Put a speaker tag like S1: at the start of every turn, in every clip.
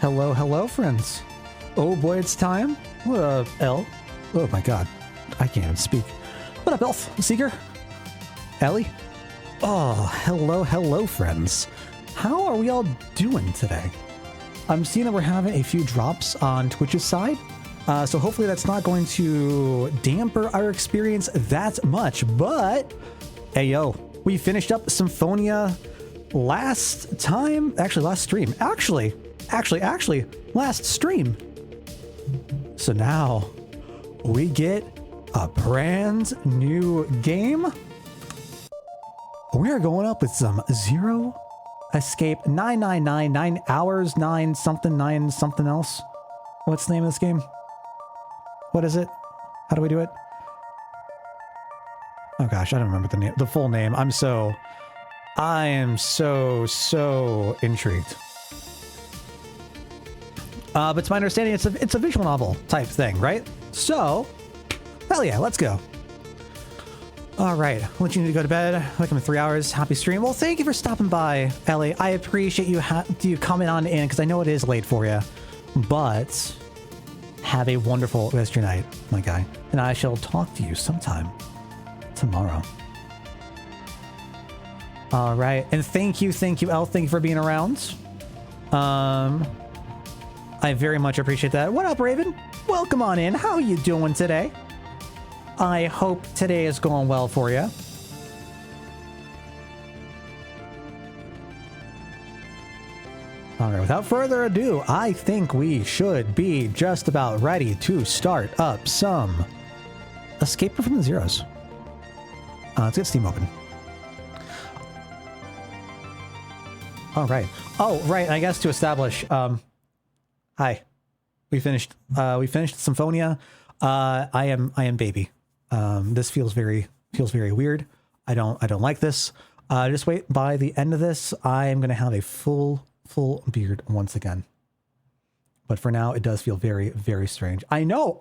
S1: Hello, hello, friends. Oh boy, it's time. What up, L? Oh my god, I can't even speak. What up, Elf? Seeker? Ellie? Oh, hello, hello, friends. How are we all doing today? I'm seeing that we're having a few drops on Twitch's side, so hopefully that's not going to damper our experience that much, but hey, yo, we finished up Symphonia last time, actually last stream, actually, last stream. So now we get a brand new game. We are going up with some Zero Escape 999, 9 hours, 9 something else. What's the name of this game? What is it? How do we do it? Oh gosh, I don't remember the name, the full name. I am so intrigued. But to my understanding, it's a visual novel type thing, right? So, hell yeah, let's go. All right, I'll let you need to go to bed. Like I'm in 3 hours. Happy stream. Well, thank you for stopping by, Ellie. I appreciate you coming on in because I know it is late for you, but have a wonderful rest of your night, my guy. And I shall talk to you sometime tomorrow. All right, and thank you, Elle. Thank you for being around. I very much appreciate that. What up, Raven? Welcome on in. How are you doing today? I hope today is going well for you. All right, without further ado, I think we should be just about ready to start up some Escape from the Zeros. Let's get Steam open. All right. Oh, right. I guess to establish, hi. We finished Symphonia. I am baby. This feels very weird. I don't like this. Just wait, by the end of this, I am going to have a full beard once again. But for now, it does feel very strange. I know.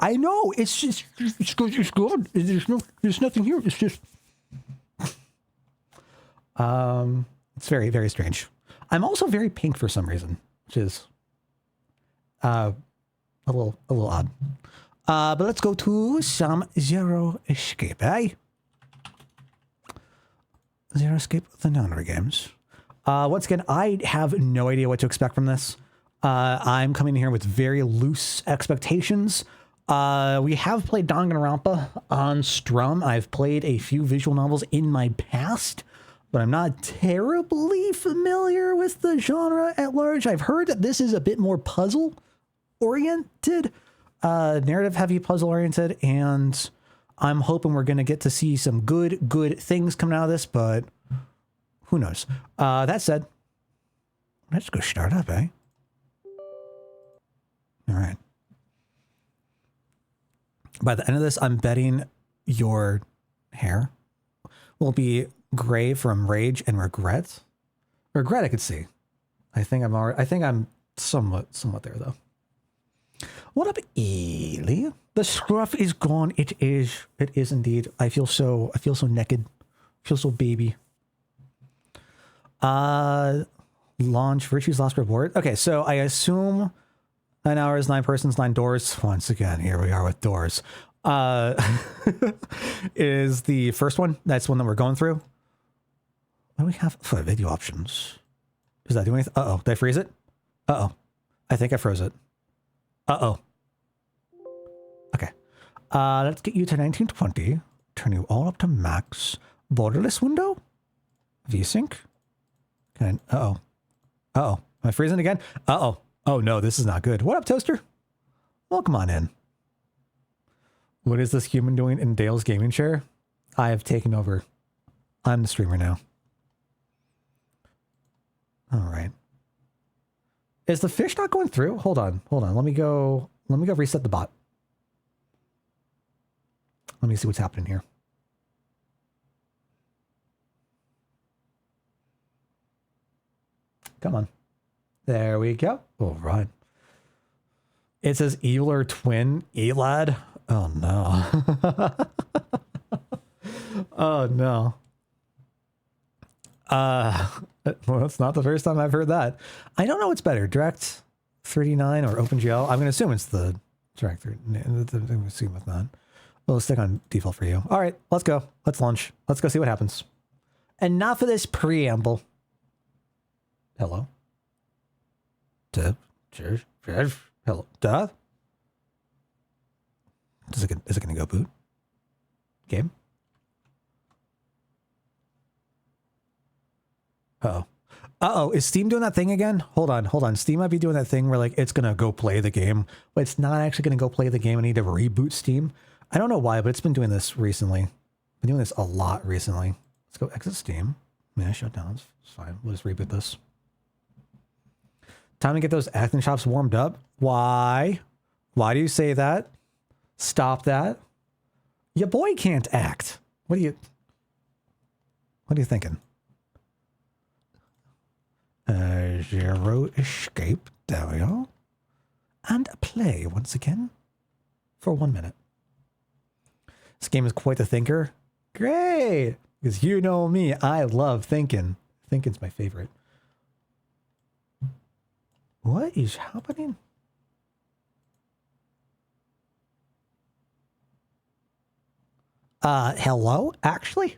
S1: It's just, it's good. There's nothing here. It's just, it's very strange. I'm also very pink for some reason, which is, a little odd. But let's go to some Zero Escape, eh? Zero Escape, the NONARY games. Once again, I have no idea what to expect from this. I'm coming here with very loose expectations. We have played Danganronpa on Strum. I've played a few visual novels in my past, but I'm not terribly familiar with the genre at large. I've heard that this is a bit more puzzle-oriented, narrative-heavy puzzle-oriented, and I'm hoping we're going to get to see some good things coming out of this, but who knows? That said, let's go start up, eh? All right. By the end of this, I'm betting your hair will be gray from rage and regret. Regret, I could see. I think I'm somewhat there though. What up, Ely? The scruff is gone. It is indeed. I feel so naked. I feel so baby. Launch Virtue's Last Reward. Okay, so I assume 9 hours, 9 persons, 9 doors. Once again, here we are with doors. Is the first one. That's one that we're going through. What do we have for video options? Does that do anything? Uh-oh. Did I freeze it? Uh-oh. I think I froze it. Uh-oh. Okay. Let's get you to 1920. Turn you all up to max. Borderless window? VSync? Uh-oh. Uh-oh. Am I freezing again? Uh-oh. Oh no, this is not good. What up, Toaster? Welcome on in. What is this human doing in Dale's gaming chair? I have taken over. I'm the streamer now. All right. Is the fish not going through? Hold on. Let me go reset the bot. Let me see what's happening here. Come on. There we go. All right. It says Elar twin Elad. Oh no. Oh no. Well, it's not the first time I've heard that. I don't know what's better, direct 39 or OpenGL. I'm going to assume it's the director. I'm going to assume it's not. We'll stick on default for you. All right, let's go. Let's launch. Let's go see what happens. Enough of this preamble. Hello. Hello. Duh. Is it going to go boot? Game? Uh-oh. Uh-oh, is Steam doing that thing again? Hold on. Steam might be doing that thing where like it's gonna go play the game, but it's not actually gonna go play the game. I need to reboot Steam. I don't know why, but it's been doing this recently. Been doing this a lot recently. Let's go exit Steam. Yeah, shut down. It's fine. We'll just reboot this. Time to get those acting chops warmed up. Why? Why do you say that? Stop that. Your boy can't act. What are you thinking? Zero escape. There we go. And play once again for 1 minute. This game is quite the thinker. Great! Because you know me, I love thinking. Thinking's my favorite. What is happening? Hello? Actually?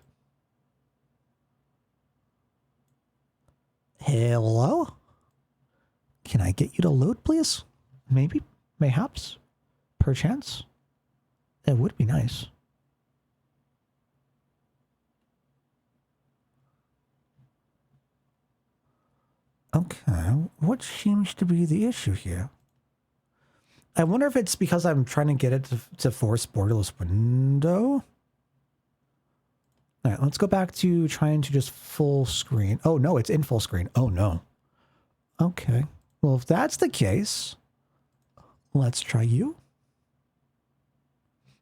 S1: Hello? Can I get you to load, please? Maybe? Mayhaps? Perchance? That would be nice. Okay, what seems to be the issue here? I wonder if it's because I'm trying to get it to force borderless window. All right, let's go back to trying to just full screen. Oh, no, it's in full screen. Oh, no. Okay. Well, if that's the case, let's try you.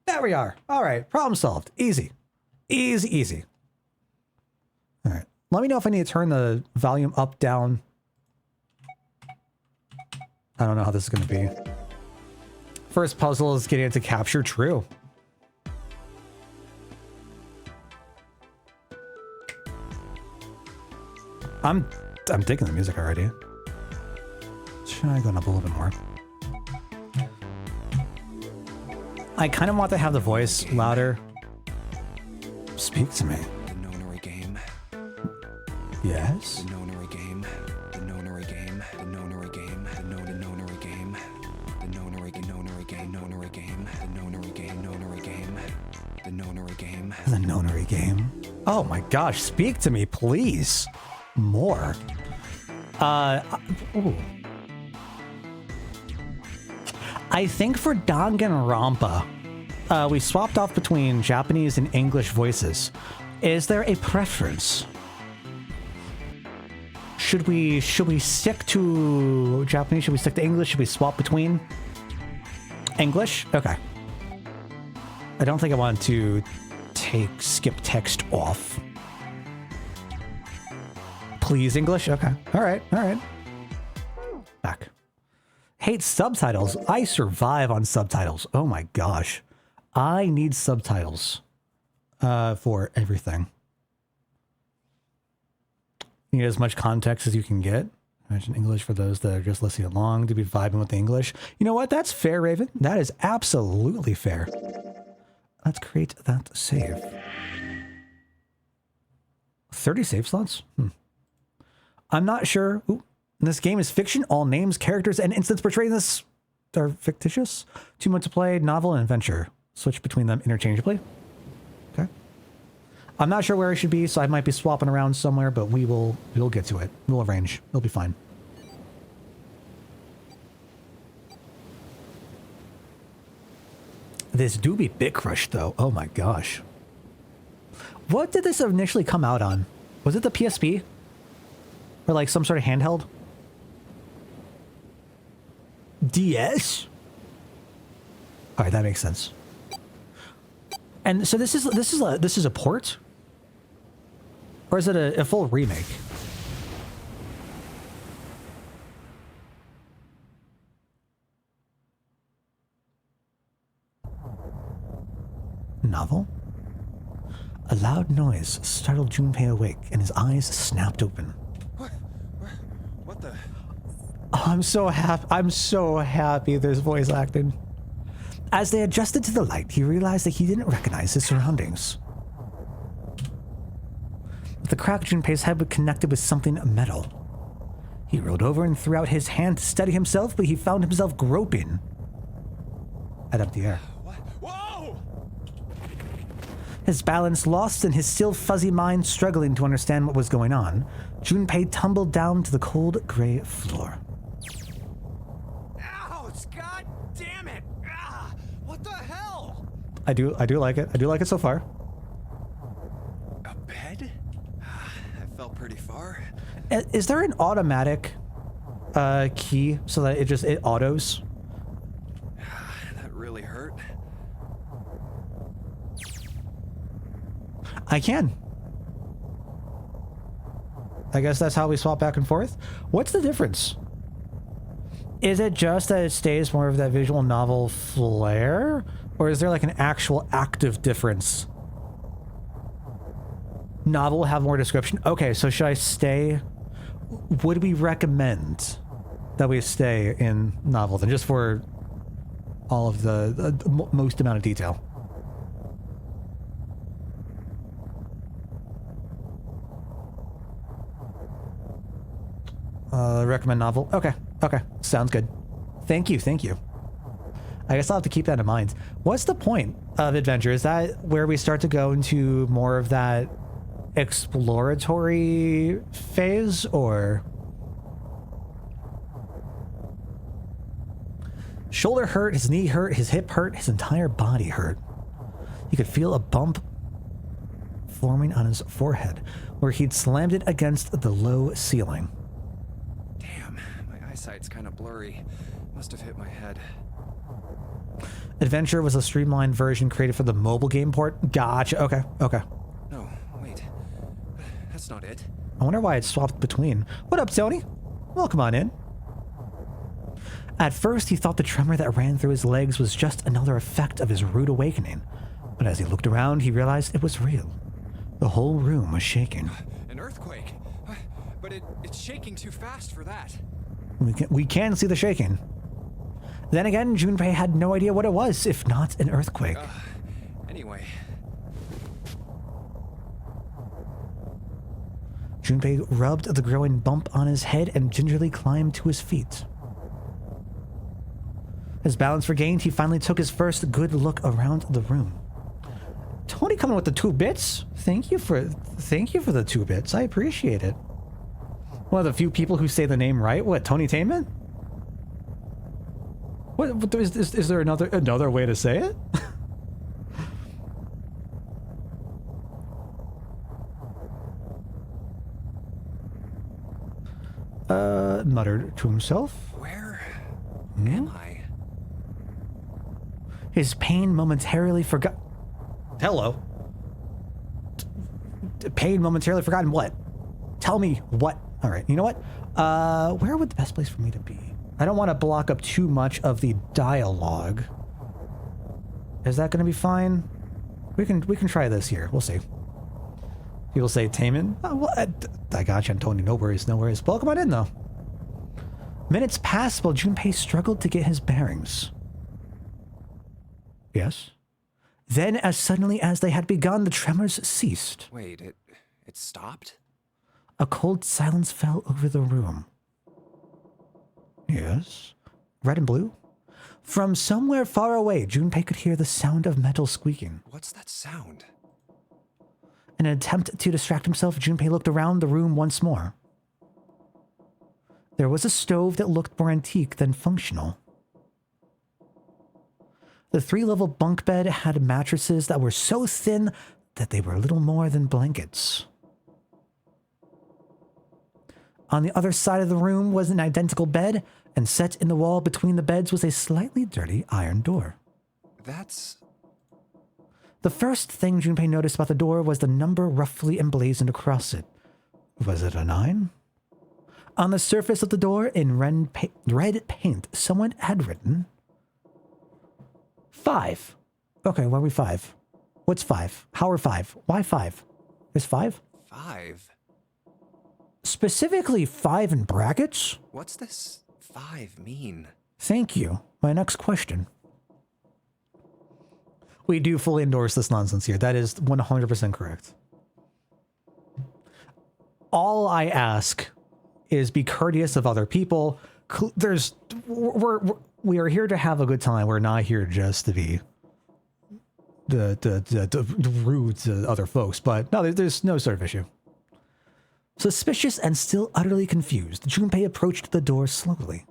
S1: There we are. All right, problem solved. Easy. Easy, easy. All right. Let me know if I need to turn the volume up, down. I don't know how this is going to be. First puzzle is getting it to capture true. I'm digging the music already. Should I go up a little bit more? I kind of want to have the voice louder. Speak to me.
S2: The NONARY game.
S1: Yes?
S2: The NONARY game. The NONARY game. The NONARY game. The NONARY game. The NONARY game. NONARY game. NONARY game. The NONARY game. NONARY game. The NONARY game.
S1: The NONARY game. Oh my gosh, speak to me, please. More. Ooh. I think for Danganronpa, we swapped off between Japanese and English voices. Is there a preference? Should we stick to Japanese? Should we stick to English? Should we swap between English? Okay. I don't think I want to skip text off. Please, English? Okay. All right. All right. Back. Hate subtitles. I survive on subtitles. Oh my gosh. I need subtitles for everything. You need as much context as you can get. Imagine English for those that are just listening along to be vibing with the English. You know what? That's fair, Raven. That is absolutely fair. Let's create that save. 30 save slots? I'm not sure. Ooh, this game is fiction. All names, characters, and incidents portrayed in this are fictitious. 2 months to play, novel, and adventure. Switch between them interchangeably. Okay. I'm not sure where I should be, so I might be swapping around somewhere, but we'll get to it. We'll arrange. It'll be fine. This do be bit crushed, though. Oh my gosh. What did this initially come out on? Was it the PSP? Or like some sort of handheld? DS? All right, that makes sense. And so this is a port? Or is it a full remake? Novel? A loud noise startled Junpei awake, and his eyes snapped open.
S2: What the?
S1: I'm so happy. I'm so happy there's voice acting. As they adjusted to the light, he realized that he didn't recognize his surroundings. The crack, Junpei's head was connected with something metal. He rolled over and threw out his hand to steady himself, but he found himself groping at empty air.
S2: Whoa!
S1: His balance lost and his still fuzzy mind struggling to understand what was going on, Junpei tumbled down to the cold gray floor.
S2: Ouch! God damn it! Ah, what the hell?
S1: I do like it. I do like it so far.
S2: A bed? I fell pretty far.
S1: Is there an automatic key so that it autos?
S2: That really hurt.
S1: I can. I guess that's how we swap back and forth. What's the difference? Is it just that it stays more of that visual novel flair? Or is there like an actual active difference? Novel have more description? Okay, so should I stay? Would we recommend that we stay in novel then, just for all of the most amount of detail? Recommend novel. Okay. Okay. Sounds good. Thank you. Thank you. I guess I'll have to keep that in mind. What's the point of adventure? Is that where we start to go into more of that exploratory phase, or? Shoulder hurt, his knee hurt, his hip hurt, his entire body hurt. He could feel a bump forming on his forehead where he'd slammed it against the low ceiling.
S2: Eyesight's kind of blurry. Must have hit my head.
S1: Adventure was a streamlined version created for the mobile game port. Gotcha. Okay. Okay.
S2: No, wait. That's not it.
S1: I wonder why it swapped between. What up, Tony? Welcome on in. At first, he thought the tremor that ran through his legs was just another effect of his rude awakening. But as he looked around, he realized it was real. The whole room was shaking.
S2: An earthquake? But it's shaking too fast for that.
S1: We can see the shaking. Then again, Junpei had no idea what it was, if not an earthquake.
S2: Anyway.
S1: Junpei rubbed the growing bump on his head and gingerly climbed to his feet. His balance regained, he finally took his first good look around the room. Tony coming with the 2 bits? Thank you for the 2 bits. I appreciate it. One of the few people who say the name right. What, Tony Tainment? What is there another way to say it? Muttered to himself.
S2: Where am I?
S1: His pain momentarily forgot. Hello. Pain momentarily forgotten what? Tell me what. All right, you know what? Where would the best place for me to be? I don't want to block up too much of the dialogue. Is that going to be fine? We can try this here. We'll see. People say Taman. Oh, well, I got you, Tony. No worries, no worries. Welcome on in, though. Minutes passed while Junpei struggled to get his bearings. Yes. Then, as suddenly as they had begun, the tremors ceased.
S2: Wait, it stopped?
S1: A cold silence fell over the room. Yes. Red and blue? From somewhere far away, Junpei could hear the sound of metal squeaking.
S2: What's that sound?
S1: In an attempt to distract himself, Junpei looked around the room once more. There was a stove that looked more antique than functional. The 3-level bunk bed had mattresses that were so thin that they were little more than blankets. On the other side of the room was an identical bed, and set in the wall between the beds was a slightly dirty iron door.
S2: That's...
S1: The first thing Junpei noticed about the door was the number roughly emblazoned across it. Was it a 9? On the surface of the door, in red paint, someone had written 5. Okay, why are we 5? What's 5? How are 5? Why 5? Is 5?
S2: 5?
S1: Specifically 5 in brackets?
S2: What's this 5 mean?
S1: Thank you. My next question. We do fully endorse this nonsense here. That is 100% correct. All I ask is be courteous of other people. We are here to have a good time. We're not here just to be the rude to other folks. But no, there's no sort of issue. Suspicious and still utterly confused, Junpei approached the door slowly.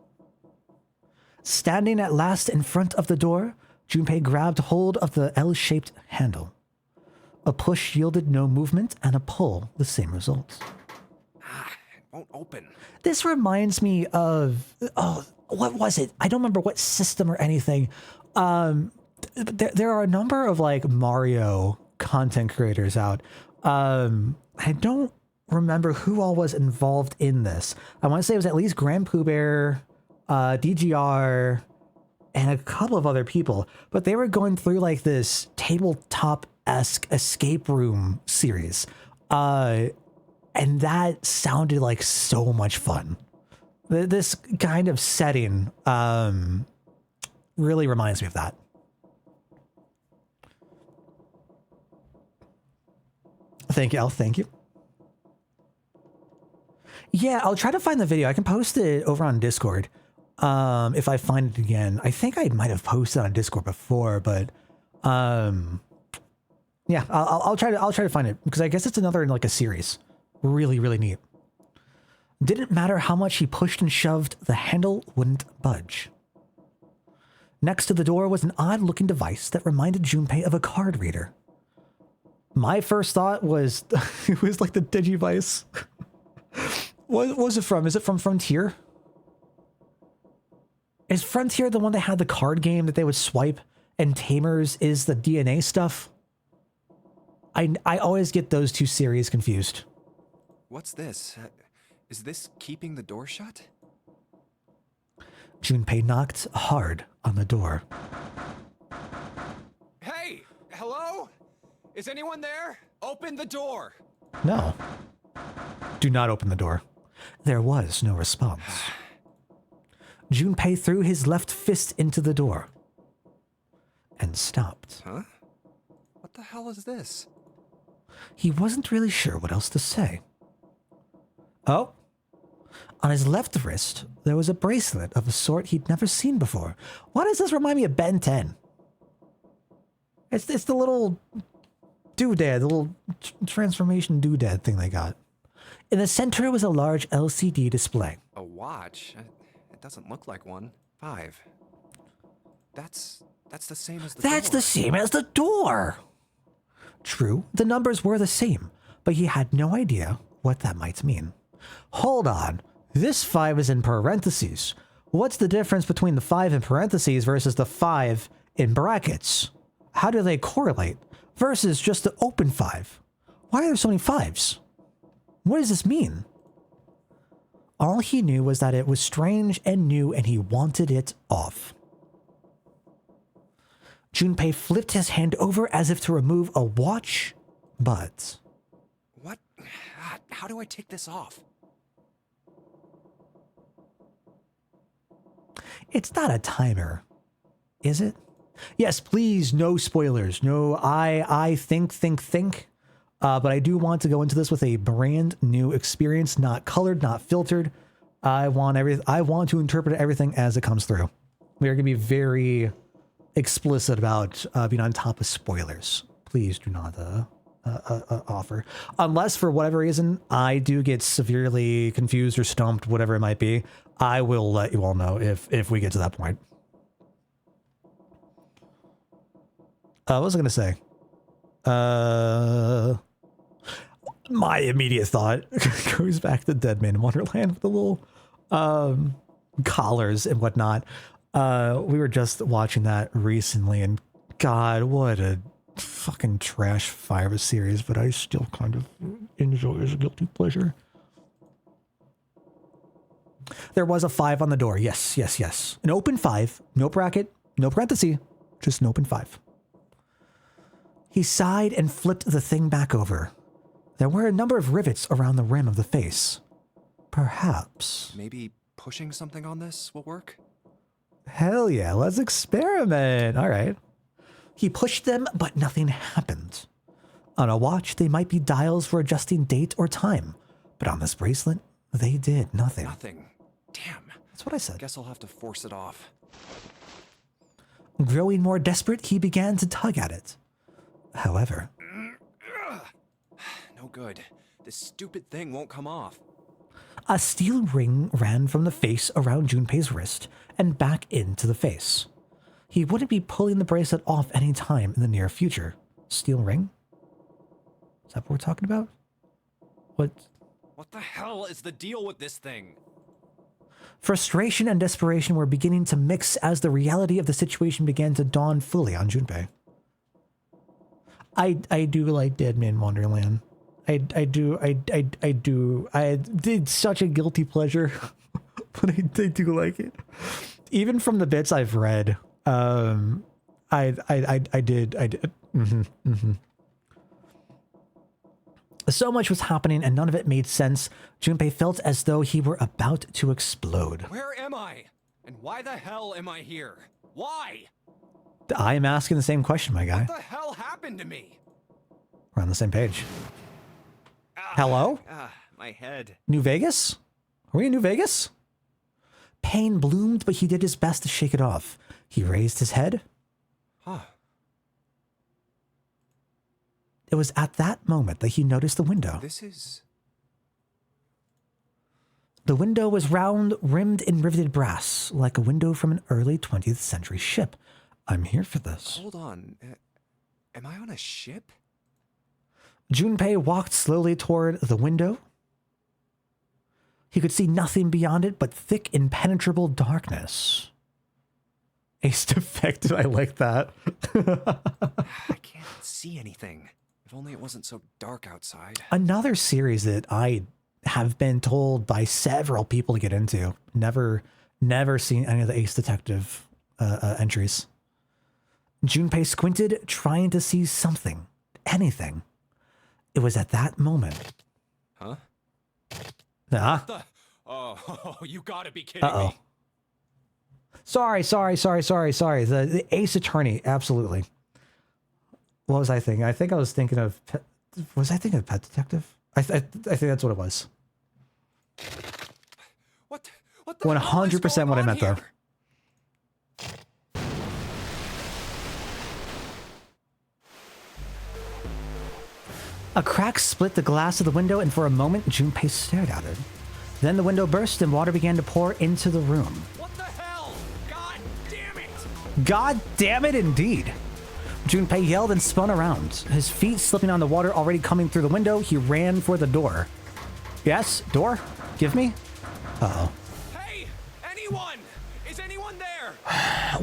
S1: Standing at last in front of the door, Junpei grabbed hold of the L-shaped handle. A push yielded no movement, and a pull the same result.
S2: It won't open.
S1: This reminds me of... Oh, what was it? I don't remember what system or anything. There are a number of, like, Mario content creators out. I don't remember who all was involved in this. I want to say it was at least Grand Pooh Bear, DGR, and a couple of other people, but they were going through like this tabletop-esque escape room series. And that sounded like so much fun. This kind of setting really reminds me of that. Thank you, Al. Thank you. Yeah, I'll try to find the video. I can post it over on Discord. If I find it again. I think I might have posted on Discord before, but yeah, I'll try to find it because I guess it's another in like a series. Really, really neat. Didn't matter how much he pushed and shoved, the handle wouldn't budge. Next to the door was an odd-looking device that reminded Junpei of a card reader. My first thought was it was like the Digivice. What was it from? Is it from Frontier? Is Frontier the one that had the card game that they would swipe, and Tamers is the DNA stuff? I always get those two series confused.
S2: What's this? Is this keeping the door shut?
S1: Junpei knocked hard on the door.
S2: Hey! Hello? Is anyone there? Open the door!
S1: No. Do not open the door. There was no response. Junpei threw his left fist into the door and stopped.
S2: Huh? What the hell is this?
S1: He wasn't really sure what else to say. Oh. On his left wrist, there was a bracelet of a sort he'd never seen before. Why does this remind me of Ben 10? It's the little doodad, the little transformation doodad thing they got. In the center was a large LCD display.
S2: A watch? It doesn't look like one. 5. That's the same as the door.
S1: That's the same as the door! True, the numbers were the same, but he had no idea what that might mean. Hold on, this 5 is in parentheses. What's the difference between the 5 in parentheses versus the 5 in brackets? How do they correlate? Versus just the open 5. Why are there so many 5s? What does this mean? All he knew was that it was strange and new and he wanted it off. Junpei flipped his hand over as if to remove a watch, but...
S2: What? How do I take this off?
S1: It's not a timer, is it? Yes, please, no spoilers. No, I think. But I do want to go into this with a brand new experience, not colored, not filtered. I want to interpret everything as it comes through. We are going to be very explicit about being on top of spoilers. Please do not offer. Unless for whatever reason I do get severely confused or stumped, whatever it might be, I will let you all know if we get to that point. What was I going to say? My immediate thought goes back to Dead Man Wonderland with the little collars and whatnot. We were just watching that recently, and God, what a fucking trash fire of a series, but I still kind of enjoy it as a guilty pleasure. There was a 5 on the door. Yes. An open 5. No bracket, no parenthesis, just an open 5. He sighed and flipped the thing back over. There were a number of rivets around the rim of the face. Perhaps.
S2: Maybe pushing something on this will work?
S1: Hell yeah, let's experiment. All right. He pushed them, but nothing happened. On a watch, they might be dials for adjusting date or time, but on this bracelet, they did nothing.
S2: Nothing. Damn.
S1: That's what I said.
S2: Guess I'll have to force it off.
S1: Growing more desperate, he began to tug at it. However,
S2: No good. This stupid thing won't come off.
S1: a steel ring ran from the face around Junpei's wrist and back into the face. He wouldn't be pulling the bracelet off any time in the near future. Steel ring? Is that what we're talking about? What?
S2: What the hell is the deal with this thing?
S1: Frustration and desperation were beginning to mix as the reality of the situation began to dawn fully on Junpei. I do like Dead Man Wonderland. I do. It's such a guilty pleasure, but I do like it. Even from the bits I've read, I did. So much was happening and none of it made sense. Junpei felt as though he were about to explode.
S2: Where am I? And why the hell am I here? Why?
S1: I am asking the same question, my guy.
S2: What the hell happened to me?
S1: We're on the same page. Hello?
S2: My head.
S1: New Vegas? Are we in New Vegas? Pain bloomed, but he did his best to shake it off. He raised his head.
S2: Huh.
S1: It was at that moment that he noticed the window.
S2: This is...
S1: The window was round, rimmed in riveted brass, like a window from an early 20th century ship. I'm here for this.
S2: Hold on. Am I on a ship?
S1: Junpei walked slowly toward the window. He could see nothing beyond it but thick, impenetrable darkness. Ace defective, I like that.
S2: I can't see anything. If only it wasn't so dark outside.
S1: Another series that I have been told by several people to get into. Never seen any of the Ace Detective entries. Junpei squinted, trying to see something, anything. It was at that moment.
S2: Huh?
S1: Nah.
S2: Oh, you gotta be kidding me.
S1: Sorry. The Ace Attorney, absolutely. What was I thinking? I think I was thinking of... Was I thinking of Pet Detective? I think that's what it was.
S2: What the
S1: 100% what I meant, though. A crack split the glass of the window, and for a moment, Junpei stared at it. Then the window burst, and water began to pour into the room.
S2: What the hell? God damn it!
S1: God damn it, indeed. Junpei yelled and spun around. His feet slipping on the water already coming through the window, he ran for the door. Yes, door? Give me? Uh-oh.
S2: Hey! Anyone! Is anyone there?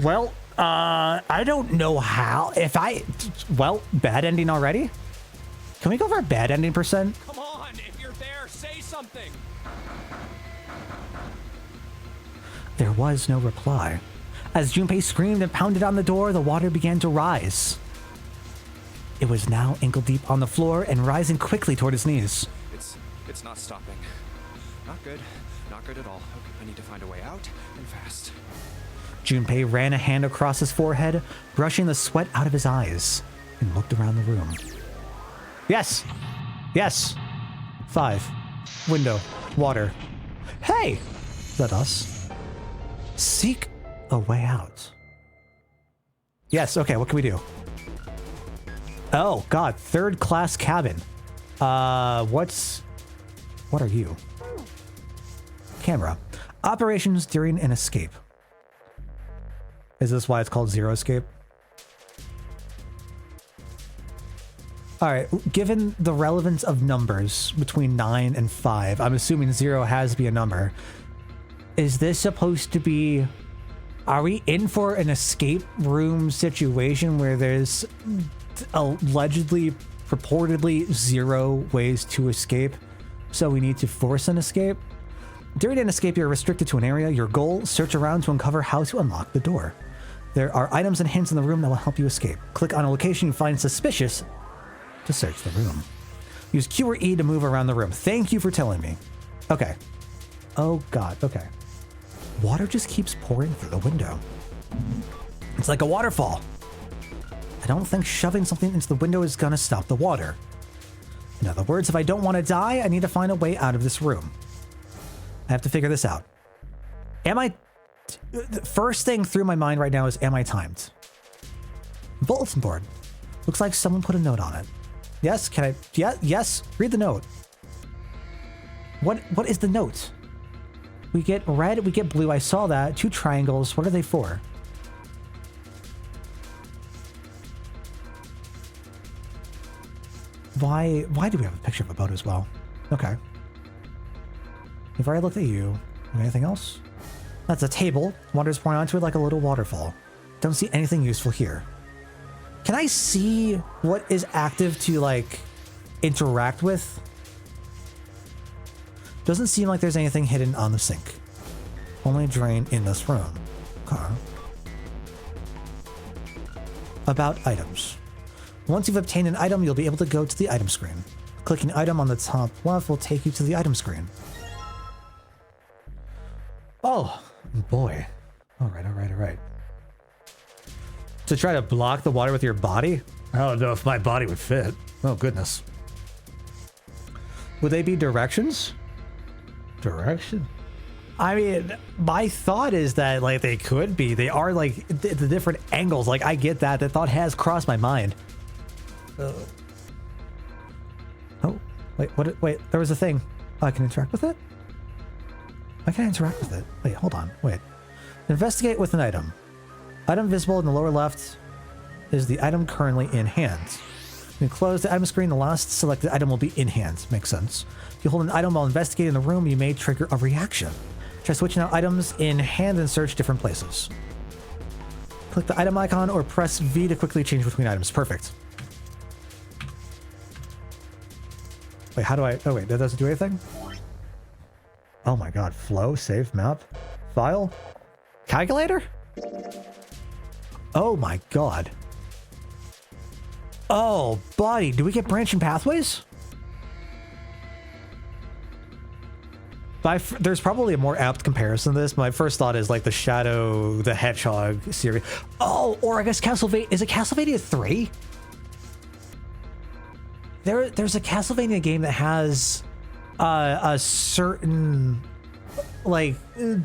S1: Well, I don't know how. Well, bad ending already? Can we go for a bad ending percent?
S2: Come on! If you're there, say something!
S1: There was no reply. As Junpei screamed and pounded on the door, the water began to rise. It was now ankle-deep on the floor and rising quickly toward his knees.
S2: It's not stopping. Not good. Not good at all. Okay, I need to find a way out, and fast.
S1: Junpei ran a hand across his forehead, brushing the sweat out of his eyes, and looked around the room. Yes! Yes! 5. Window. Water. Hey! Is that us? Seek a way out. Yes, okay, what can we do? Oh, God, third class cabin. What are you? Camera. Operations during an escape. Is this why it's called Zero Escape? Alright, given the relevance of numbers between 9 and 5, I'm assuming 0 has to be a number. Is this supposed to be... Are we in for an escape room situation where there's allegedly, purportedly 0 ways to escape? So we need to force an escape? During an escape, you're restricted to an area. Your goal, search around to uncover how to unlock the door. There are items and hints in the room that will help you escape. Click on a location you find suspicious to search the room. Use Q or E to move around the room. Thank you for telling me. Okay. Oh, God. Okay. Water just keeps pouring through the window. It's like a waterfall. I don't think shoving something into the window is gonna stop the water. In other words, if I don't want to die, I need to find a way out of this room. I have to figure this out. Am I... The first thing through my mind right now is, am I timed? Bulletin board. Looks like someone put a note on it. Yes, can I... Yeah, yes, read the note. What is the note? We get red, we get blue. I saw that. 2 triangles. What are they for? Why do we have a picture of a boat as well? Okay. We've already looked at you. Anything else? That's a table. Water's pouring onto it like a little waterfall. Don't see anything useful here. Can I see what is active to, like, interact with? Doesn't seem like there's anything hidden on the sink. Only a drain in this room. Okay. About items. Once you've obtained an item, you'll be able to go to the item screen. Clicking item on the top left will take you to the item screen. Oh, boy. All right. To try to block the water with your body? I don't know if my body would fit. Oh, goodness. Would they be directions? Direction? I mean, my thought is that, like, they could be. They are, like, the different angles. Like, I get that. That thought has crossed my mind. Oh, wait, there was a thing. Oh, I can interact with it? Why can't I interact with it? Wait, hold on, wait. Investigate with an item. Item visible in the lower left is the item currently in hand. When you close the item screen, the last selected item will be in hand. Makes sense. If you hold an item while investigating the room, you may trigger a reaction. Try switching out items in hand and search different places. Click the item icon or press V to quickly change between items. Perfect. Wait, how do I... Oh, wait, that doesn't do anything? Oh my god. Flow, save, map, file, calculator? Oh my god. Oh, buddy, do we get branching pathways? There's probably a more apt comparison to this. My first thought is like the Shadow the Hedgehog series. Oh, or I guess Castlevania... Is it Castlevania 3? There's a Castlevania game that has a certain like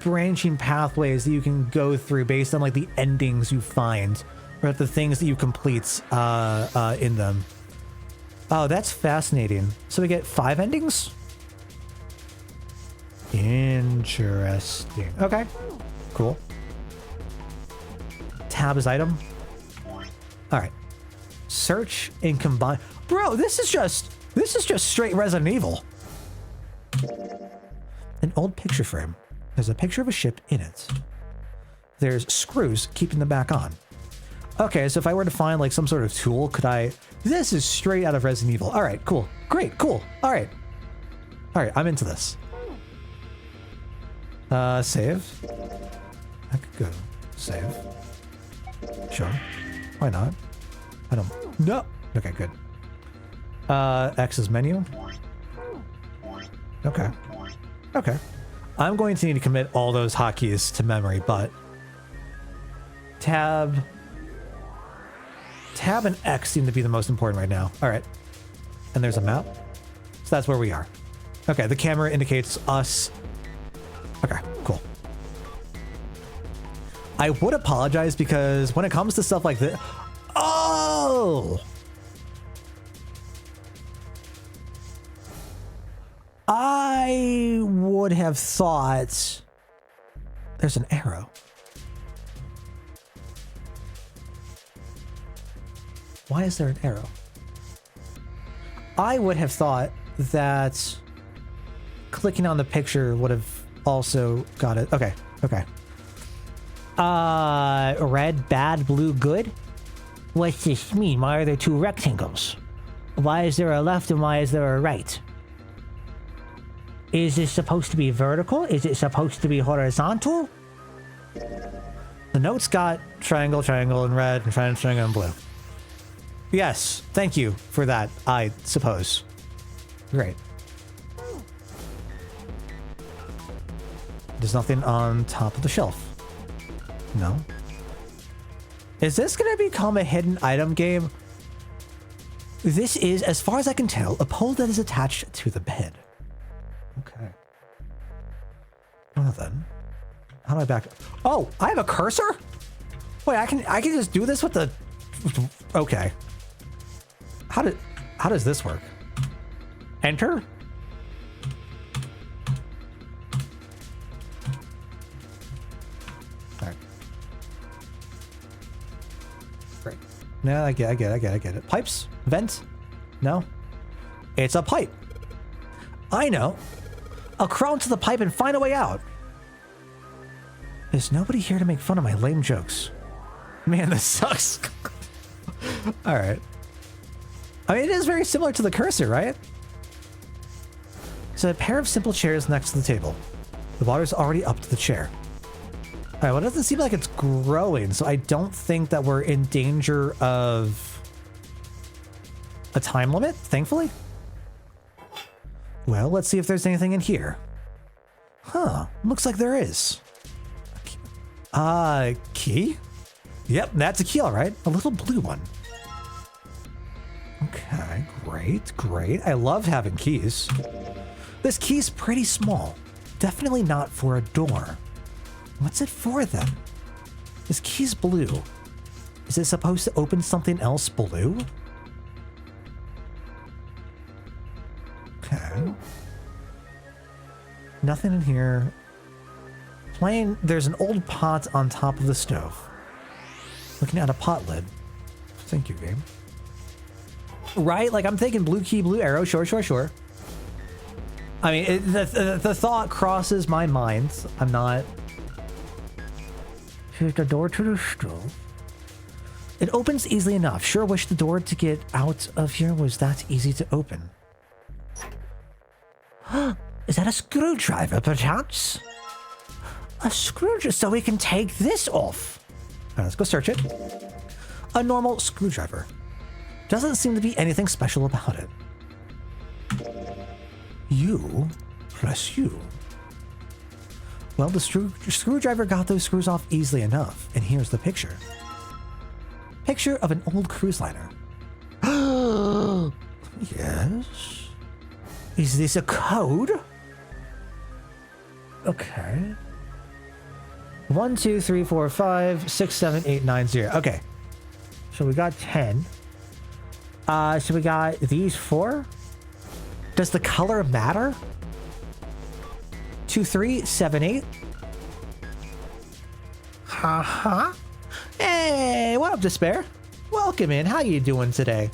S1: branching pathways that you can go through based on like the endings you find or the things that you complete in them. Oh, that's fascinating. So we get 5 endings? Interesting. Okay, cool. Tab is item. All right. Search and combine. Bro, this is just straight Resident Evil. An old picture frame. There's a picture of a ship in it. There's screws keeping the back on. Okay, so if I were to find like some sort of tool, could I... This is straight out of Resident Evil. All right, cool. Great, cool. All right, I'm into this. Save. I could go save. Sure. Why not? I don't... No! Okay, good. X is menu. Okay. Okay. I'm going to need to commit all those hotkeys to memory, but... Tab and X seem to be the most important right now. All right. And there's a map. So that's where we are. Okay, the camera indicates us. Okay, cool. I would apologize because when it comes to stuff like this... Oh! I would have thought there's an arrow. Why is there an arrow? I would have thought that clicking on the picture would have also got it. Okay, okay. Red, bad, blue, good? What's this mean? Why are there 2 rectangles? Why is there a left and why is there a right? Is this supposed to be vertical? Is it supposed to be horizontal? The note's got triangle, triangle in red, and triangle in blue. Yes, thank you for that, I suppose. Great. There's nothing on top of the shelf. No. Is this going to become a hidden item game? This is, as far as I can tell, a pole that is attached to the bed. Okay. Well then, how do I back? Oh, I have a cursor? Wait, I can just do this with the. Okay. How does this work? Enter? All right. Great. No, I get it. Pipes? Vent? No? It's a pipe. I know. I'll crawl into the pipe and find a way out. There's nobody here to make fun of my lame jokes. Man, this sucks. All right. I mean, it is very similar to the cursor, right? So a pair of simple chairs next to the table. The water's already up to the chair. All right, well, it doesn't seem like it's growing, so I don't think that we're in danger of a time limit, thankfully. Well, let's see if there's anything in here. Huh, looks like there is. Key? Yep, that's a key, all right. A little blue one. Okay, great. I love having keys. This key's pretty small. Definitely not for a door. What's it for then? This key's blue. Is it supposed to open something else blue? Okay. Nothing in here. There's an old pot on top of the stove. Looking at a pot lid. Thank you, game. Right? Like, I'm thinking blue key, blue arrow. Sure. I mean, the thought crosses my mind. I'm not... Here's the door to the stove. It opens easily enough. Sure wish the door to get out of here was that easy to open. Is that a screwdriver, perhaps? A screwdriver, so we can take this off. All right, let's go search it. A normal screwdriver. Doesn't seem to be anything special about it. U plus U. Well, the screwdriver got those screws off easily enough, and here's the picture. Picture of an old cruise liner. Yes. Is this a code? Okay. 1, 2, 3, 4, 5, 6, 7, 8, 9, 0. Okay. So we got 10. So we got these 4. Does the color matter? 2, 3, 7, 8. Haha. Hey, what up, Despair? Welcome in. How you doing today?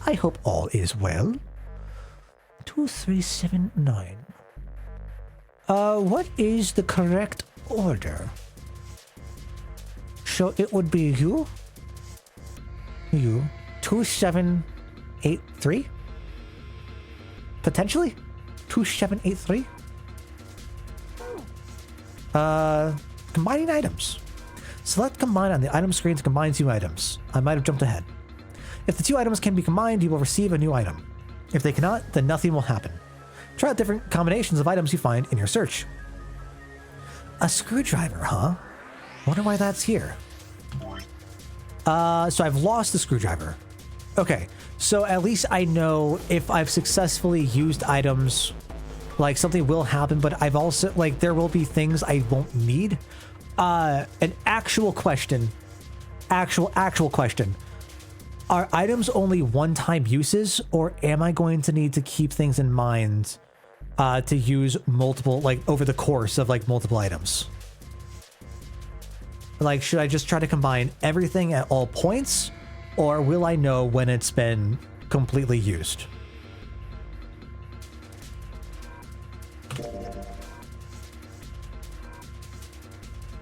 S1: I hope all is well. 2, 3, 7, 9. What is the correct order? So it would be you. 2, 7, 8, 3. Potentially 2, 7, 8, 3. Combining items. Select combine on the item screen to combine 2 items. I might have jumped ahead. If the 2 items can be combined, you will receive a new item. If they cannot, then nothing will happen. Try out different combinations of items you find in your search. A screwdriver, huh? Wonder why that's here. So I've lost the screwdriver. Okay, so at least I know if I've successfully used items, like something will happen, but I've also, like, there will be things I won't need. An actual question. Actual question. Are items only one-time uses, or am I going to need to keep things in mind to use multiple, like, over the course of, like, multiple items? Like, should I just try to combine everything at all points, or will I know when it's been completely used?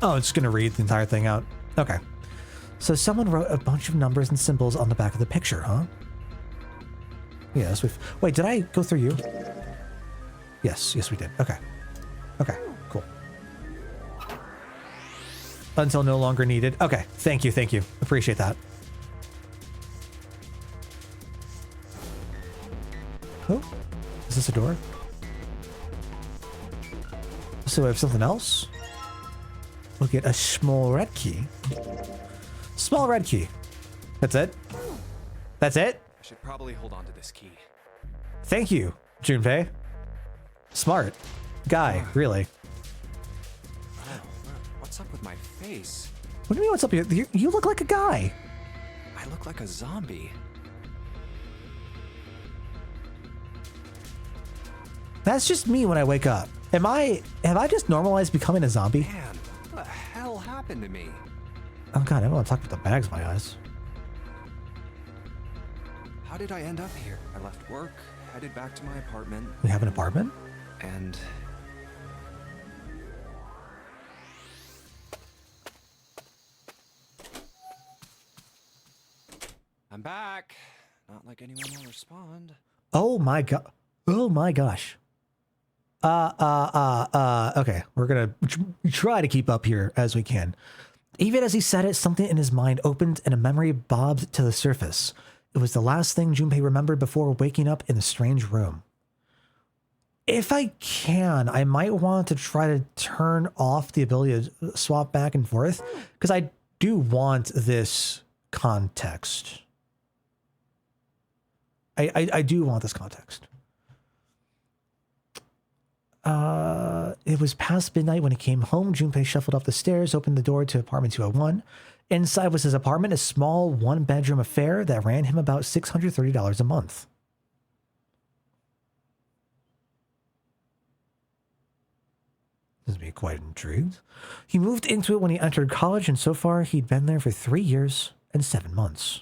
S1: Oh, it's going to read the entire thing out. Okay. So someone wrote a bunch of numbers and symbols on the back of the picture, huh? Yes, we've... Wait, did I go through you? Yes, we did. Okay. Okay, cool. Until no longer needed. Okay, thank you. Appreciate that. Oh, is this a door? So we have something else. We'll get a small red key. Small red key. That's it? That's it?
S2: I should probably hold on to this key.
S1: Thank you, Junpei. Smart guy, really.
S2: Oh, what's up with my face?
S1: What do you mean what's up here? You look like a guy.
S2: I look like a zombie.
S1: That's just me when I wake up. Have I just normalized becoming a zombie?
S2: Man, what the hell happened to me?
S1: Oh god, I don't want to talk about the bags in my eyes.
S2: How did I end up here? I left work, headed back to my apartment,
S1: We have an apartment?
S2: and... I'm back. Not like anyone will respond.
S1: Oh my god. Oh my gosh. Okay. We're gonna try to keep up here as we can. Even as he said it, something in his mind opened and a memory bobbed to the surface. It was the last thing Junpei remembered before waking up in the strange room. If I can, I might want to try to turn off the ability to swap back and forth, because I do want this context. I do want this context. It was past midnight when he came home. Junpei shuffled up the stairs, opened the door to apartment 201. Inside was his apartment, a small one-bedroom affair that ran him about $630 a month. This would be quite intrigued. He moved into it when he entered college, and so far he'd been there for 3 years and 7 months.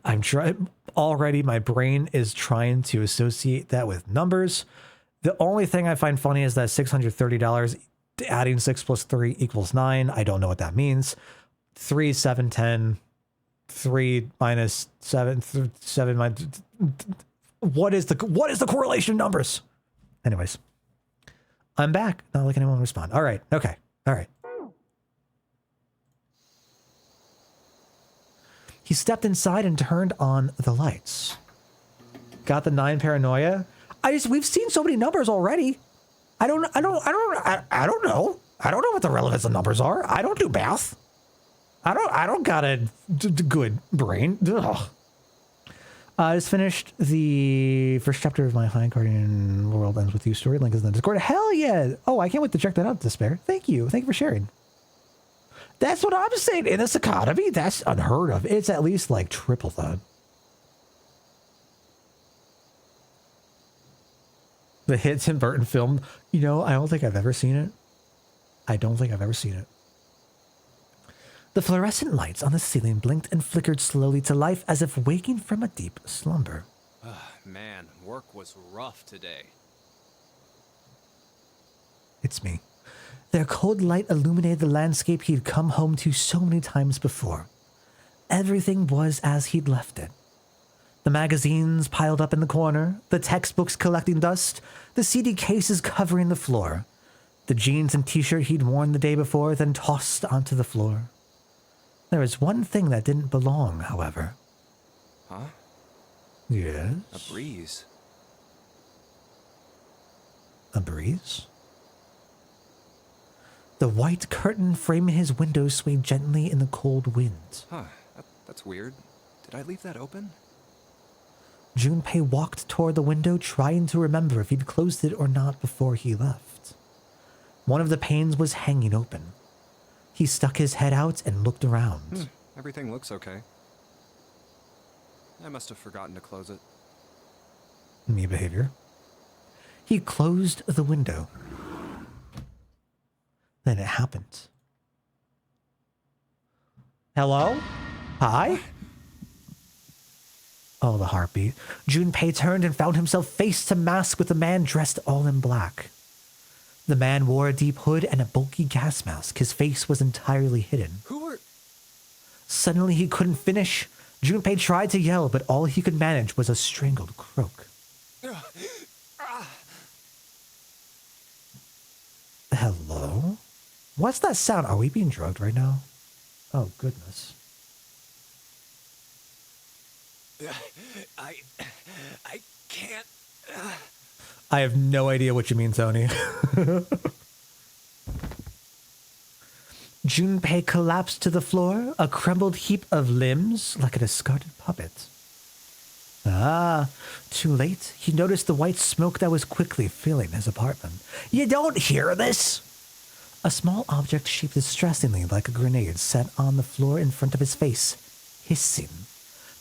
S1: I'm trying already. My brain is trying to associate that with numbers. The only thing I find funny is that $630 adding 6 plus 3 equals 9. I don't know what that means. 3, 7, 10. 3 minus 7. 7 minus. What is the correlation of numbers? Anyways, I'm back. Not like anyone will respond. All right. Okay. All right. He stepped inside and turned on the lights. Got the 9 paranoia. We've seen so many numbers already. I don't know. I don't know what the relevance of numbers are. I don't do math. I don't got a good brain. Ugh. I just finished the first chapter of my High Guardian World Ends With You story. Link is in the Discord. Hell yeah. Oh, I can't wait to check that out, Despair. Thank you. Thank you for sharing. That's what I'm saying. In this economy, that's unheard of. It's at least like triple that. The hit Tim Burton film. You know, I don't think I've ever seen it. The fluorescent lights on the ceiling blinked and flickered slowly to life as if waking from a deep slumber.
S2: Man, work was rough today.
S1: It's me. Their cold light illuminated the landscape he'd come home to so many times before. Everything was as he'd left it. The magazines piled up in the corner, the textbooks collecting dust, the CD cases covering the floor, the jeans and t-shirt he'd worn the day before, then tossed onto the floor. There was one thing that didn't belong, however.
S2: Huh?
S1: Yes?
S2: A breeze.
S1: A breeze? The white curtain framing his window swayed gently in the cold wind.
S2: Huh, that's weird. Did I leave that open?
S1: Junpei walked toward the window, trying to remember if he'd closed it or not before he left. One of the panes was hanging open. He stuck his head out and looked around.
S2: Everything looks okay. I must have forgotten to close it.
S1: Me behavior. He closed the window. Then it happened. Hello? Hi? Oh, the heartbeat. Junpei turned and found himself face to mask with a man dressed all in black. The man wore a deep hood and a bulky gas mask. His face was entirely hidden.
S2: Who are...
S1: Suddenly he couldn't finish. Junpei tried to yell, but all he could manage was a strangled croak. Hello? What's that sound? Are we being drugged right now? Oh, goodness.
S2: I can't...
S1: I have no idea what you mean, Tony. Junpei collapsed to the floor, a crumbled heap of limbs like a discarded puppet. Ah, too late. He noticed the white smoke that was quickly filling his apartment. You don't hear this? A small object shaped distressingly like a grenade sat on the floor in front of his face, hissing.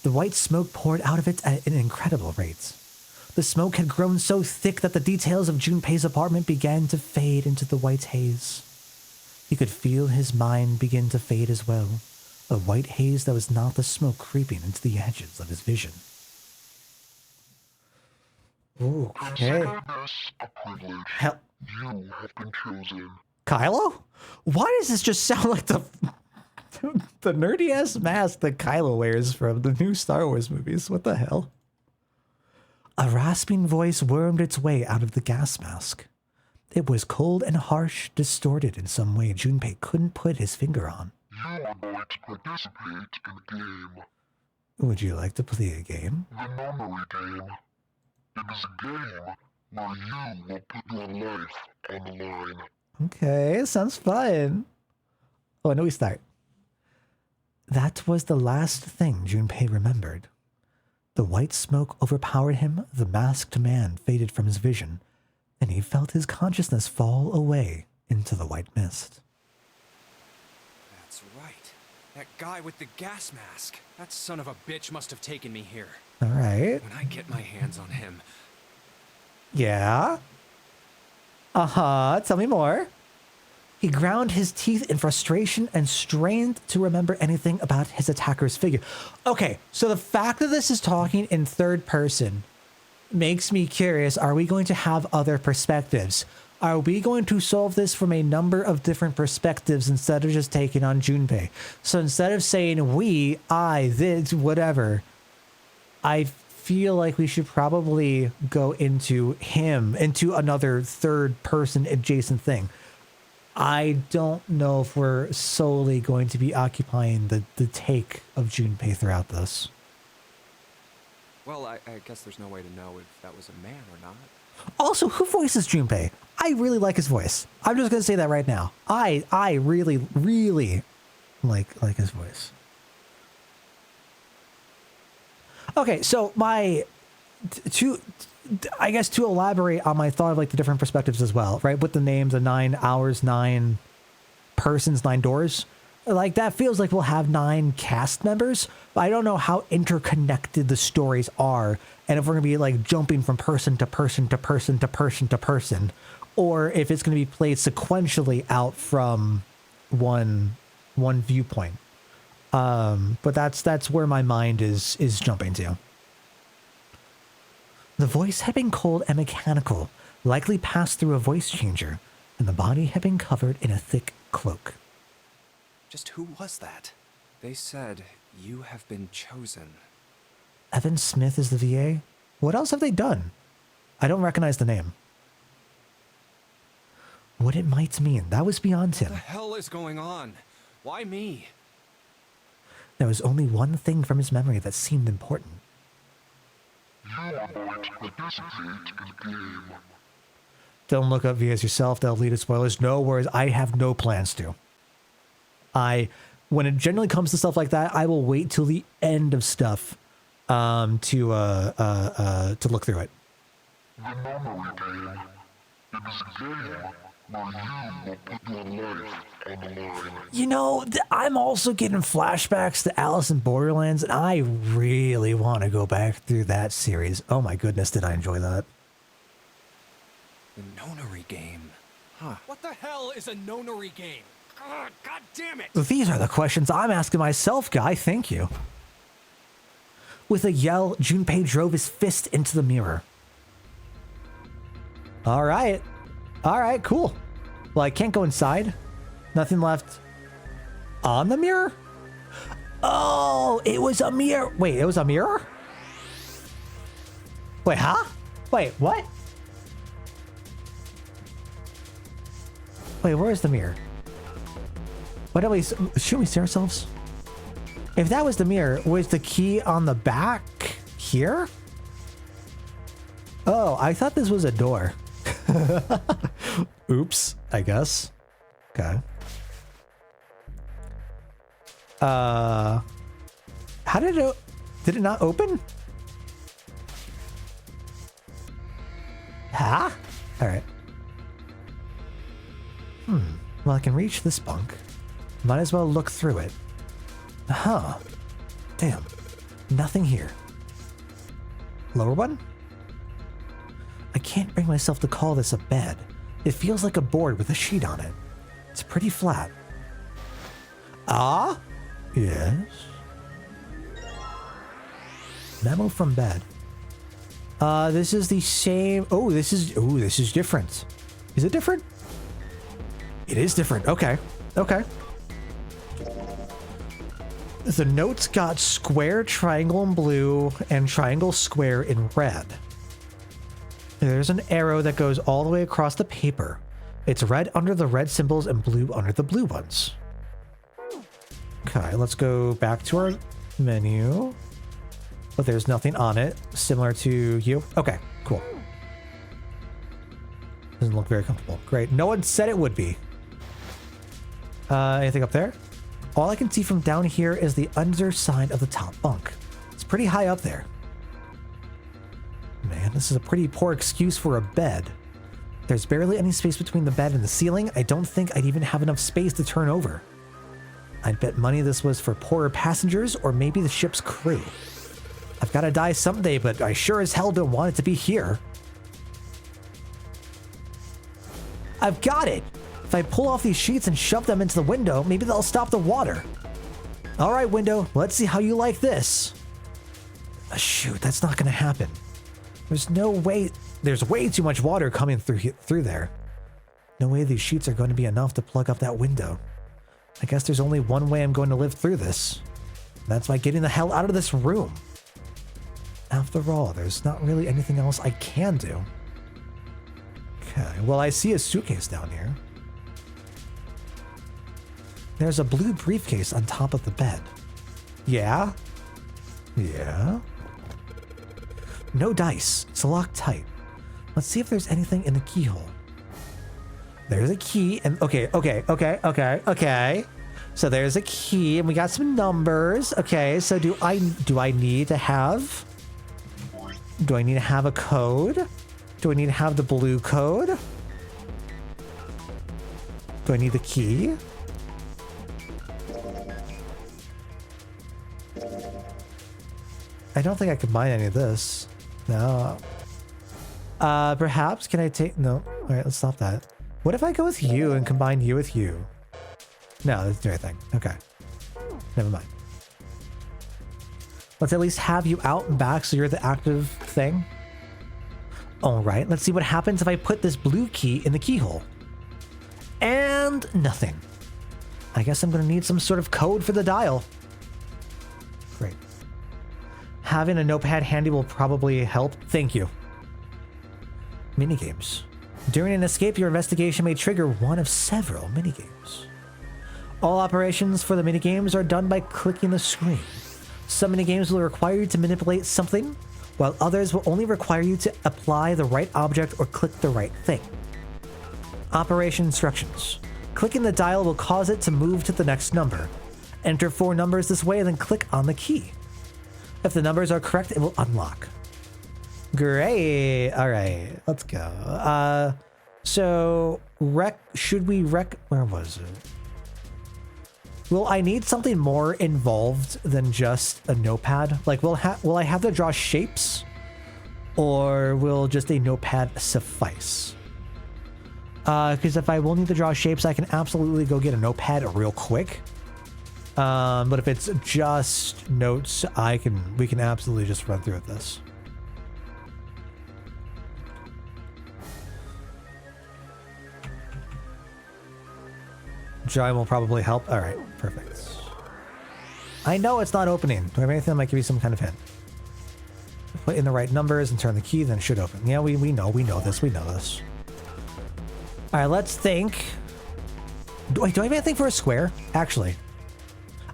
S1: The white smoke poured out of it at an incredible rate. The smoke had grown so thick that the details of Junpei's apartment began to fade into the white haze. He could feel his mind begin to fade as well, a white haze that was not the smoke creeping into the edges of his vision. Okay.
S3: Consider this a privilege.
S1: Hell,
S3: You have been chosen.
S1: Kylo? Why does this just sound like the nerdy ass mask that Kylo wears from the new Star Wars movies? What the hell? A rasping voice wormed its way out of the gas mask. It was cold and harsh, distorted in some way Junpei couldn't put his finger on.
S3: You are going to participate in a game.
S1: Would you like to play a game?
S3: The NONARY game. It is a game where you will put your life on the line.
S1: Okay, sounds fun. Oh, no, we start. That was the last thing Junpei remembered. The white smoke overpowered him, the masked man faded from his vision, and he felt his consciousness fall away into the white mist.
S2: That's right. That guy with the gas mask. That son of a bitch must have taken me here.
S1: All right.
S2: When I get my hands on him.
S1: Yeah? Uh-huh, tell me more. He ground his teeth in frustration and strained to remember anything about his attacker's figure. Okay, so the fact that this is talking in third person makes me curious. Are we going to have other perspectives? Are we going to solve this from a number of different perspectives instead of just taking on Junpei? So instead of saying we, I, this, whatever, I feel like we should probably go into him, into another third person adjacent thing. I don't know if we're solely going to be occupying the take of Junpei throughout this.
S2: Well, I guess there's no way to know if that was a man or not.
S1: Also, who voices Junpei? I really like his voice. I'm just going to say that right now. I really, really like his voice. Okay, so I guess to elaborate on my thought of like the different perspectives as well, right? With the names of 9 hours, 9 persons, 9 doors. Like that feels like we'll have 9 cast members, but I don't know how interconnected the stories are. And if we're going to be like jumping from person to person to person to person to person, or if it's going to be played sequentially out from one viewpoint. But that's where my mind is jumping to. The voice had been cold and mechanical, likely passed through a voice changer, and the body had been covered in a thick cloak.
S2: Just who was that? They said, you have been chosen.
S1: Evan Smith is the VA? What else have they done? I don't recognize the name. What it might mean, that was beyond him.
S2: What the hell is going on? Why me?
S1: There was only one thing from his memory that seemed important.
S3: You are going to participate in a game.
S1: Don't look up VAs yourself, they'll lead to spoilers. No worries, I have no plans to. When it generally comes to stuff like that, I will wait till the end of stuff to look through it.
S3: The NONARY game. It is a game where you will put your life on the line.
S1: You know, I'm also getting flashbacks to Alice in Borderlands, and I really want to go back through that series. Oh my goodness, did I enjoy that.
S2: The NONARY game. Huh. What the hell is a NONARY game? God damn it!
S1: These are the questions I'm asking myself, guy. Thank you. With a yell, Junpei drove his fist into the mirror. All right, cool. Well, I can't go inside. Nothing left on the mirror? Oh, it was a mirror. Wait, it was a mirror? Wait, huh? Wait, what? Wait, where is the mirror? What do we, should we see ourselves? If that was the mirror, was the key on the back here? Oh, I thought this was a door. Oops, I guess. Okay. How did it not open? Huh? All right. Well, I can reach this bunk. Might as well look through it. Huh. Damn. Nothing here. Lower one? I can't bring myself to call this a bed. It feels like a board with a sheet on it. It's pretty flat. Ah? Yes. Memo from bed. This is the same. Oh, this is different. Is it different? It is different. Okay. Okay. The notes got square, triangle in blue, and triangle, square in red. There's an arrow that goes all the way across the paper. It's red under the red symbols and blue under the blue ones. Okay, let's go back to our menu. But there's nothing on it, similar to you. Okay, cool. Doesn't look very comfortable. Great. No one said it would be. Anything up there? All I can see from down here is the underside of the top bunk. It's pretty high up there. Man, this is a pretty poor excuse for a bed. There's barely any space between the bed and the ceiling. I don't think I'd even have enough space to turn over. I'd bet money this was for poorer passengers or maybe the ship's crew. I've got to die someday, but I sure as hell don't want it to be here. I've got it! If I pull off these sheets and shove them into the window, maybe they'll stop the water. All right, window, let's see how you like this. Shoot, that's not gonna happen. There's no way. There's way too much water coming through there. No way these sheets are going to be enough to plug up that window. I guess there's only one way I'm going to live through this. And that's by getting the hell out of this room. After all, there's not really anything else I can do. Okay, well, I see a suitcase down here. There's a blue briefcase on top of the bed. Yeah? Yeah? No dice. It's locked tight. Let's see if there's anything in the keyhole. There's a key and okay. So there's a key and we got some numbers. Okay, so do I need to have a code? Do I need to have the blue code? Do I need the key? I don't think I could mine any of this. No. Perhaps can I take... No. All right, let's stop that. What if I go with you and combine you with you? No, that's the right thing. Okay. Never mind. Let's at least have you out and back so you're the active thing. All right, let's see what happens if I put this blue key in the keyhole. And nothing. I guess I'm going to need some sort of code for the dial. Great. Having a notepad handy will probably help. Thank you. Minigames. During an escape, your investigation may trigger one of several minigames. All operations for the minigames are done by clicking the screen. Some minigames will require you to manipulate something, while others will only require you to apply the right object or click the right thing. Operation instructions. Clicking the dial will cause it to move to the next number. Enter 4 numbers this way and then click on the key. If the numbers are correct, it will unlock. Great. All right, let's go. So where was it? Will I need something more involved than just a notepad? Like, will I have to draw shapes, or will just a notepad suffice? Because if I will need to draw shapes, I can absolutely go get a notepad real quick. But if it's just notes, we can absolutely just run through with this. Drawing will probably help. All right, perfect. I know it's not opening. Do I have anything that might give you some kind of hint? Put in the right numbers and turn the key, then it should open. Yeah, we know this. We know this. All right, let's think. Do I have anything for a square? Actually,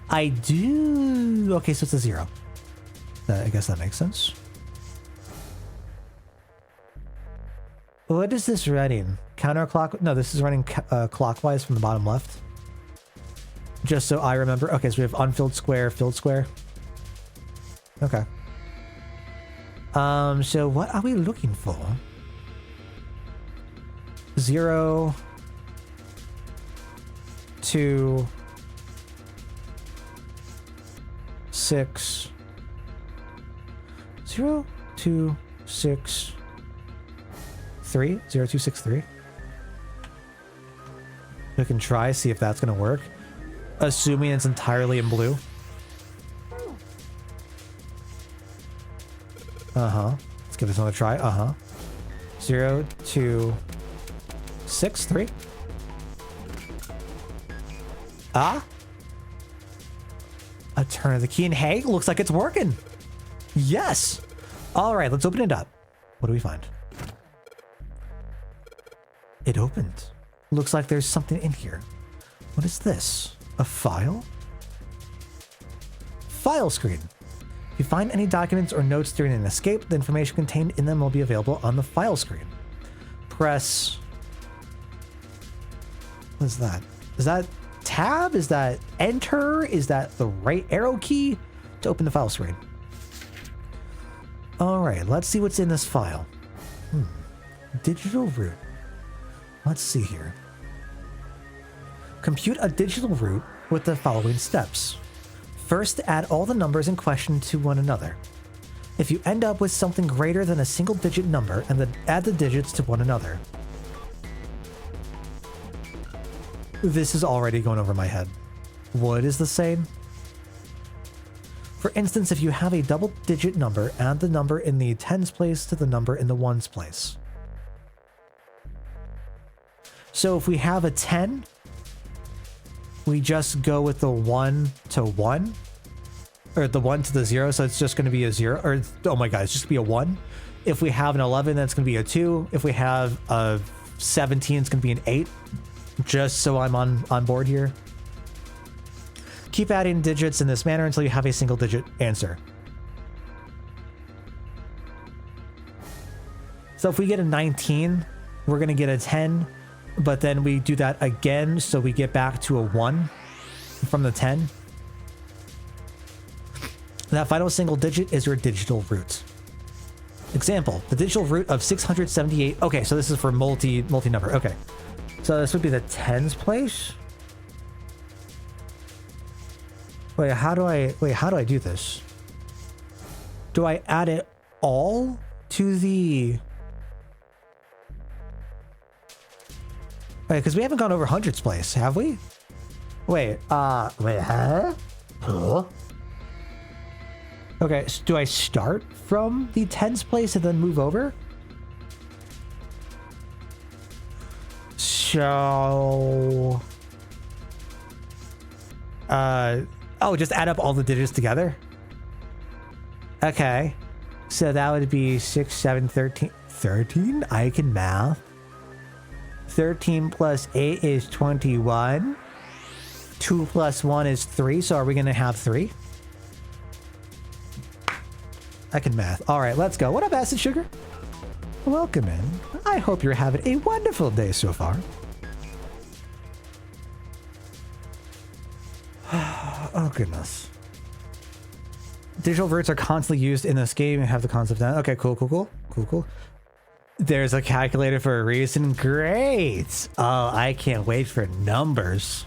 S1: I do. Okay, so it's a 0. I guess that makes sense. What is this running? Counterclock? No, this is running clockwise from the bottom left. Just so I remember. Okay, so we have unfilled square, filled square. Okay. So what are we looking for? 0, 2, 6, 0, 2, 6, 3, 0, 2, 6, 3. We can try, see if that's going to work. Assuming it's entirely in blue. Uh-huh. Let's give this another try. Uh-huh. 0, 2, 6, 3. Ah? A turn of the key, and hey, looks like it's working. Yes. All right, let's open it up. What do we find? It opened. Looks like there's something in here. What is this? A file? File screen. If you find any documents or notes during an escape, the information contained in them will be available on the file screen. Press... What is that? Is that tab? Is that enter? Is that the right arrow key to open the file screen? All right, let's see what's in this file. Digital root. Let's see here. Compute a digital root with the following steps. First, add all the numbers in question to one another. If you end up with something greater than a single digit number, and then add the digits to one another. This is already going over my head. What is the same? For instance, if you have a double digit number, add the number in the tens place to the number in the ones place. So if we have a 10, we just go with the 1 to 1, or the 1 to the 0, so it's just going to be a 0, or oh my god, it's just going to be a 1. If we have an 11, then it's going to be a 2. If we have a 17, it's going to be an 8, just so I'm on board here. Keep adding digits in this manner until you have a single digit answer. So if we get a 19, we're going to get a 10, but then we do that again, so we get back to a 1 from the 10. That final single digit is your digital root. Example, the digital root of 678. Okay, so this is for multi-number. Okay. So this would be the tens place. Wait, how do I do this? Do I add it all to the... Wait, because we haven't gone over hundreds place, have we? Wait, huh? Okay, so do I start from the tens place and then move over? So... oh, just add up all the digits together? Okay. So that would be 6, 7, 13. 13? I can math. 13 plus 8 is 21. 2 plus 1 is 3. So are we going to have 3? I can math. All right, let's go. What up, Acid Sugar? Welcome in. I hope you're having a wonderful day so far. Oh, goodness. Digital roots are constantly used in this game and have the concept down. Okay, cool. There's a calculator for a reason. Great. Oh, I can't wait for numbers.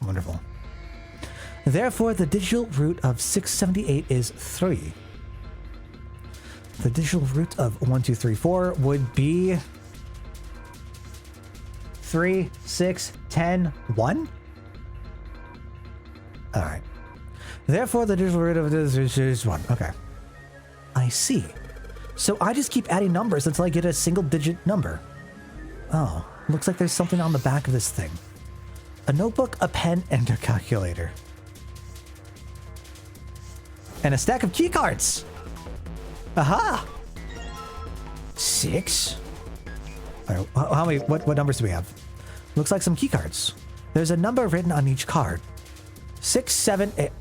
S1: Wonderful. Therefore, the digital root of 678 is 3. The digital root of 1, 2, 3, 4 would be 3, 6, 10, 1? All right. Therefore, the digital root of this is 1. Okay. I see. So I just keep adding numbers until I get a single digit number. Oh, looks like there's something on the back of this thing. A notebook, a pen, and a calculator. And a stack of key cards. Aha! 6. All right, how many? What numbers do we have? Looks like some key cards. There's a number written on each card. 6, 7, 8.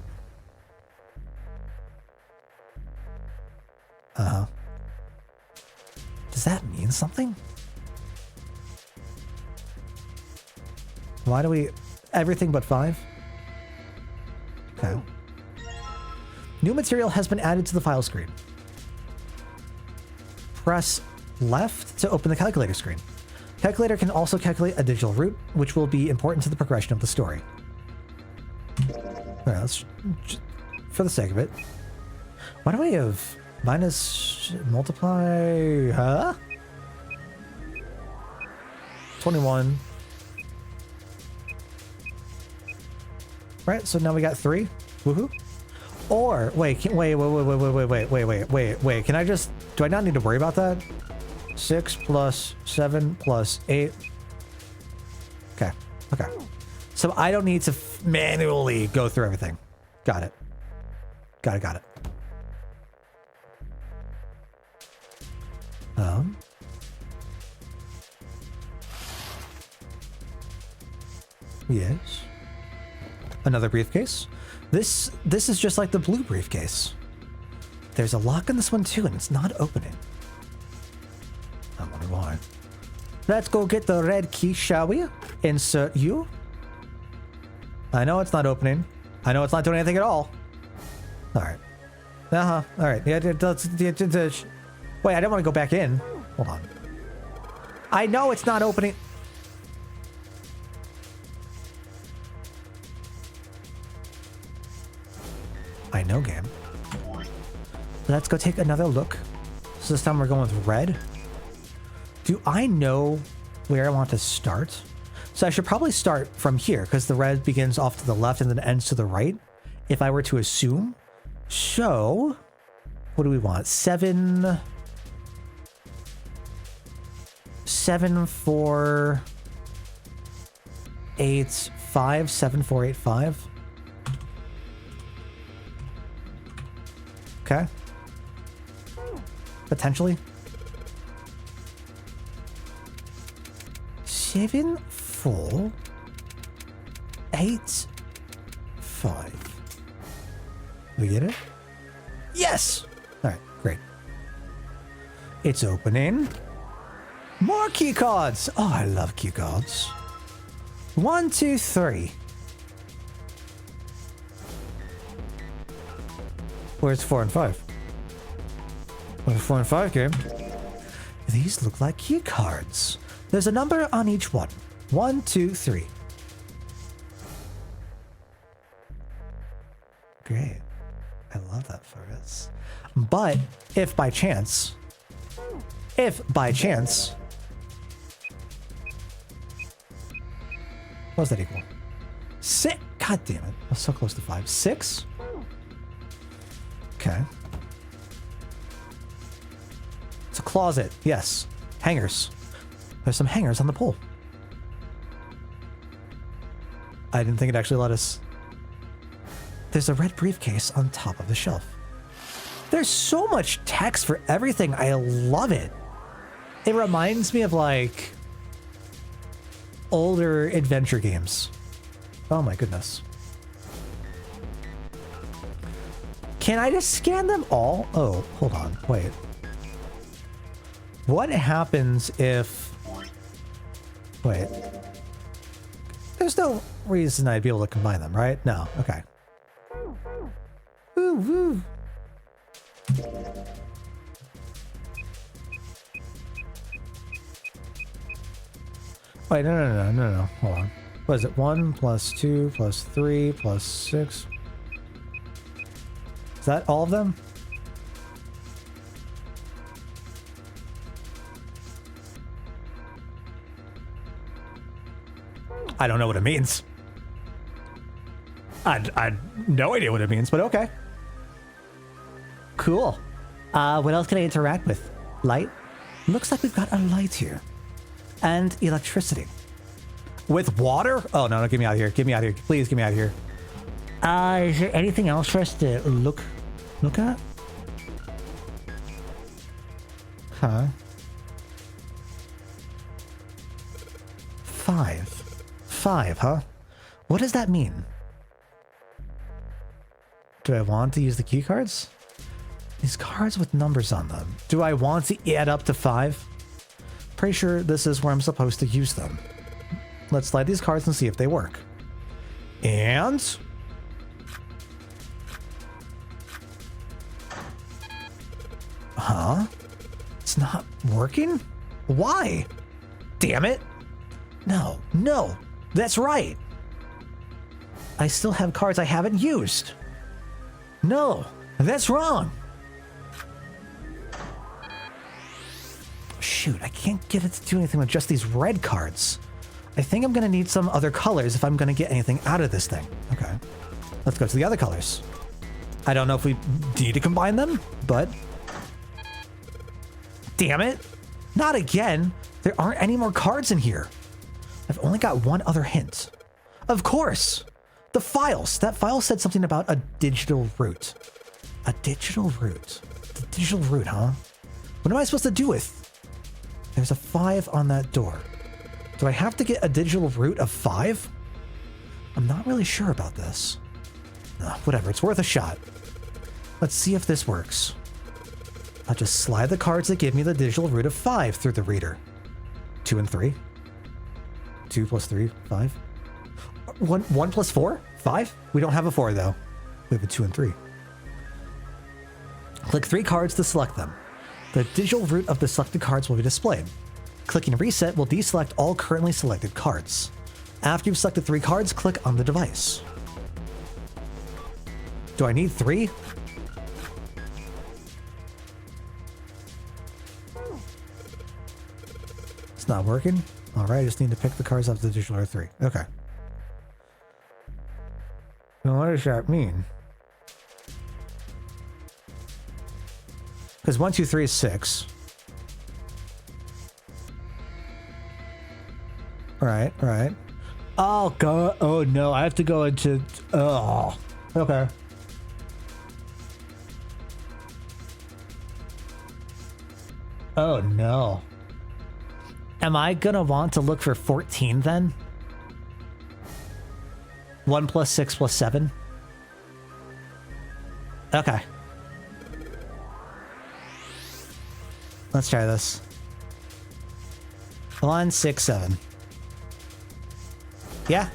S1: Does that mean something? Why do we... Everything but 5? Okay. New material has been added to the file screen. Press left to open the calculator screen. Calculator can also calculate a digital root, which will be important to the progression of the story. Alright, let's... For the sake of it. Why do I have... Minus... Multiply... Huh? 21. Right, so now we got 3. Woohoo. Or, wait, can I just... Do I not need to worry about that? 6 plus 7 plus 8. Okay, okay. So I don't need to manually go through everything. Got it. Got it. Yes. Another briefcase. This is just like the blue briefcase. There's a lock in this one too, and it's not opening. I wonder why. Let's go get the red key, shall we? Insert you. I know it's not opening. I know it's not doing anything at all. All right. All right. Yeah. Wait, I didn't want to go back in. Hold on. I know it's not opening. I know, game. Let's go take another look. So this time we're going with red. Do I know where I want to start? So I should probably start from here because the red begins off to the left and then ends to the right. If I were to assume. So, what do we want? 7, 4, 8, 5, 7, 4, 8, 5. Okay. Potentially. 7, 4, 8, 5. We get it? Yes! Alright, great. It's opening. More key cards! Oh, I love key cards. 1, 2, 3. Where's 4 and 5? Where's 4 and 5 game? These look like key cards. There's a number on each one. 1, 2, 3. Great. I love that for us. But if by chance, what does that equal? 6. God damn it. I was so close to 5. 6? Okay. It's a closet. Yes. Hangers. There's some hangers on the pole. I didn't think it actually let us... There's a red briefcase on top of the shelf. There's so much text for everything. I love it. It reminds me of like older adventure games. Oh my goodness. Can I just scan them all? Oh, hold on. Wait. What happens if... Wait. There's no reason I'd be able to combine them, right? No. Okay. Woo woo. Wait, no. Hold on. What is it? 1 plus 2 plus 3 plus 6. Is that all of them? I don't know what it means. I no idea what it means, but okay. Cool. What else can I interact with? Light? Looks like we've got a light here. And electricity. With water? Oh, no, get me out of here. Get me out of here. Please get me out of here. Is there anything else for us to look at? Huh? 5, huh? What does that mean? Do I want to use the key cards? These cards with numbers on them. Do I want to add up to 5? pretty sure this is where I'm supposed to use them. Let's slide these cards and see if they work. And... Huh? It's not working? Why? Damn it. No, no, that's right. I still have cards I haven't used. No, that's wrong. Shoot, I can't get it to do anything with just these red cards. I think I'm gonna need some other colors if I'm gonna get anything out of this thing. Okay, let's go to the other colors. I don't know if we need to combine them, but... Damn it. Not again. There aren't any more cards in here. I've only got one other hint. Of course. The files. That file said something about a digital root. A digital root. The digital root, huh? What am I supposed to do with? There's a 5 on that door. Do I have to get a digital root of 5? I'm not really sure about this. Whatever, it's worth a shot. Let's see if this works. I'll just slide the cards that give me the digital root of 5 through the reader. 2 and 3. 2 plus 3, 5. 1 plus 4, 5? We don't have a 4 though. We have a 2 and 3. Click 3 cards to select them. The digital root of the selected cards will be displayed. Clicking reset will deselect all currently selected cards. After you've selected 3 cards, click on the device. Do I need 3? It's not working. All right, I just need to pick the cards off the digital root 3. Okay. Now what does that mean? Because 1, 2, 3 is 6. Right, right. Oh god! Oh no! I have to go into. Oh, okay. Oh no! Am I gonna want to look for 14 then? 1 plus 6 plus 7. Okay. Let's try this. 1, 6, 7. Yeah.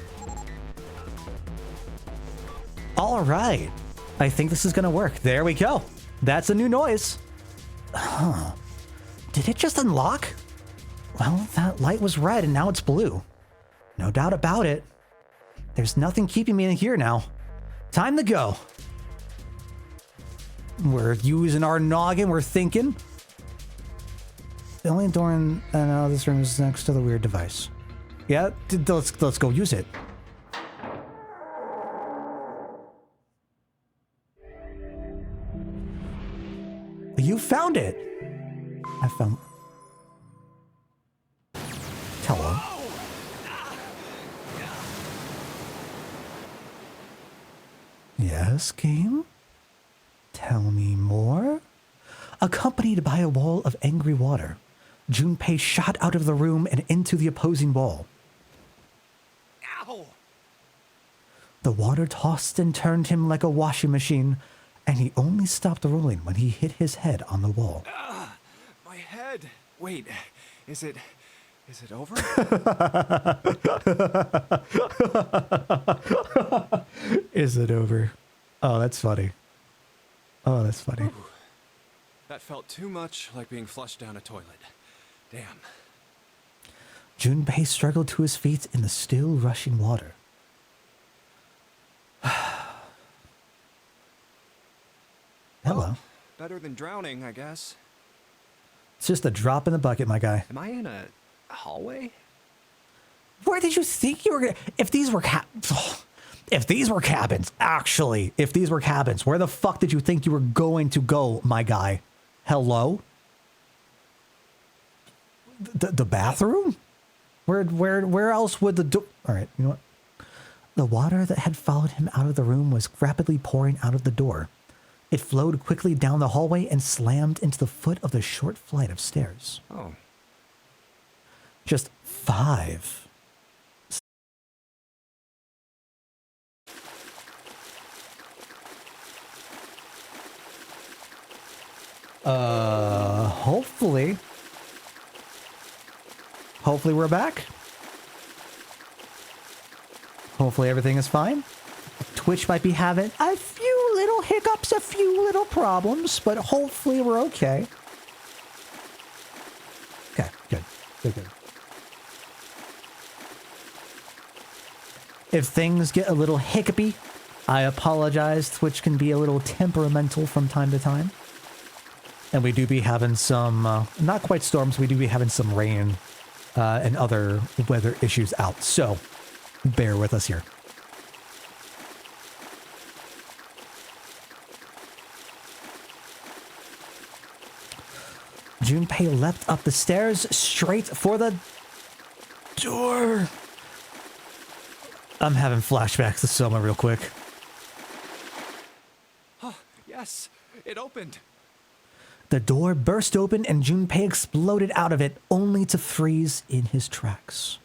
S1: All right. I think this is gonna work. There we go. That's a new noise. Huh. Did it just unlock? Well, that light was red and now it's blue. No doubt about it. There's nothing keeping me in here now. Time to go. We're using our noggin. We're thinking. The only door in this room is next to the weird device. Yeah, let's go use it. You found it. I found. Hello. Yes, game? Tell me more? Accompanied by a wall of angry water, Junpei shot out of the room and into the opposing wall.
S2: Ow!
S1: The water tossed and turned him like a washing machine, and he only stopped rolling when he hit his head on the wall.
S2: My head. Wait, is it over?
S1: Is it over? Oh, that's funny. Oh, that's funny.
S2: Ooh, that felt too much like being flushed down a toilet. Damn.
S1: Junpei struggled to his feet in the still rushing water. Hello.
S2: Well, better than drowning, I guess.
S1: It's just a drop in the bucket, my guy.
S2: Am I in a hallway?
S1: Where did you think you were gonna... If these were cabins, where the fuck did you think you were going to go, my guy? Hello? The bathroom? Where else would the door... All right, you know what? The water that had followed him out of the room was rapidly pouring out of the door. It flowed quickly down the hallway and slammed into the foot of the short flight of stairs.
S2: Oh.
S1: Just 5. Hopefully. Hopefully we're back. Hopefully everything is fine. Twitch might be having a few little hiccups, a few little problems, but hopefully we're okay. Okay, good. Good, good. If things get a little hiccupy, I apologize. Twitch can be a little temperamental from time to time. And we do be having some, not quite storms, we do be having some rain and other weather issues out. So, bear with us here. Junpei leapt up the stairs straight for the door. I'm having flashbacks to Soma real quick.
S2: Oh, yes, it opened.
S1: The door burst open and Junpei exploded out of it, only to freeze in his tracks.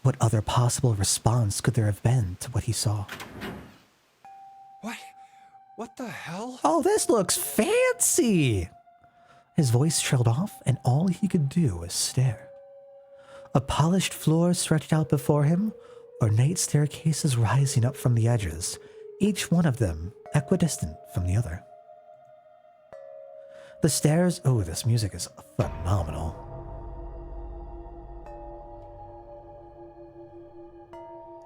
S1: What other possible response could there have been to what he saw?
S2: What? What the hell?
S1: Oh, this looks fancy! His voice trailed off, and all he could do was stare. A polished floor stretched out before him, ornate staircases rising up from the edges, each one of them equidistant from the other. The stairs, oh, this music is phenomenal.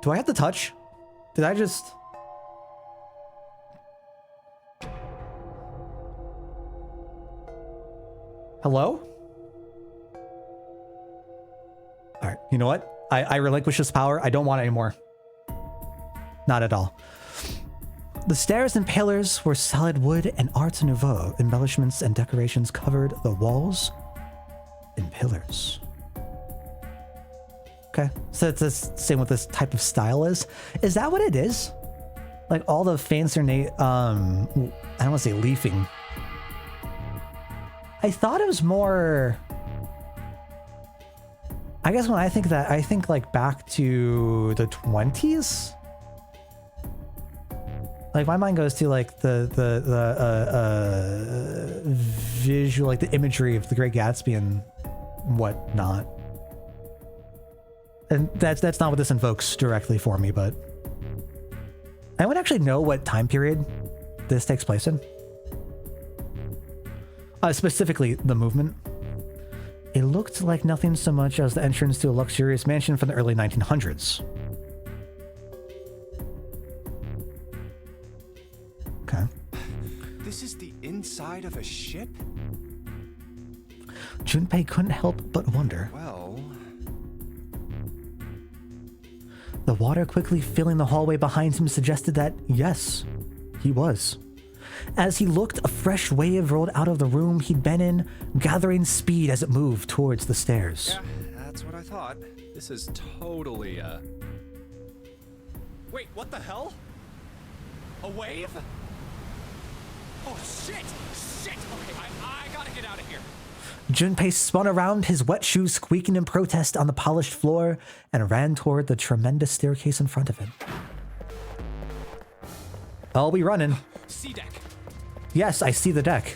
S1: Do I have to touch? Did I just... Hello? Alright, you know what? I relinquish this power. I don't want it anymore. Not at all. The stairs and pillars were solid wood and Art Nouveau. Embellishments and decorations covered the walls and pillars. Okay, so it's the same what this type of style is. Is that what it is? Like all the fancy ornate, I don't want to say leafing. I thought it was more... I guess when I think that, I think like back to the 20s. Like my mind goes to like the visual, like the imagery of the Great Gatsby and whatnot. And that's not what this invokes directly for me, but I would actually know what time period this takes place in. Specifically, the movement. It looked like nothing so much as the entrance to a luxurious mansion from the early 1900s. Okay.
S2: This is the inside of a ship?
S1: Junpei couldn't help but wonder.
S2: Well...
S1: The water quickly filling the hallway behind him suggested that, yes, he was. As he looked, a fresh wave rolled out of the room he'd been in, gathering speed as it moved towards the stairs.
S2: Yeah, that's what I thought. This is totally, Wait, what the hell? A wave? Oh, shit! Shit! Okay, I gotta get out of here.
S1: Junpei spun around, his wet shoes squeaking in protest on the polished floor, and ran toward the tremendous staircase in front of him. I'll be running.
S2: C deck.
S1: Yes, I see the deck.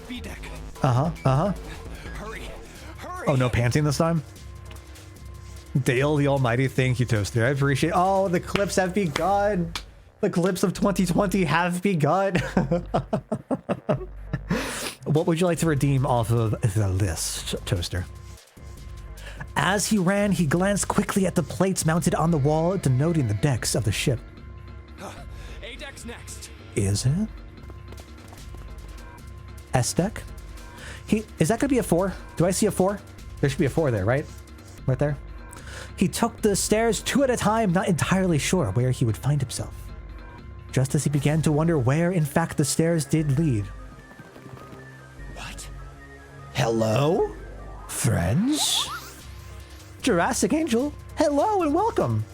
S2: B deck.
S1: Hurry.
S2: Hurry.
S1: Oh, no panting this time? Dale the Almighty, thank you, Toaster. I appreciate. Oh, the clips have begun. The clips of 2020 have begun. What would you like to redeem off of the list, Toaster? As he ran, he glanced quickly at the plates mounted on the wall, denoting the decks of the ship.
S2: A deck's next.
S1: Is it? S deck? Is that gonna be a 4? Do I see a 4? There should be a 4 there, right? Right there. He took the stairs 2 at a time, not entirely sure where he would find himself. Just as he began to wonder where, in fact, the stairs did lead.
S2: What?
S1: Hello? Friends? Jurassic Angel, hello and welcome.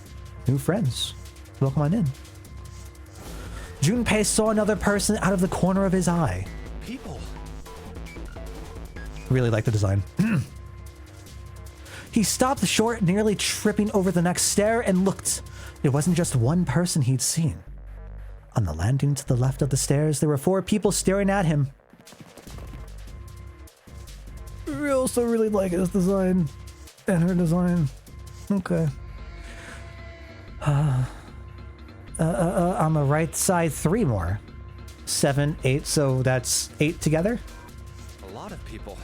S1: New friends, welcome on in. Junpei saw another person out of the corner of his eye.
S2: People.
S1: Really like the design. He stopped short, nearly tripping over the next stair, and looked. It wasn't just one person he'd seen. On the landing to the left of the stairs, there were 4 people staring at him. We also really like his design and her design. Okay. On the right side, 3 more. 7, 8, so that's 8 together?
S2: A lot of people.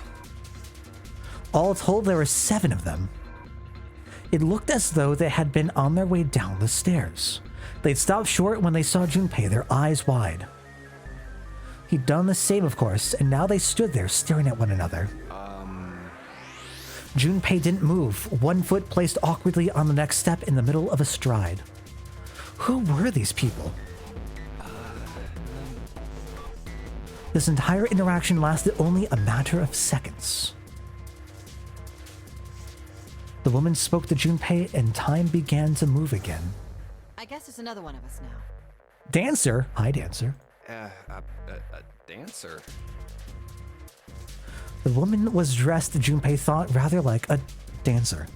S1: All told, there were 7 of them. It looked as though they had been on their way down the stairs. They'd stopped short when they saw Junpei, their eyes wide. He'd done the same, of course, and now they stood there staring at one another. Junpei didn't move, one foot placed awkwardly on the next step in the middle of a stride. Who were these people? This entire interaction lasted only a matter of seconds. The woman spoke to Junpei and time began to move again.
S4: I guess it's another one of us now.
S1: Dancer? Hi, Dancer.
S2: A dancer?
S1: The woman was dressed, Junpei thought, rather like a dancer.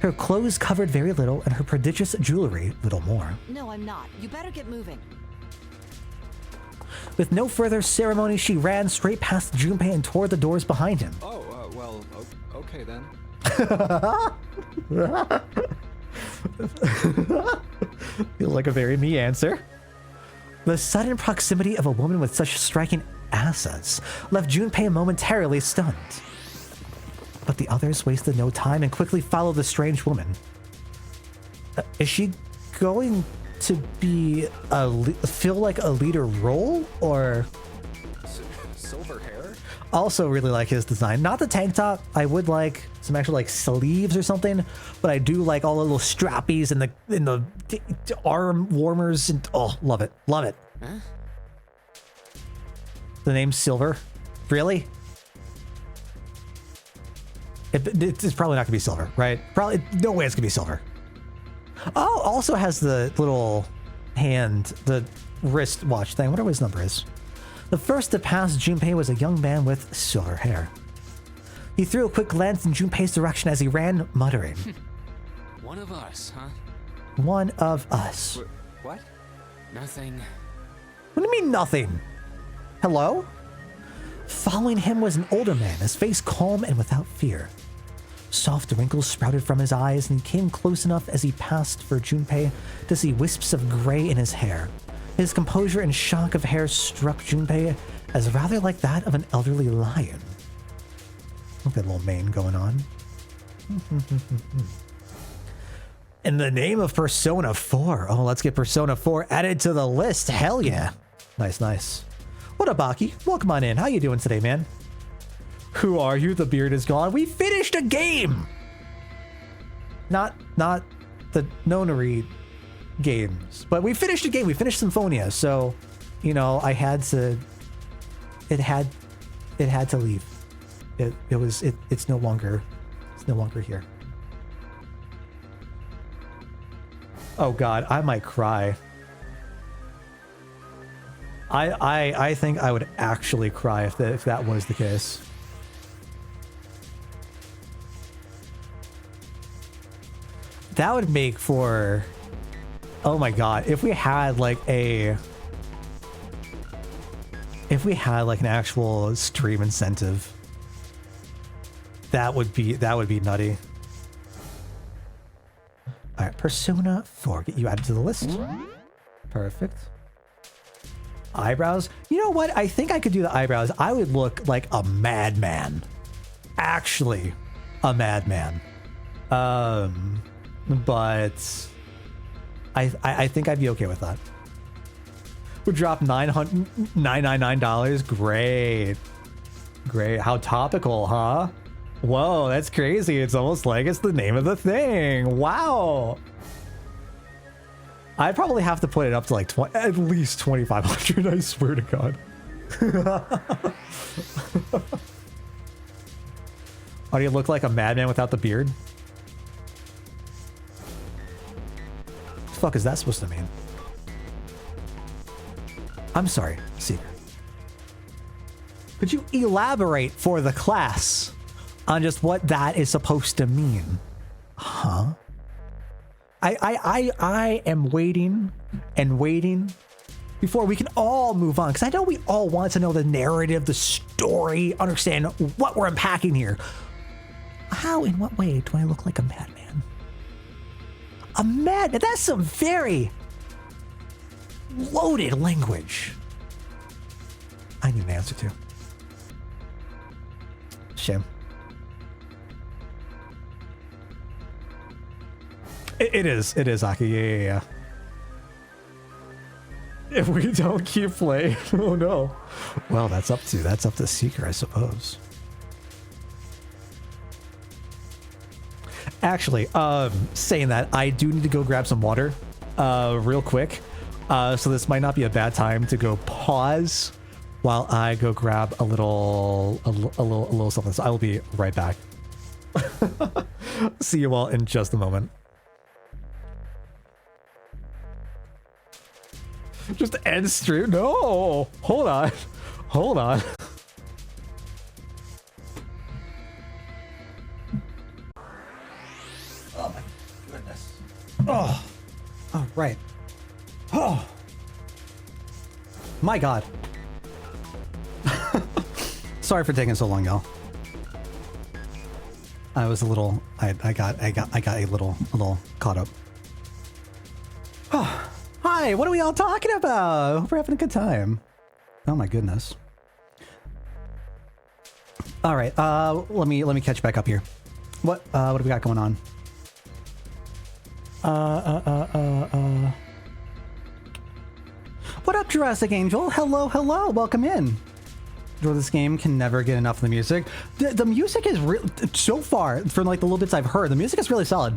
S1: Her clothes covered very little and her prodigious jewelry little more.
S4: No, I'm not. You better get moving.
S1: With no further ceremony, she ran straight past Junpei and toward the doors behind him.
S2: Oh, well, okay then.
S1: Feels like a very me answer. The sudden proximity of a woman with such striking assets left Junpei momentarily stunned. But the others wasted no time and quickly followed the strange woman. Is she going to be feel like a leader role, or
S2: Silver hair?
S1: also really like his design? Not the tank top. I would like some actual like sleeves or something, but I do like all the little strappies and the arm warmers and oh, love it, love it.
S4: Huh?
S1: The name's Silver, really? It's probably not gonna be Silver, right? Probably no way it's gonna be Silver. Oh, also has the little hand, the wrist watch thing. Whatever his number is. The first to pass Junpei was a young man with silver hair. He threw a quick glance in Junpei's direction as he ran, muttering.
S5: One of us, huh?
S1: One of us.
S2: What?
S5: Nothing.
S1: What do you mean nothing? Hello? Following him was an older man, his face calm and without fear. Soft wrinkles sprouted from his eyes, and he came close enough as he passed for Junpei to see wisps of gray in his hair. His composure and shock of hair struck Junpei as rather like that of an elderly lion. Look at that little mane going on. In the name of Persona 4. Oh, let's get Persona 4 added to the list. Hell yeah. Nice, nice. What up, Aki? Welcome on in. How you doing today, man? Who are you? The beard is gone. We finished a game! Not the Nonary games, but we finished a game. We finished Symphonia, so, you know, I had to... It had to leave. It's no longer here. Oh god, I might cry. I think I would actually cry if that was the case. That would make for, oh my god, if we had like an actual stream incentive, that would be nutty. All right, Persona 4, get you added to the list. Perfect. Eyebrows. You know what? I think I could do the eyebrows. I would look like a madman. Actually, a madman. But I think I'd be okay with that. Would drop $999. Great. How topical, huh? Whoa, that's crazy. It's almost like it's the name of the thing. Wow. I'd probably have to put it up to like at least 2,500. I swear to God. Oh, do you look like a madman without the beard? What the fuck is that supposed to mean? I'm sorry, Seeker. Could you elaborate for the class on just what that is supposed to mean? Huh? I am waiting and waiting before we can all move on, because I know we all want to know the narrative, the story, understand what we're unpacking here. How, in what way do I look like a madman? A madman? That's some very loaded language. I need an answer to. Shame. It is, Aki. Yeah. If we don't keep playing, oh no. Well, that's up to Seeker, I suppose. Actually, saying that, I do need to go grab some water, real quick. So this might not be a bad time to go pause while I go grab a little something. So I will be right back. See you all in just a moment. Just end stream? No! Hold on. Hold on. Oh my goodness. Oh. Oh, right. Oh. My God. Sorry for taking so long, y'all. I was a little, I got a little caught up. Oh. Hi, what are we all talking about? Hope we're having a good time. Oh my goodness. All right, let me catch back up here. What do we got going on? What up, Jurassic Angel? Hello, hello, welcome in. This game can never get enough of the music. The music is real so far, from like the little bits I've heard, the music is really solid.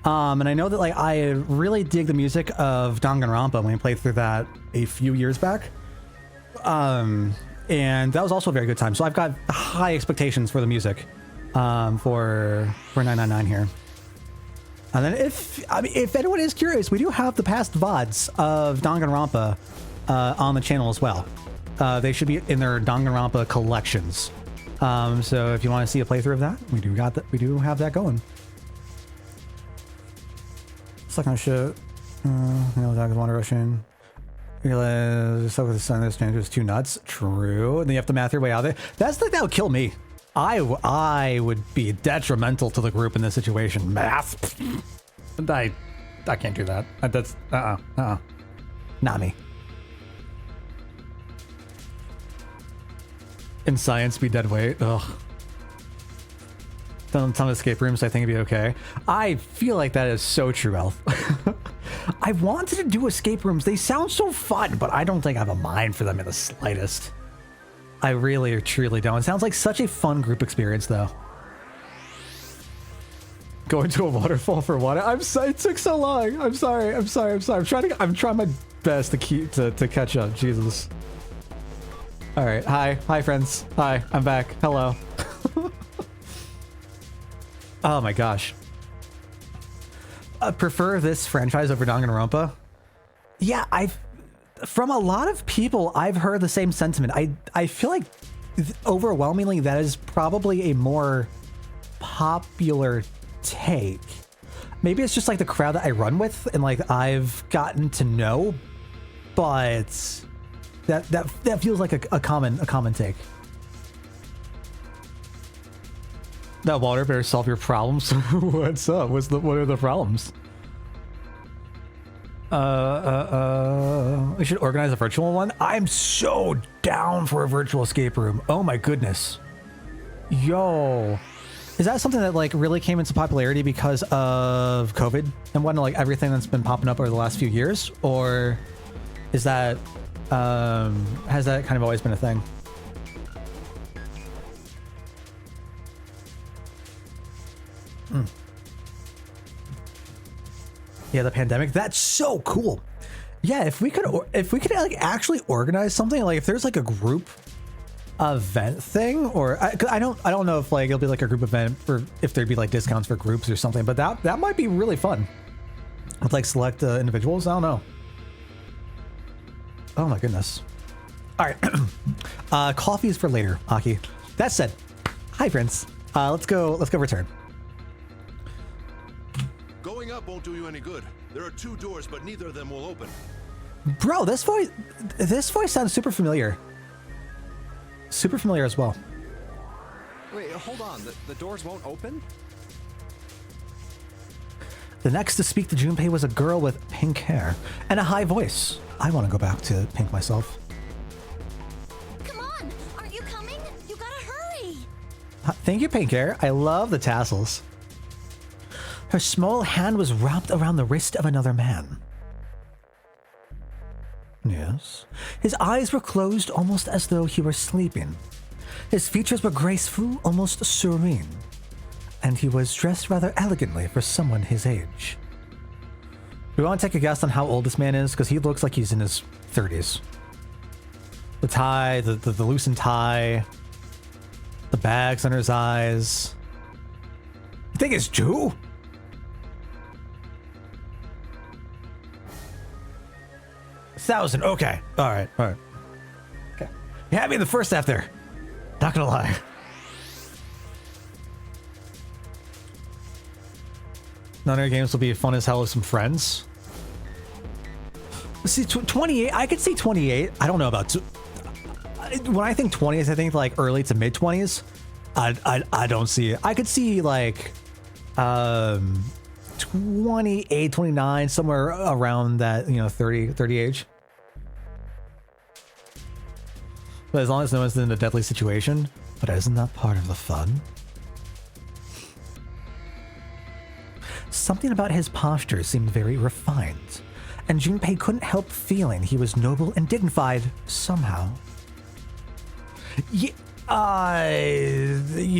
S1: And I know that like I really dig the music of Danganronpa when we played through that a few years back. And that was also a very good time. So I've got high expectations for the music for 999 here. And then if anyone is curious, we do have the past VODs of Danganronpa on the channel as well. They should be in their Danganronpa collections. So if you want to see a playthrough of that, we do have that going. Suck on shit. Water ocean. Realize stuff with the sun. This change is too nuts. True. And then you have to math your way out of there. That's like that would kill me. I would be detrimental to the group in this situation. Math. I can't do that. That's not me. In science, be dead weight. Ugh. Done a ton of escape rooms, so I think it'd be okay. I feel like that is so true, Elf. I wanted to do escape rooms. They sound so fun, but I don't think I have a mind for them in the slightest. I really or truly don't. It sounds like such a fun group experience, though. Going to a waterfall for water. It took so long. I'm sorry. I'm trying my best to catch up. Jesus. All right. Hi, friends. Hi, I'm back. Hello. Oh my gosh. I prefer this franchise over Danganronpa. Yeah, from a lot of people, I've heard the same sentiment. I feel like overwhelmingly that is probably a more popular take. Maybe it's just like the crowd that I run with and like I've gotten to know, but that feels like a common take. That water better solve your problems. What's up? What are the problems? We should organize a virtual one. I'm so down for a virtual escape room. Oh my goodness. Yo. Is that something that like really came into popularity because of COVID and whatnot, like everything that's been popping up over the last few years? Or is that, has that kind of always been a thing? Yeah, the pandemic. That's so cool. Yeah, if we could like actually organize something, like if there's like a group event thing, or I don't know if like it'll be like a group event or if there'd be like discounts for groups or something, but that might be really fun with like select individuals. I don't know. Oh my goodness. All right. Coffee is for later, Aki. That said, hi friends. Let's go return.
S6: Going up won't do you any good. There are 2 doors, but neither of them will open.
S1: Bro, this voice sounds super familiar. Super familiar as well.
S2: Wait, hold on. The doors won't open?
S1: The next to speak to Junpei was a girl with pink hair and a high voice. I want to go back to pink myself.
S6: Come on! Aren't you coming? You gotta hurry!
S1: Thank you, pink hair. I love the tassels. Her small hand was wrapped around the wrist of another man. Yes. His eyes were closed almost as though he were sleeping. His features were graceful, almost serene. And he was dressed rather elegantly for someone his age. Do we want to take a guess on how old this man is? Because he looks like he's in his 30s. The tie, the loosened tie, the bags under his eyes. You think it's Jew? $1,000. Okay. All right. Okay. You had me in the first half there. Not gonna lie. Nonary games will be fun as hell with some friends. See, 28. I could see 28. I don't know about. When I think 20s, I think like early to mid 20s. I don't see it. I could see like 28, 29, somewhere around that, 30 age. But as long as no one's in a deadly situation. But isn't that part of the fun? Something about his posture seemed very refined, and Junpei couldn't help feeling he was noble and dignified somehow. You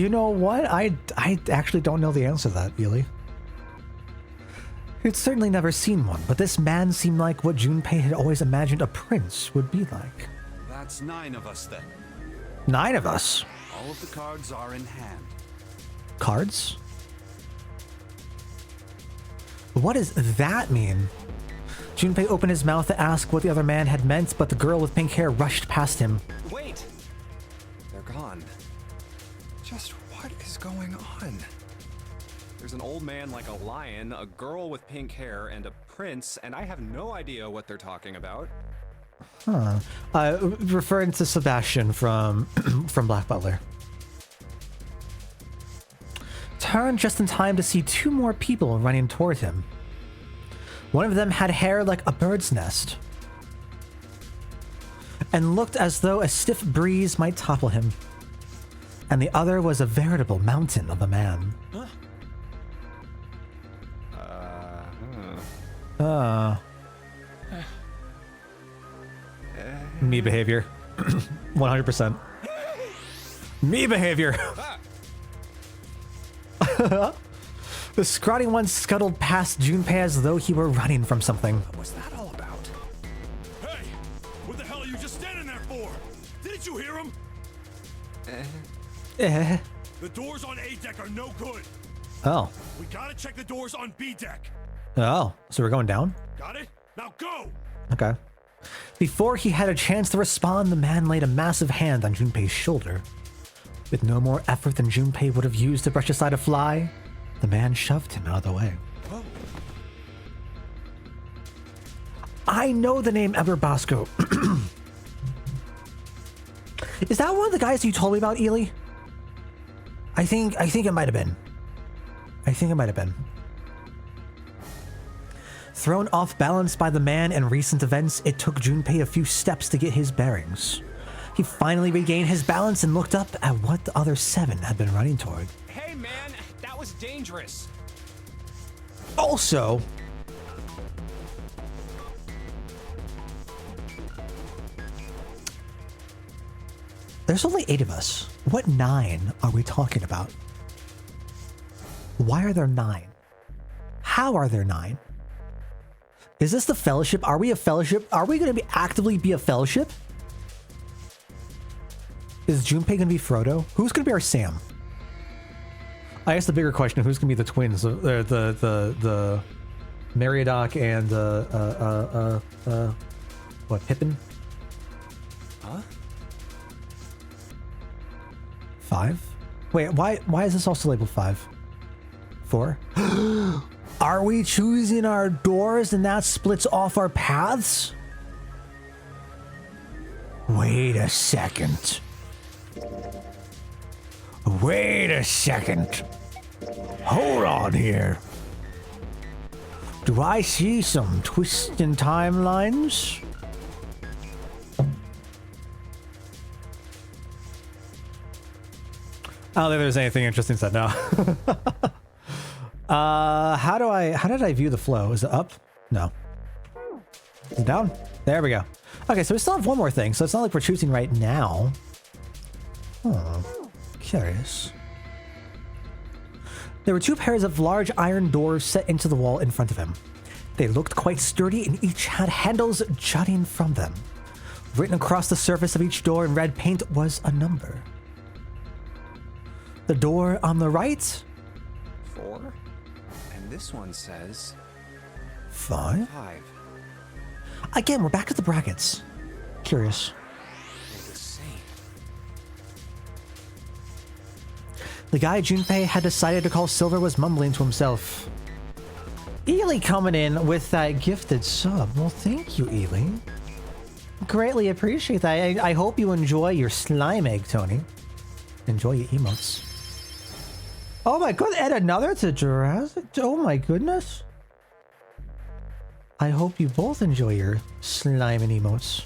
S1: know what? I actually don't know the answer to that, Ely. He'd certainly never seen one, but this man seemed like what Junpei had always imagined a prince would be like.
S7: That's 9 of us then.
S1: 9 of us?
S7: All of the cards are in hand.
S1: Cards? What does that mean? Junpei opened his mouth to ask what the other man had meant, but the girl with pink hair rushed past him.
S2: Wait! They're gone. Just what is going on? There's an old man like a lion, a girl with pink hair, and a prince, and I have no idea what they're talking about.
S1: Huh. Referring to Sebastian from Black Butler. Turned just in time to see 2 more people running toward him. One of them had hair like a bird's nest and looked as though a stiff breeze might topple him. And the other was a veritable mountain of a man. Me behavior. 100%. Me behavior. The scrawny one scuttled past Junpei as though he were running from something.
S2: What was that all about?
S7: Hey! What the hell are you just standing there for? Didn't you hear him? The doors on A deck are no good.
S1: Oh.
S7: We gotta check the doors on B deck.
S1: Oh. So we're going down?
S7: Got it? Now go!
S1: Okay. Before he had a chance to respond, the man laid a massive hand on Junpei's shoulder. With no more effort than Junpei would have used to brush aside a fly, the man shoved him out of the way.
S7: Oh.
S1: I know the name Eber Bosco. Is that one of the guys you told me about, Ely? I think it might have been. Thrown off balance by the man and recent events, it took Junpei a few steps to get his bearings. He finally regained his balance and looked up at what the other 7 had been running toward.
S2: Hey man, that was dangerous.
S1: Also, there's only 8 of us. What 9 are we talking about? Why are there 9? How are there 9? Is this the fellowship? Are we a fellowship? Are we going to actively be a fellowship? Is Junpei going to be Frodo? Who's going to be our Sam? I guess the bigger question of who's going to be the twins, the Meriadoc and what, Pippin?
S2: Huh?
S1: 5? Wait, why is this also labeled 5? 4? Are we choosing our doors and that splits off our paths? Wait a second. Wait a second. Hold on here. Do I see some twisting timelines? I don't think there's anything interesting said now. How did I view the flow? Is it up? No. Is it down? There we go. Okay, so we still have one more thing, so it's not like we're choosing right now. Oh, curious. There were two pairs of large iron doors set into the wall in front of him. They looked quite sturdy and each had handles jutting from them. Written across the surface of each door in red paint was a number. The door on the right?
S2: 4. And this one says
S1: 5.
S2: 5.
S1: Again, we're back at the brackets. Curious.
S5: They're the same.
S1: The guy Junpei had decided to call Silver was mumbling to himself. Ely coming in with that gifted sub. Well, thank you, Ely. Greatly appreciate that. I hope you enjoy your slime egg, Tony. Enjoy your emotes. Oh my god, add another to Jurassic? Oh my goodness. I hope you both enjoy your slime and emotes.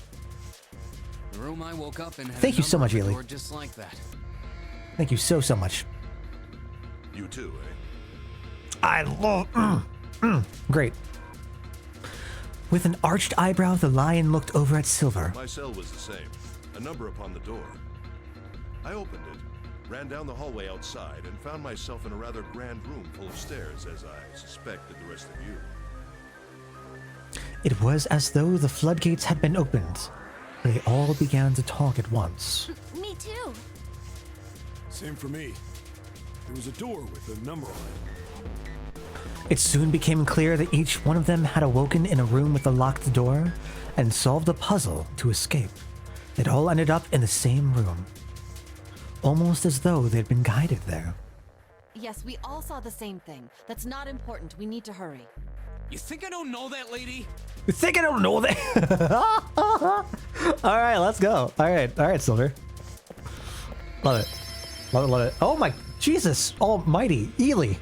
S5: The room I woke up in had
S1: Thank you so much, Ely.
S5: just like that.
S1: Thank you so much.
S7: You too, eh?
S1: I love... Great. With an arched eyebrow, the lion looked over at Silver.
S7: My cell was the same. A number upon the door. I opened it, ran down the hallway outside, and found myself in a rather grand room full of stairs, as I suspected the rest of you.
S1: It was as though the floodgates had been opened. They all began to talk at once.
S6: Me too.
S7: Same for me. There was a door with a number on it.
S1: It soon became clear that each one of them had awoken in a room with a locked door and solved a puzzle to escape. It all ended up in the same room, almost as though they'd been guided there.
S4: Yes, we all saw the same thing. That's not important. We need to hurry.
S5: You think I don't know that lady?
S1: You think I don't know that? All right, let's go. All right, Silver. Love it. Love it. Oh my, Jesus almighty, Ely.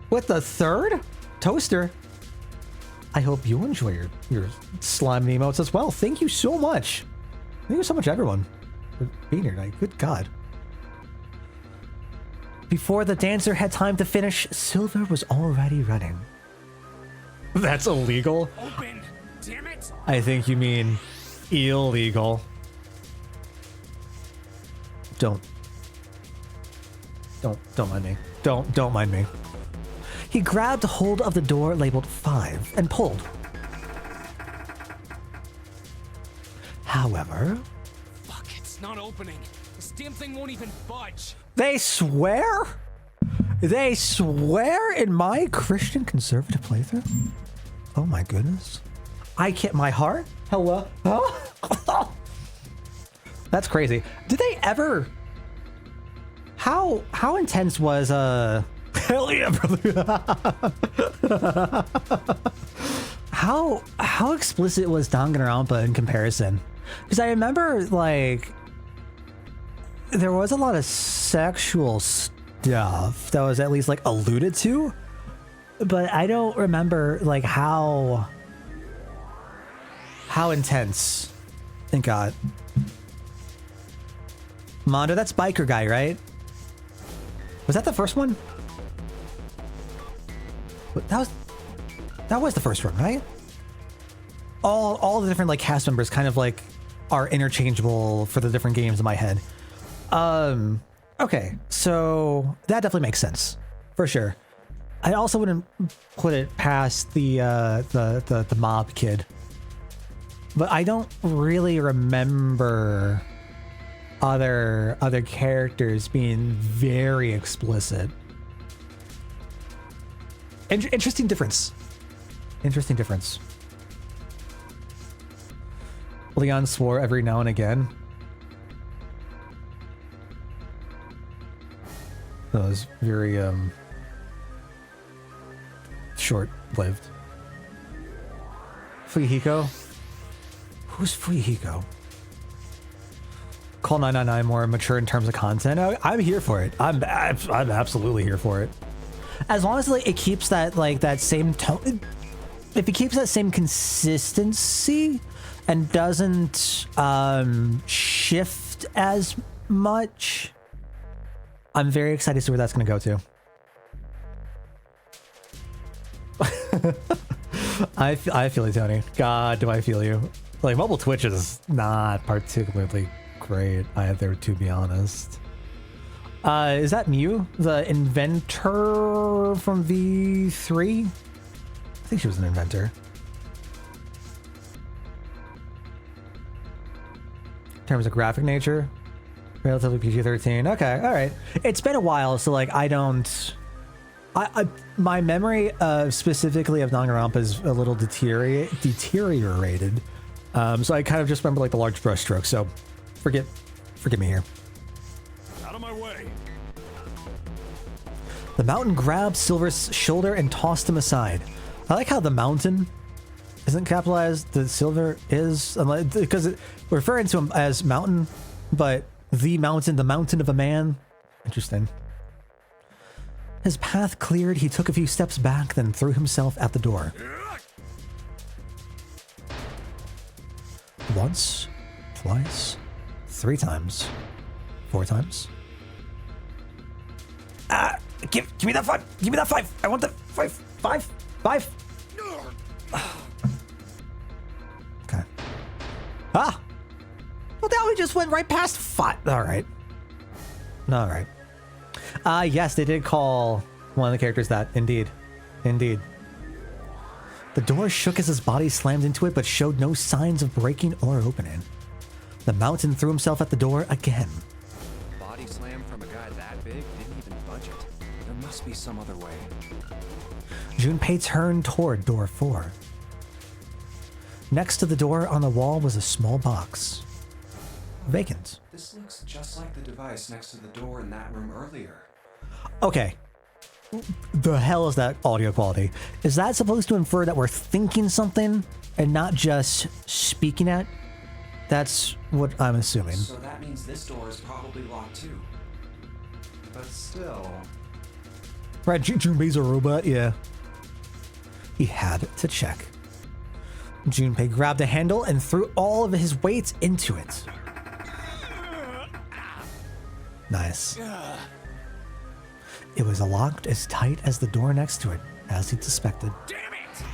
S1: With the third toaster. I hope you enjoy your slime emotes as well. Thank you so much. Thank you so much, everyone, for being here tonight. Good God. Before the dancer had time to finish, Silver was already running. That's illegal.
S5: Open! Damn it!
S1: I think you mean illegal. Don't mind me. Don't mind me. He grabbed hold of the door labeled 5 and pulled. However,
S5: Fuck, it's not opening. This damn thing won't even budge.
S1: they swear? They swear in my Christian conservative playthrough? Oh my goodness. I can't, my heart? Hello? Huh? That's crazy. Did they ever... How intense was, hell yeah, brother. How explicit was Danganronpa in comparison? Because I remember, like, there was a lot of sexual stuff that was at least, like, alluded to, but I don't remember, like, how intense it got. Mondo, that's biker guy, right? Was that the first one? That was the first one, right? All the different like cast members kind of like are interchangeable for the different games in my head. Okay, so that definitely makes sense for sure. I also wouldn't put it past the mob kid, but I don't really remember other characters being very explicit. Interesting difference. Interesting difference. Leon swore every now and again. That was very short-lived. Fuyuhiko? Who's Fuyuhiko? call 999 more mature in terms of content, I'm here for it. I'm absolutely here for it. As long as like it keeps that like that same tone, if it keeps that same consistency and doesn't shift as much, I'm very excited to see where that's going to go to. I feel you, Tony. God, do I feel you. Like, mobile Twitch is not particularly great either, to be honest. Is that Mew, the inventor from V3? I think she was an inventor. In terms of graphic nature, relatively PG-13. Okay, all right. It's been a while, so like I don't. My memory specifically of Danganronpa is a little deteriorated. So I kind of just remember like the large brushstrokes. So forgive me here.
S7: Out of my way.
S1: The mountain grabbed Silver's shoulder and tossed him aside. I like how the mountain isn't capitalized. The Silver is, because we're referring to him as mountain, but the mountain of a man. Interesting. His path cleared, he took a few steps back, then threw himself at the door. Once, twice, 3 times, 4 times. Give me that 5! Give me that 5! I want the 5! 5! 5! Okay. Ah! Well, now we just went right past 5. Alright. Alright. Yes, they did call one of the characters that. Indeed. Indeed. The door shook as his body slammed into it, but showed no signs of breaking or opening. The mountain threw himself at the door again.
S2: Body slam from a guy that big didn't even budge it. There must be some other way.
S1: Junpei turned toward door 4. Next to the door on the wall was a small box. Vacant.
S2: This looks just like the device next to the door in that room earlier.
S1: Okay. The hell is that audio quality? Is that supposed to infer that we're thinking something and not just speaking it? That's what I'm assuming.
S2: So that means this door is probably locked too. But still...
S1: Right, Junpei's a robot, yeah. He had to check. Junpei grabbed a handle and threw all of his weight into it. Nice. It was locked as tight as the door next to it, as he'd suspected.
S5: Damn it!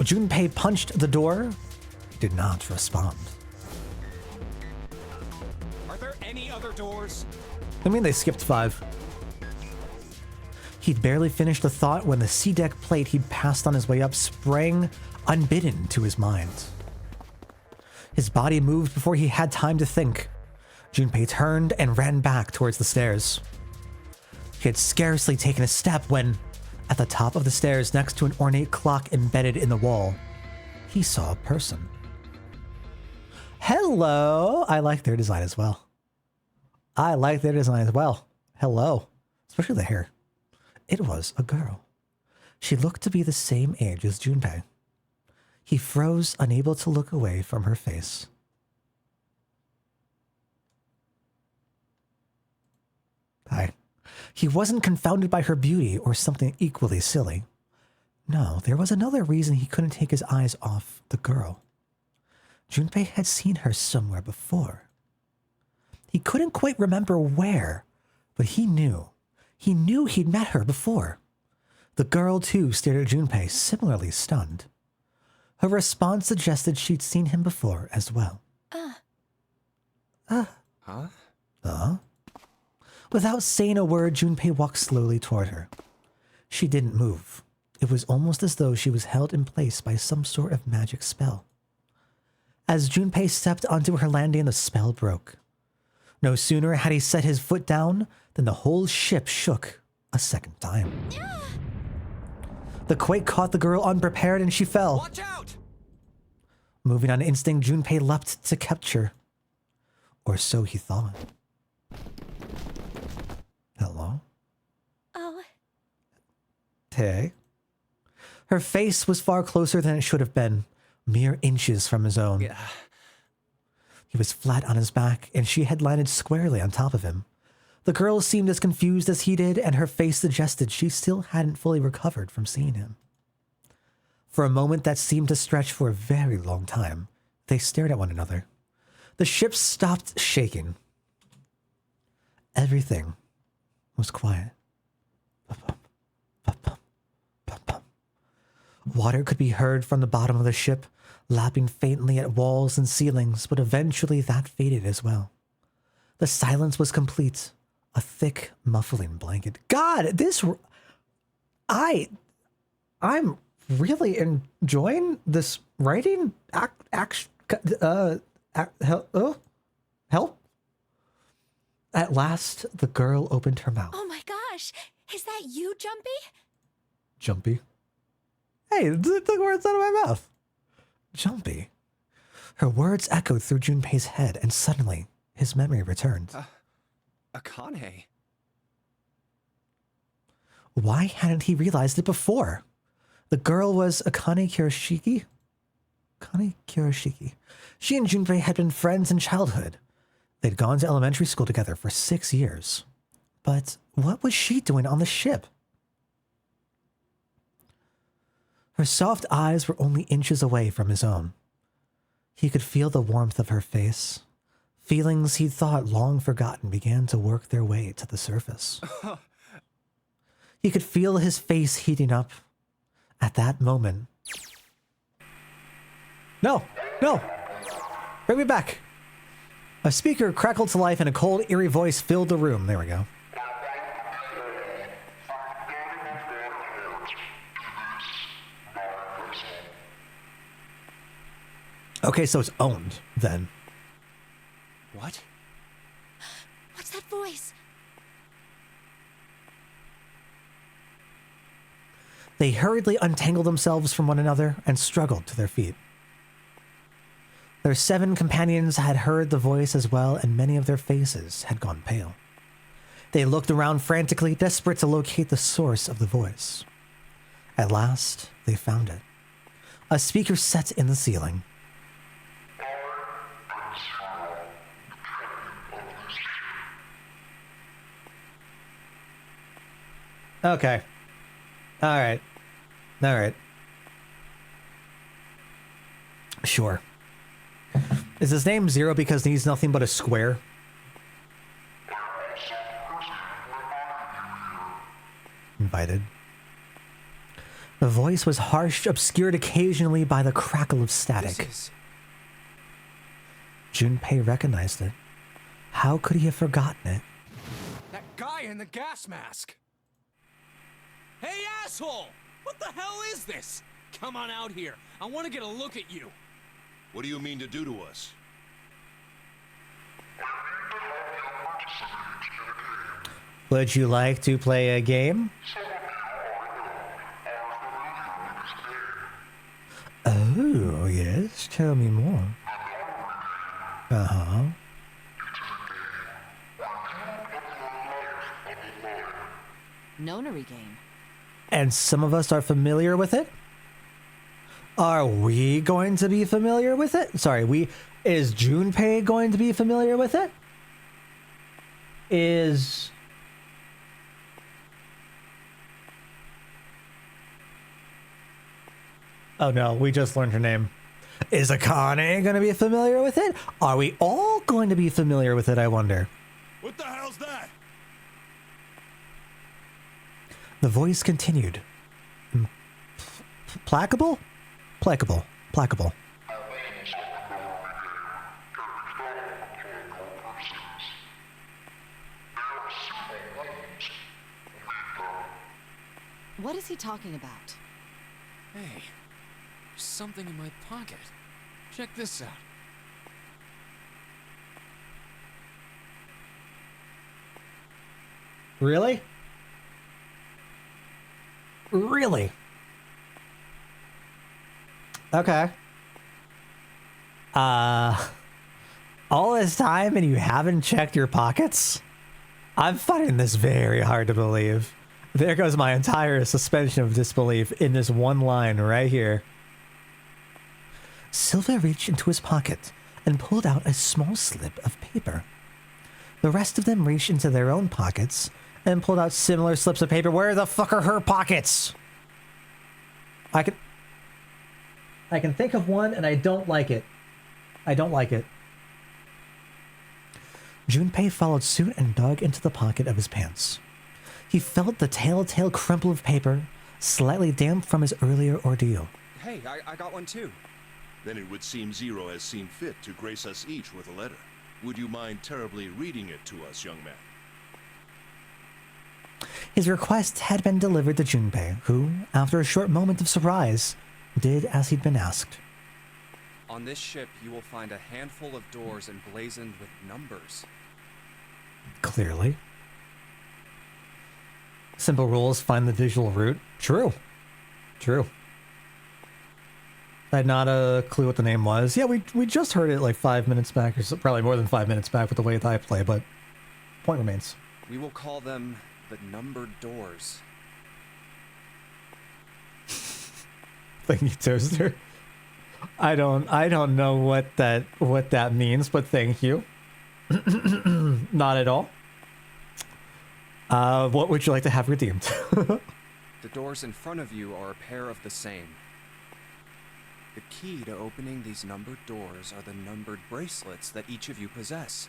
S1: Junpei punched the door. He did not respond.
S5: Are there any other doors?
S1: I mean, they skipped 5. He'd barely finished the thought when the C-deck plate he'd passed on his way up sprang unbidden to his mind. His body moved before he had time to think. Junpei turned and ran back towards the stairs. He had scarcely taken a step when, at the top of the stairs next to an ornate clock embedded in the wall, he saw a person. Hello! I like their design as well. Hello. Especially the hair. It was a girl. She looked to be the same age as Junpei. He froze, unable to look away from her face. Hi. He wasn't confounded by her beauty or something equally silly. No, there was another reason he couldn't take his eyes off the girl. Junpei had seen her somewhere before. He couldn't quite remember where, but he knew. He knew he'd met her before. The girl, too, stared at Junpei, similarly stunned. Her response suggested she'd seen him before as well.
S2: Huh?
S1: Without saying a word, Junpei walked slowly toward her. She didn't move. It was almost as though she was held in place by some sort of magic spell. As Junpei stepped onto her landing, the spell broke. No sooner had he set his foot down than the whole ship shook a second time. The quake caught the girl unprepared and she fell.
S5: Watch out!
S1: Moving on instinct, Junpei leapt to capture. Or so he thought. Hello?
S6: Oh.
S1: Tay? Her face was far closer than it should have been, mere inches from his own.
S2: Yeah.
S1: He was flat on his back, and she had landed squarely on top of him. The girl seemed as confused as he did, and her face suggested she still hadn't fully recovered from seeing him. For a moment that seemed to stretch for a very long time, they stared at one another. The ship stopped shaking. Everything was quiet. Water could be heard from the bottom of the ship, lapping faintly at walls and ceilings, but eventually that faded as well. The silence was complete. A thick, muffling blanket. God, I'm really enjoying this writing. Help. At last, the girl opened her mouth.
S6: Oh my gosh, is that you, Jumpy?
S1: Jumpy? Hey, the words out of my mouth. Jumpy. Her words echoed through Junpei's head, and suddenly, his memory returned.
S2: Akane.
S1: Why hadn't he realized it before? The girl was Akane Kurashiki? Akane Kurashiki. She and Junpei had been friends in childhood. They'd gone to elementary school together for 6 years. But what was she doing on the ship? Her soft eyes were only inches away from his own. He could feel the warmth of her face. Feelings he'd thought long forgotten began to work their way to the surface. He could feel his face heating up. At that moment... No! Bring me back! A speaker crackled to life and a cold, eerie voice filled the room. There we go. Okay, so it's owned, then.
S2: What?
S6: What's that voice?
S1: They hurriedly untangled themselves from one another and struggled to their feet. Their 7 companions had heard the voice as well, and many of their faces had gone pale. They looked around frantically, desperate to locate the source of the voice. At last, they found it. A speaker set in the ceiling. Okay. All right. Sure. Is his name Zero because he's nothing but a square? Invited. The voice was harsh, obscured occasionally by the crackle of static. Junpei recognized it. How could he have forgotten it?
S5: That guy in the gas mask! Hey, asshole! What the hell is this? Come on out here. I want to get a look at you.
S7: What do you mean to do to us?
S1: Would you like to play a game? Oh, yes. Tell me more. Uh-huh.
S4: Nonary game.
S1: And some of us are familiar with it? Are we going to be familiar with it? Sorry, is Junpei going to be familiar with it? Oh no, we just learned her name. Is Akane going to be familiar with it? Are we all going to be familiar with it, I wonder?
S7: What the hell's that?
S1: The voice continued. Placable? Placable.
S4: What is he talking about?
S5: Hey, there's something in my pocket. Check this out.
S1: Really? Really? Okay. All this time and you haven't checked your pockets? I'm finding this very hard to believe. There goes my entire suspension of disbelief in this one line right here. Silva reached into his pocket and pulled out a small slip of paper. The rest of them reached into their own pockets and pulled out similar slips of paper. Where the fuck are her pockets? I can think of one, and I don't like it. I don't like it. Junpei followed suit and dug into the pocket of his pants. He felt the telltale crumple of paper, slightly damp from his earlier ordeal.
S2: Hey, I got one too.
S7: Then it would seem Zero has seen fit to grace us each with a letter. Would you mind terribly reading it to us, young man?
S1: His request had been delivered to Junpei, who, after a short moment of surprise, did as he'd been asked.
S2: On this ship, you will find a handful of doors emblazoned with numbers.
S1: Clearly. Simple rules, find the visual route. True. True. I had not a clue what the name was. Yeah, we just heard it like 5 minutes back, or probably more than 5 minutes back with the way that I play, but point remains.
S2: We will call them the numbered doors.
S1: Thank you, Toaster. I don't know what that means, but thank you. Not at all. What would you like to have redeemed?
S2: The doors in front of you are a pair of the same. The key to opening these numbered doors are the numbered bracelets that each of you possess.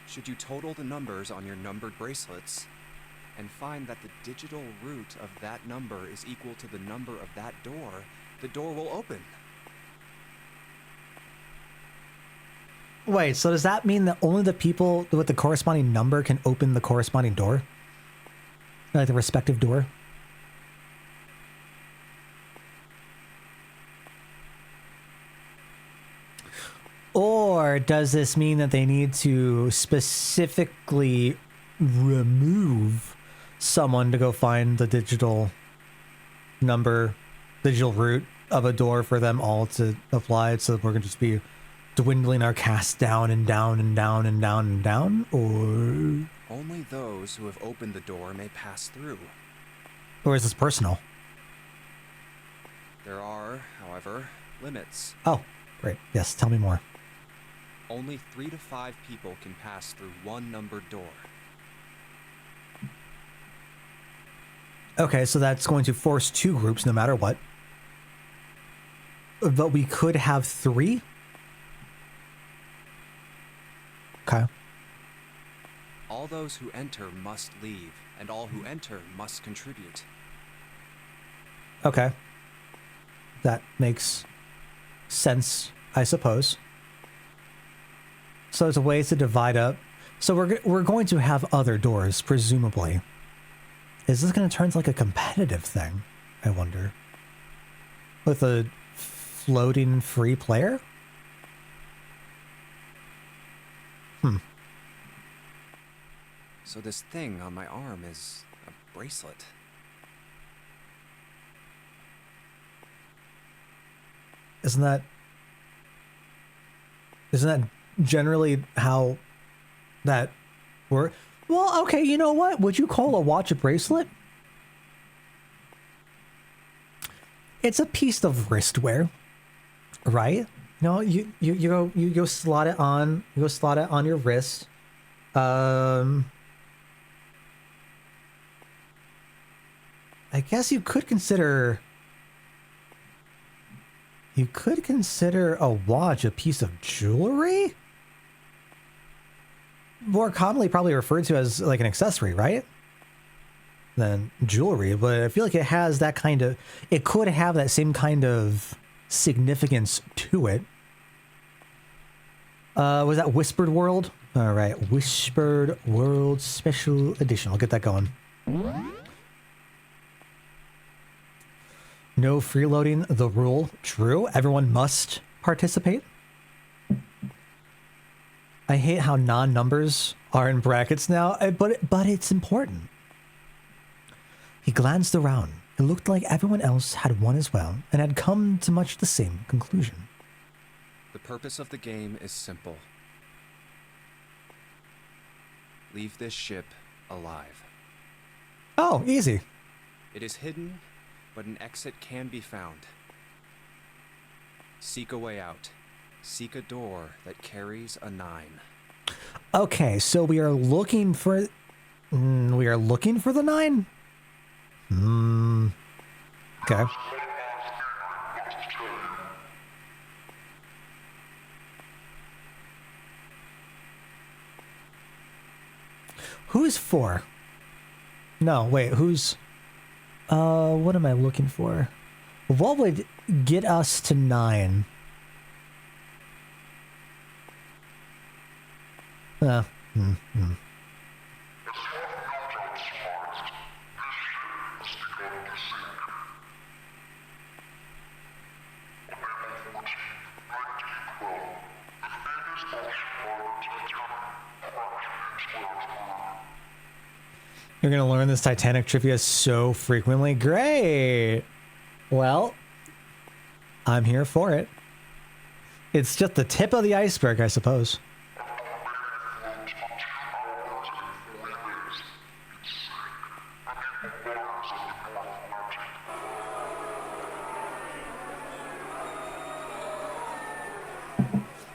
S2: Should you total the numbers on your numbered bracelets and find that the digital root of that number is equal to the number of that door, the door will open.
S1: Wait, so does that mean that only the people with the corresponding number can open the corresponding door? Like the respective door? Or does this mean that they need to specifically remove someone to go find the digital number, digital root of a door for them all to apply it, so that we're going to just be dwindling our cast down and down and down and down and down? Or
S2: only those who have opened the door may pass through.
S1: Or is this personal?
S2: There are, however, limits.
S1: Oh, great. Yes, tell me more.
S2: Only 3 to 5 people can pass through one numbered door.
S1: Okay, so that's going to force 2 groups no matter what. But we could have 3? Okay.
S2: All those who enter must leave, and all who enter must contribute.
S1: Okay. That makes sense, I suppose. So there's a way to divide up. So we're going to have other doors, presumably. Is this going to turn into like a competitive thing, I wonder? With a floating free player?
S2: So this thing on my arm is a bracelet.
S1: Isn't that generally how that works? Well, okay, you know what? Would you call a watch a bracelet? It's a piece of wristwear, right? No, you go slot it on. You go slot it on your wrist. I guess you could consider. You could consider a watch a piece of jewelry? More commonly probably referred to as like an accessory, right? Than jewelry, but I feel like it has that kind of, it could have that same kind of significance to it. Was that Whispered World? All right, Whispered World Special Edition. I'll get that going. No freeloading, the rule. True. Everyone must participate. I hate how non-numbers are in brackets now, but it's important. He glanced around. It looked like everyone else had won as well and had come to much the same conclusion.
S2: The purpose of the game is simple. Leave this ship alive.
S1: Oh, easy.
S2: It is hidden, but an exit can be found. Seek a way out. Seek a door that carries a 9.
S1: Okay, so we are looking for... we are looking for the 9? Okay. Who's 4? No, wait, who's... what am I looking for? What would get us to 9? You're gonna learn this Titanic trivia so frequently. Great! Well, I'm here for it. It's just the tip of the iceberg, I suppose.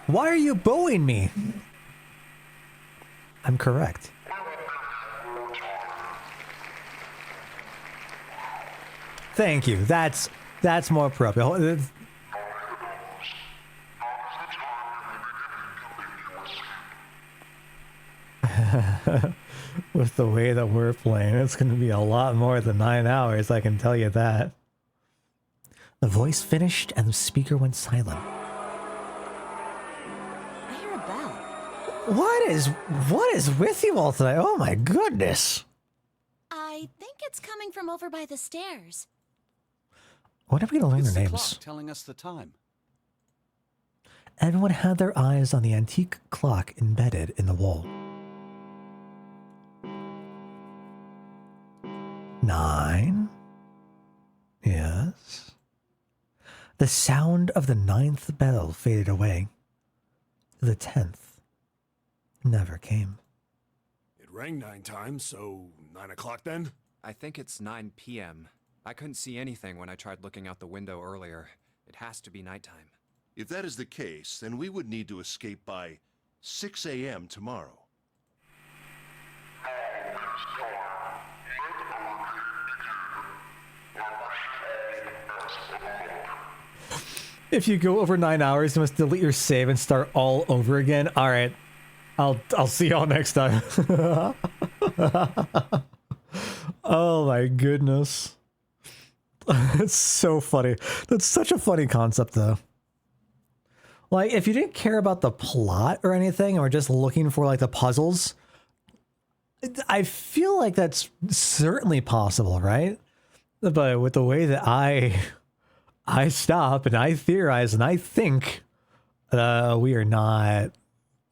S1: Why are you booing me? I'm correct. Thank you. That's more appropriate. With the way that we're playing, it's going to be a lot more than 9 hours, I can tell you that. The voice finished and the speaker went silent.
S4: I hear a bell.
S1: What is with you all tonight? Oh my goodness.
S6: I think it's coming from over by the stairs.
S1: When are we going to learn
S8: It's
S1: their
S8: the
S1: names?
S8: clock telling us the time.
S1: Everyone had their eyes on the antique clock embedded in the wall. 9? Yes. The sound of the 9th bell faded away. The 10th never came.
S7: It rang 9 times, so 9 o'clock then?
S2: I think it's 9 p.m. I couldn't see anything when I tried looking out the window earlier. It has to be nighttime.
S7: If that is the case, then we would need to escape by 6 a.m. tomorrow.
S1: If you go over 9 hours, you must delete your save and start all over again. All right, I'll see y'all next time. Oh my goodness, it's so funny. That's such a funny concept, though. Like, if you didn't care about the plot or anything, and were just looking for like the puzzles, I feel like that's certainly possible, right? But with the way that I stop and I theorize and I think, we are not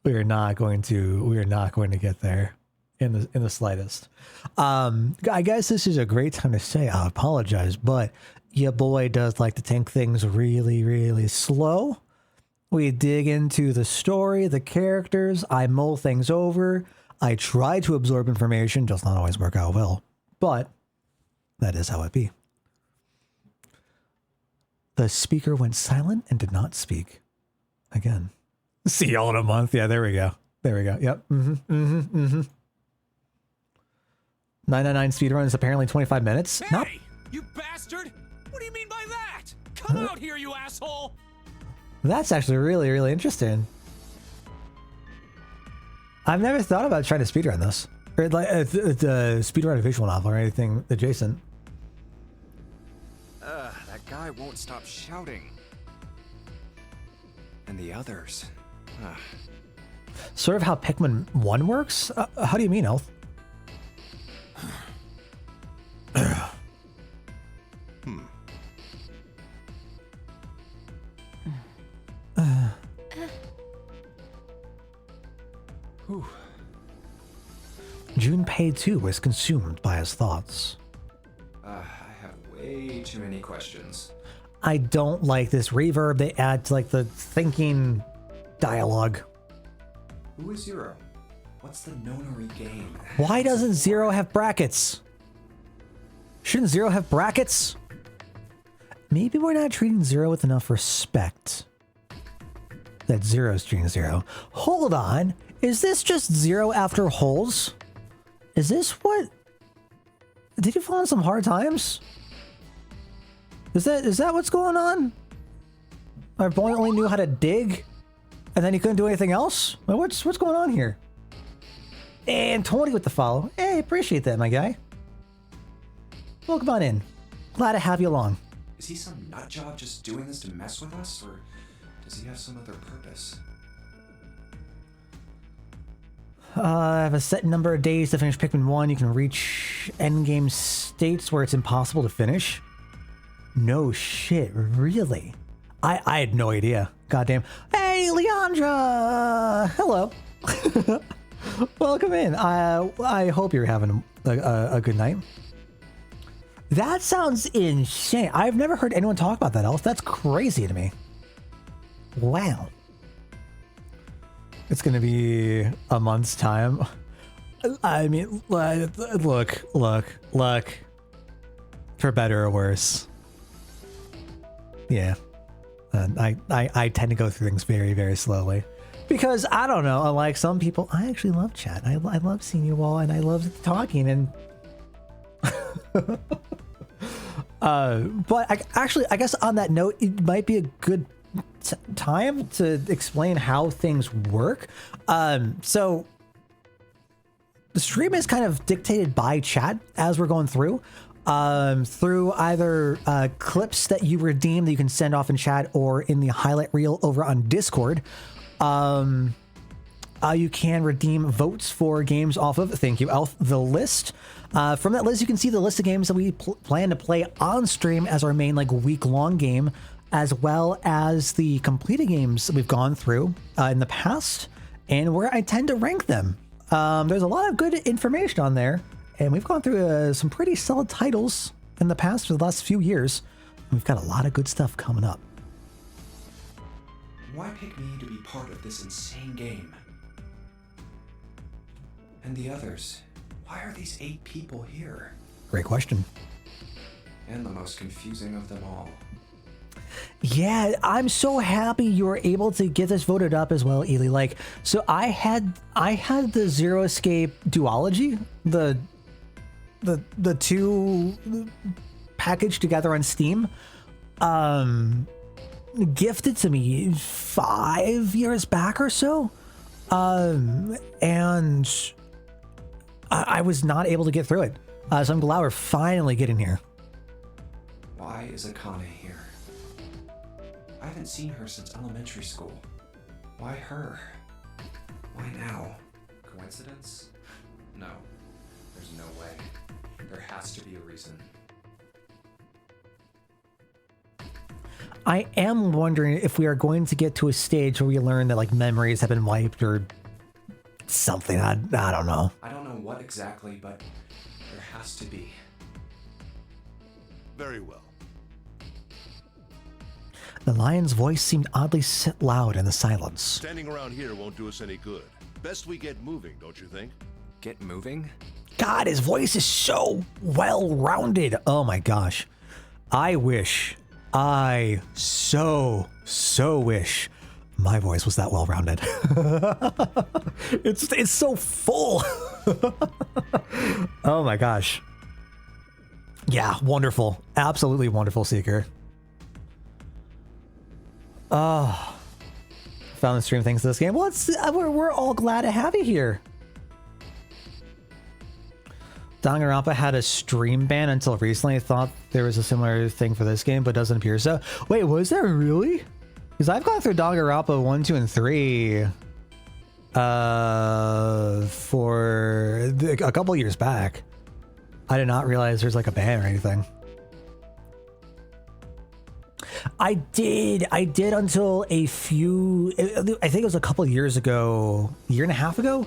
S1: going to get there in the slightest. I guess this is a great time to say I apologize, but your boy does like to take things really, really slow. We dig into the story, the characters. I mull things over. I try to absorb information, does not always work out well, but that is how it be. The speaker went silent and did not speak again. See y'all in a month. Yeah, there we go. There we go. Yep. 999 speedrun is apparently 25 minutes.
S5: Hey,
S1: Nope.
S5: you bastard! What do you mean by that? Come out here, you asshole!
S1: That's actually really, really interesting. I've never thought about trying to speedrun this. Or like speedrun a visual novel or anything adjacent.
S2: That guy won't stop shouting. And the others.
S1: Sort of how Pikmin 1 works? How do you mean, Elf? Junpei too was consumed by his thoughts.
S2: I have way too many questions.
S1: I don't like this reverb they add to like the thinking dialogue.
S2: Who is Zero? What's the NONARY game?
S1: Why doesn't Zero have brackets? Shouldn't Zero have brackets? Maybe we're not treating Zero with enough respect. That's Zero Stream Zero. Hold on. Is this just zero after holes? Is this what? Did you fall in some hard times? Is that what's going on? Our boy only knew how to dig, and then he couldn't do anything else? Well, what's going on here? And Tony with the follow. Hey, appreciate that, my guy. Welcome on in. Glad to have you along.
S2: Is he some nut job just doing this to mess with us, or does he have some other purpose?
S1: I have a set number of days to finish Pikmin 1. You can reach endgame states where it's impossible to finish. No shit, really? I had no idea. Goddamn. Hey, Leandra! Hello. Welcome in. I hope you're having a good night. That sounds insane. I've never heard anyone talk about that, Elf. That's crazy to me. Wow. It's gonna be a month's time. I mean, look. For better or worse. Yeah. I tend to go through things very, very slowly. Because, I don't know, like some people, I actually love chat. I love seeing you all, and I love talking, and... but I guess on that note, it might be a good time to explain how things work. So the stream is kind of dictated by chat as we're going through either clips that you redeem that you can send off in chat or in the highlight reel over on Discord. You can redeem votes for games off of, thank you, Elf, the list. From that list, you can see the list of games that we plan to play on stream as our main week-long game, as well as the completed games that we've gone through in the past, and where I tend to rank them. There's a lot of good information on there, and we've gone through some pretty solid titles in the past for the last few years. We've got a lot of good stuff coming up.
S2: Why pick me to be part of this insane game? And the others? Why are these 8 people here?
S1: Great question.
S2: And the most confusing of them all.
S1: Yeah, I'm so happy you were able to get this voted up as well, Ely. So I had the Zero Escape duology, the two packaged together on Steam, gifted to me 5 years back or so, and I was not able to get through it. So I'm glad we're finally getting here.
S2: Why is Akane here? I haven't seen her since elementary school. Why her? Why now? Coincidence? No. There's no way. There has to be a reason.
S1: I am wondering if we are going to get to a stage where we learn that memories have been wiped or something. I don't know.
S2: I don't know what exactly, but there has to be.
S7: Very well.
S1: The lion's voice seemed oddly loud in the silence.
S7: Standing around here won't do us any good. Best we get moving, don't you think?
S2: Get moving?
S1: God, his voice is so well-rounded. Oh my gosh. I so wish my voice was that well-rounded. It's so full. Oh my gosh. Yeah, wonderful. Absolutely wonderful, Seeker. Oh, found the stream thanks to this game. Well, we're all glad to have you here. Danganronpa had a stream ban until recently. I thought there was a similar thing for this game, but doesn't appear so. Wait, was there really? Because I've gone through Danganronpa 1, 2, and 3 for a couple years back. I did not realize there's a ban or anything. I did until I think it was a couple years ago, a year and a half ago,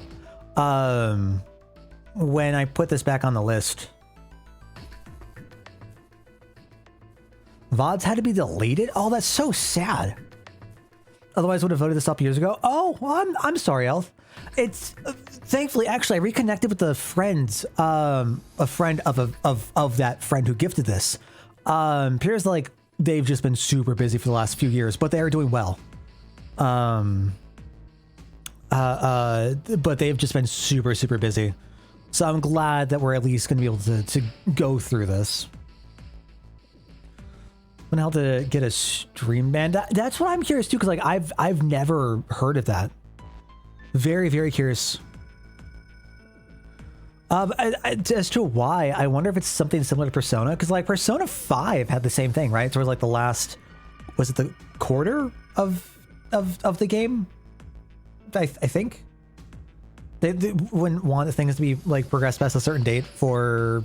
S1: when I put this back on the list. VODs had to be deleted? Oh, that's so sad. Otherwise, I would have voted this up years ago. Oh, well, I'm sorry, Elf. It's thankfully, actually, I reconnected with a friend of that friend who gifted this. Appears like they've just been super busy for the last few years, but they are doing well. But they've just been super, super busy. So I'm glad that we're at least going to be able to go through this. And how to get a stream ban. That's what I'm curious too, because like I've never heard of that. Very, very curious. As to why, I wonder if it's something similar to Persona, because like Persona 5 had the same thing, right? So it was like the last, was it the quarter of the game? I think they wouldn't want things to be like progressed past a certain date for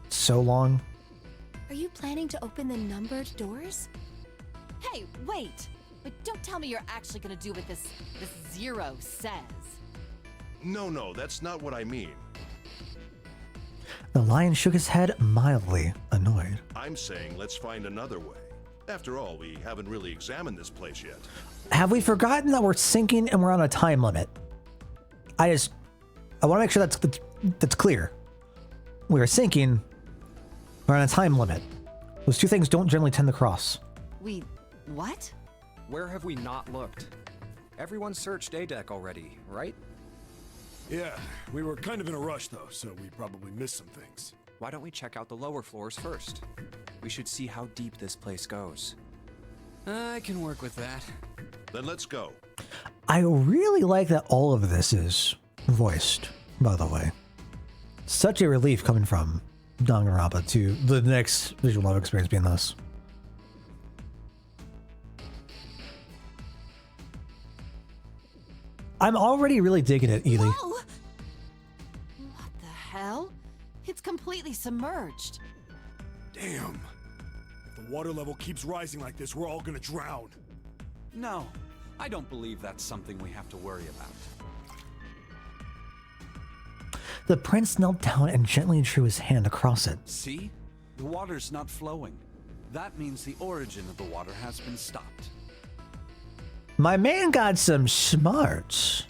S1: so long.
S6: Are you planning to open the numbered doors?
S4: Hey, wait! But don't tell me you're actually gonna do what this Zero says.
S7: No, that's not what I mean.
S1: The lion shook his head, mildly annoyed.
S7: I'm saying let's find another way. After all, we haven't really examined this place yet.
S1: Have we forgotten that we're sinking and we're on a time limit? I want to make sure that's clear. We are sinking. We're on a time limit. Those two things don't generally tend to cross.
S4: What?
S2: Where have we not looked? Everyone searched A deck already, right?
S8: Yeah, we were kind of in a rush though, so we probably missed some things.
S2: Why don't we check out the lower floors first? We should see how deep this place goes.
S5: I can work with that.
S7: Then let's go.
S1: I really like that all of this is voiced, by the way. Such a relief coming from Danganronpa to the next visual novel experience being this. I'm already really digging it, Ely.
S4: Whoa! What the hell? It's completely submerged.
S8: Damn. If the water level keeps rising like this, we're all gonna drown.
S9: No, I don't believe that's something we have to worry about.
S1: The prince knelt down and gently drew his hand across it.
S9: See? The water's not flowing. That means the origin of the water has been stopped.
S1: My man got some smarts.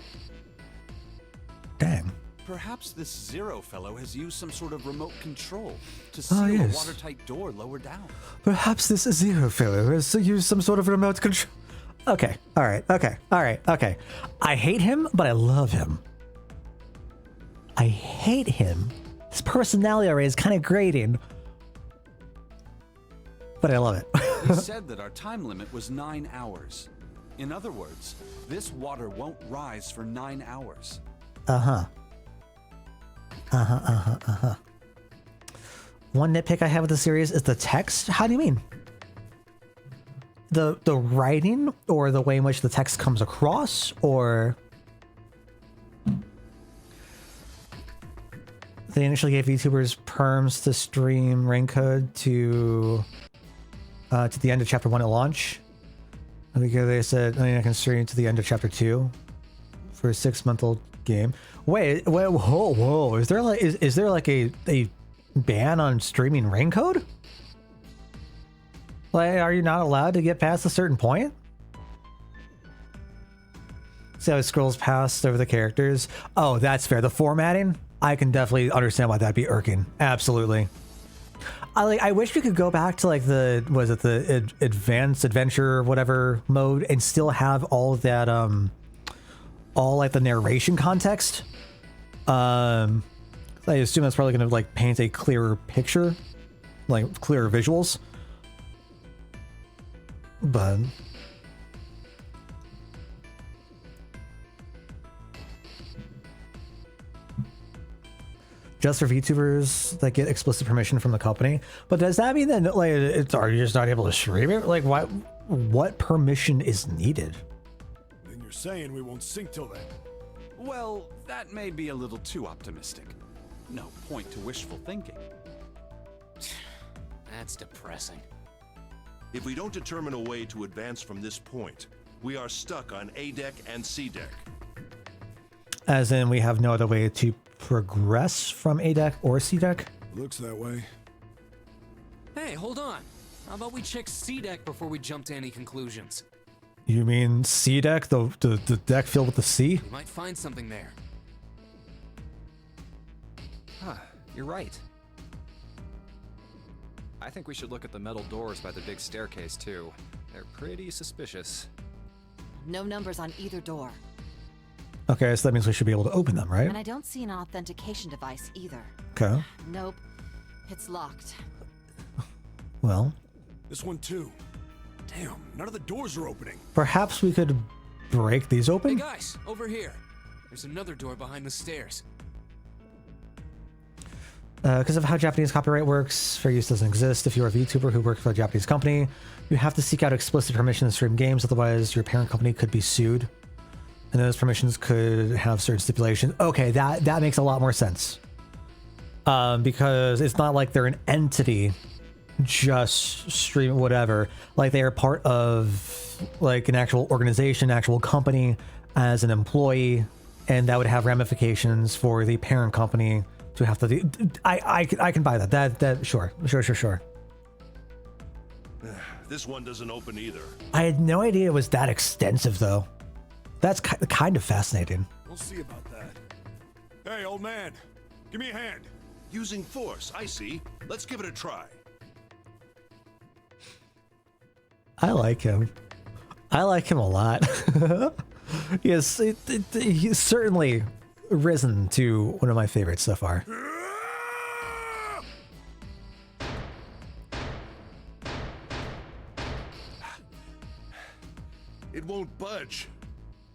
S1: Dang.
S9: Perhaps this Zero fellow has used some sort of remote control to seal a
S1: yes.
S9: watertight door lower down.
S1: Perhaps this Zero fellow has used some sort of remote control. Okay, alright, okay. I hate him, but I love him. I hate him. His personality array is kind of grating. But I love it.
S9: He said that our time limit was 9 hours. In other words, this water won't rise for 9 hours.
S1: One nitpick I have with the series is the text. How do you mean? The writing or the way in which the text comes across, or they initially gave VTubers perms to stream rain code to the end of chapter 1 at launch. I think they said I can stream to the end of chapter 2 for a 6-month-old game. Wait, whoa! Is there like a ban on streaming rain code? Like, are you not allowed to get past a certain point? See how it scrolls past over the characters? Oh, that's fair. The formatting, I can definitely understand why that'd be irking. Absolutely. I wish we could go back to like the advanced adventure whatever mode and still have all of that all like the narration context. I assume that's probably gonna like paint a clearer picture, like clearer visuals. But just for VTubers that get explicit permission from the company. But does that mean that like are you just not able to stream it? Like what permission is needed?
S8: Then you're saying we won't sink till then.
S9: Well, that may be a little too optimistic. No point to wishful thinking.
S5: That's depressing.
S7: If we don't determine a way to advance from this point, we are stuck on A deck and C deck.
S1: As in, we have no other way to progress from A deck or C deck?
S8: Looks that way.
S5: Hey, hold on. How about we check C deck before we jump to any conclusions?
S1: You mean C deck? The deck filled with the C?
S5: We might find something there.
S2: Huh, you're right. I think we should look at the metal doors by the big staircase too. They're pretty suspicious.
S4: No numbers on either door.
S1: Okay, so that means we should be able to open them, right?
S4: And I don't see an authentication device either.
S1: Okay.
S4: Nope. It's locked.
S1: Well,
S8: This one too. Damn, none of the doors are opening.
S1: perhaps we could break these
S5: Hey
S1: open?
S5: guys, over here. There's another door behind the stairs.
S1: Because of how Japanese copyright works, fair use doesn't exist. If you're a VTuber who works for a Japanese company, you have to seek out explicit permission to stream games, otherwise your parent company could be sued. And those permissions could have certain stipulations. Okay, that makes a lot more sense. Because it's not like they're an entity just stream whatever. Like they are part of like an actual organization, actual company as an employee, and that would have ramifications for the parent company to have to do. I can buy that. That sure.
S7: This one doesn't open either.
S1: I had no idea it was that extensive though. That's kind of fascinating.
S8: We'll see about that. Hey, old man, give me a hand.
S7: Using force, I see. Let's give it a try.
S1: I like him. I like him a lot. Yes, he's certainly risen to one of my favorites so far.
S7: It won't budge.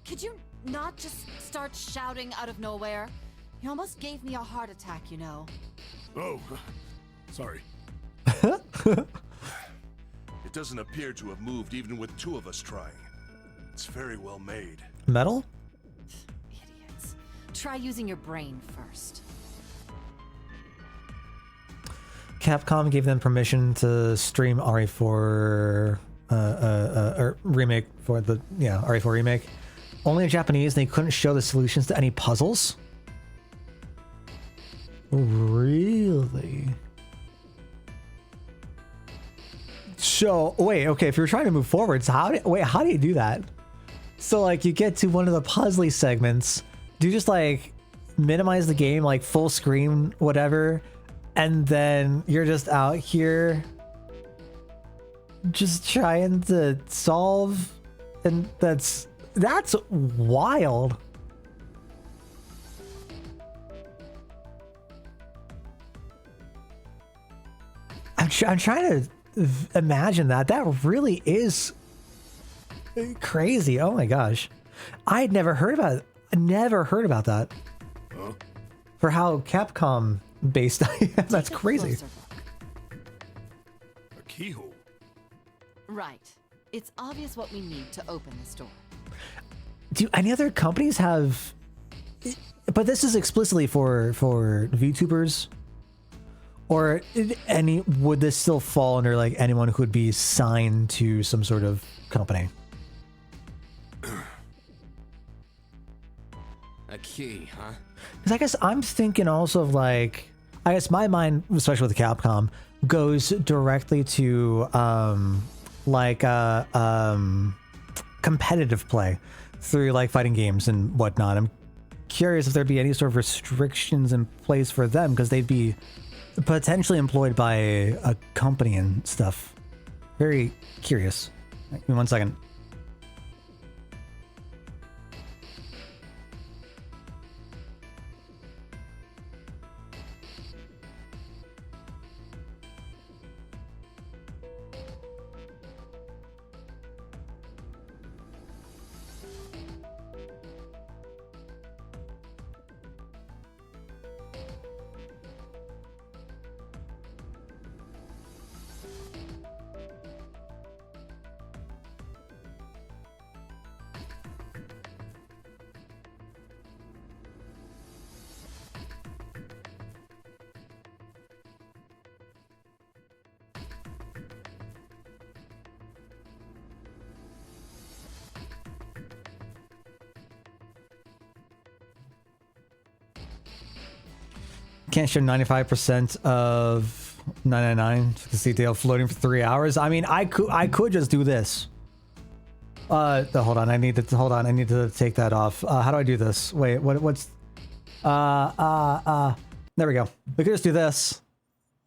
S4: Could you not just start shouting out of nowhere? You almost gave me a heart attack, you know.
S8: Oh, sorry.
S7: It doesn't appear to have moved even with two of us trying. It's very well made.
S1: Metal?
S4: Idiots. Try using your brain first.
S1: Capcom gave them permission to stream RE4 or remake for the RE4 remake. Only in Japanese, and they couldn't show the solutions to any puzzles. Really? So wait, okay. If you're trying to move forward, so how do you do that? So like you get to one of the puzzly segments. Do you just like minimize the game, like full screen, whatever, and then you're just out here just trying to solve, and that's wild. I'm trying to imagine that. That really is crazy. Oh my gosh, I'd never heard about it. Never heard about that.
S8: Huh?
S1: For how Capcom based I am. That's
S4: Take a
S1: crazy.
S4: closer look.
S8: A keyhole.
S4: Right. It's obvious what we need to open this door.
S1: Do any other companies have? But this is explicitly for VTubers, or would this still fall under like anyone who would be signed to some sort of company?
S5: A key, huh?
S1: Because I guess I'm thinking also of like, I guess my mind, especially with Capcom, goes directly to competitive play through like fighting games and whatnot. I'm curious if there'd be any sort of restrictions in place for them because they'd be potentially employed by a company and stuff. Very curious. Give me 1 second. Can't show 95% of 999 to see Dale floating for 3 hours. I mean, I could just do this. Hold on. I need to take that off. How do I do this? Wait, what's there we go. We could just do this.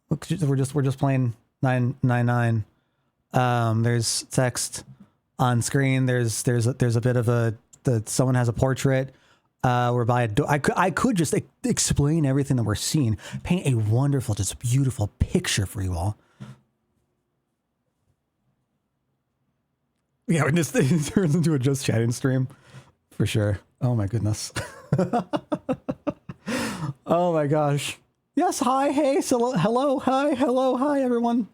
S1: We're just playing 999. There's text. on screen. There's a bit of someone has a portrait whereby I could just explain everything that we're seeing, paint a wonderful, just beautiful picture for you all. Yeah, when this thing turns into a just chatting stream, for sure. Oh my goodness. Oh my gosh. Yes, hi, hey, so hello, hi, hello, hi, everyone.